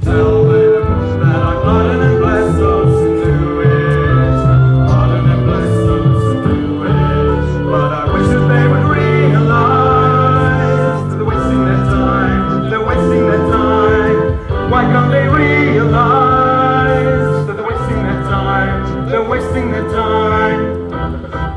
K: Tell them that I pardon and bless those who do it. Pardon and bless those who do it. But I wish that they would realize that they're wasting their time. They're wasting their time. Why can't they realize that they're wasting their time? They're wasting their time.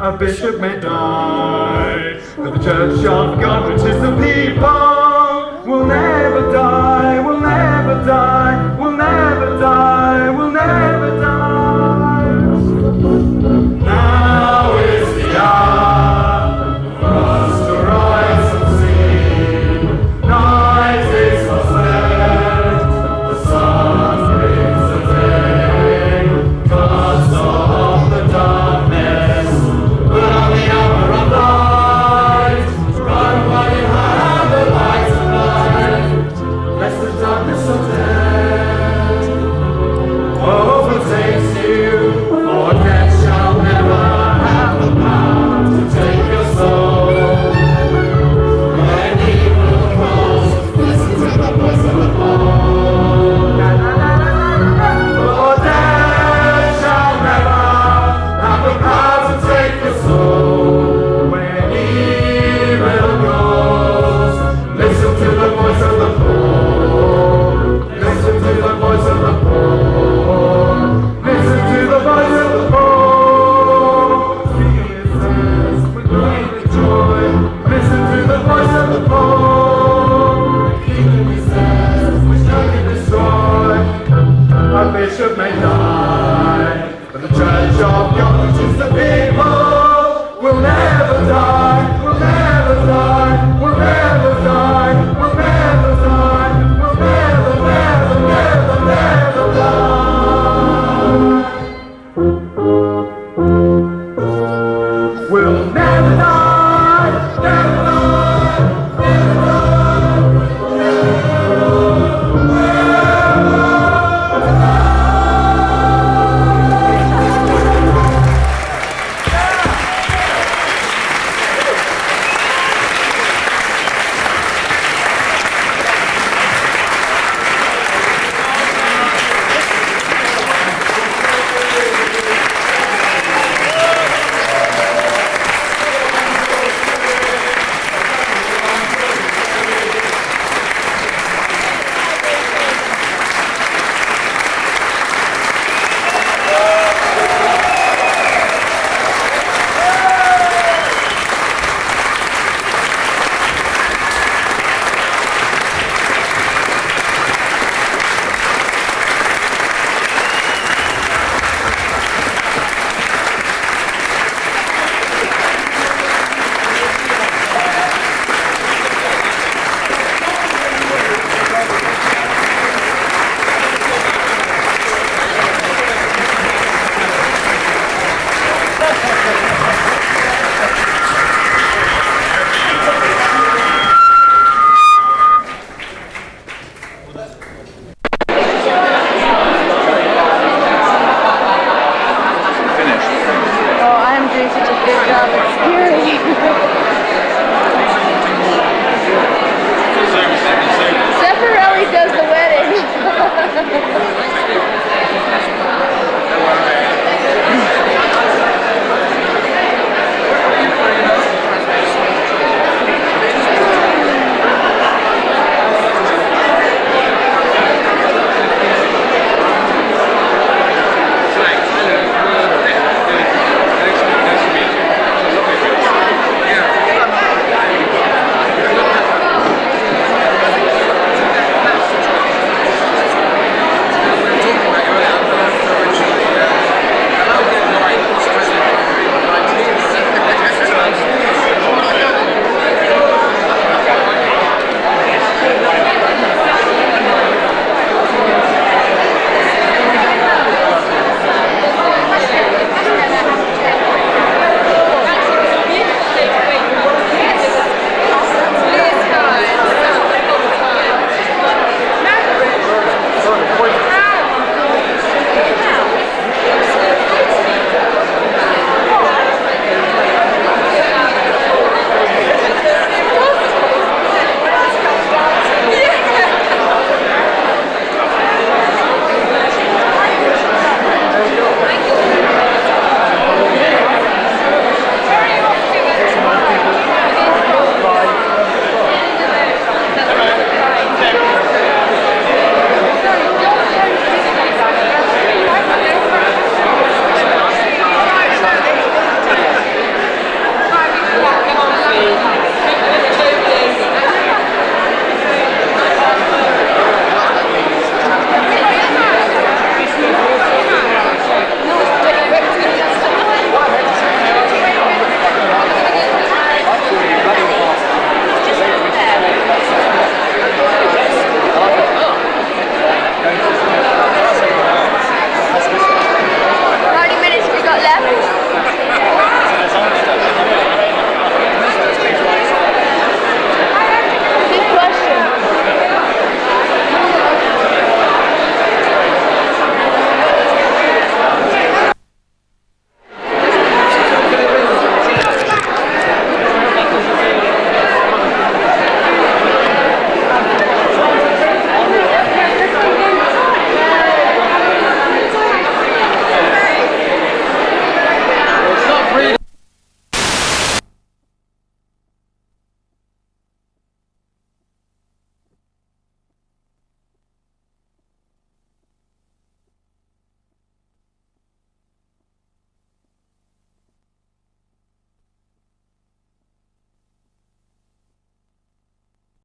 K: A bishop may die, but the church of God, which is the people, will never die, will never die, will never die, will never die.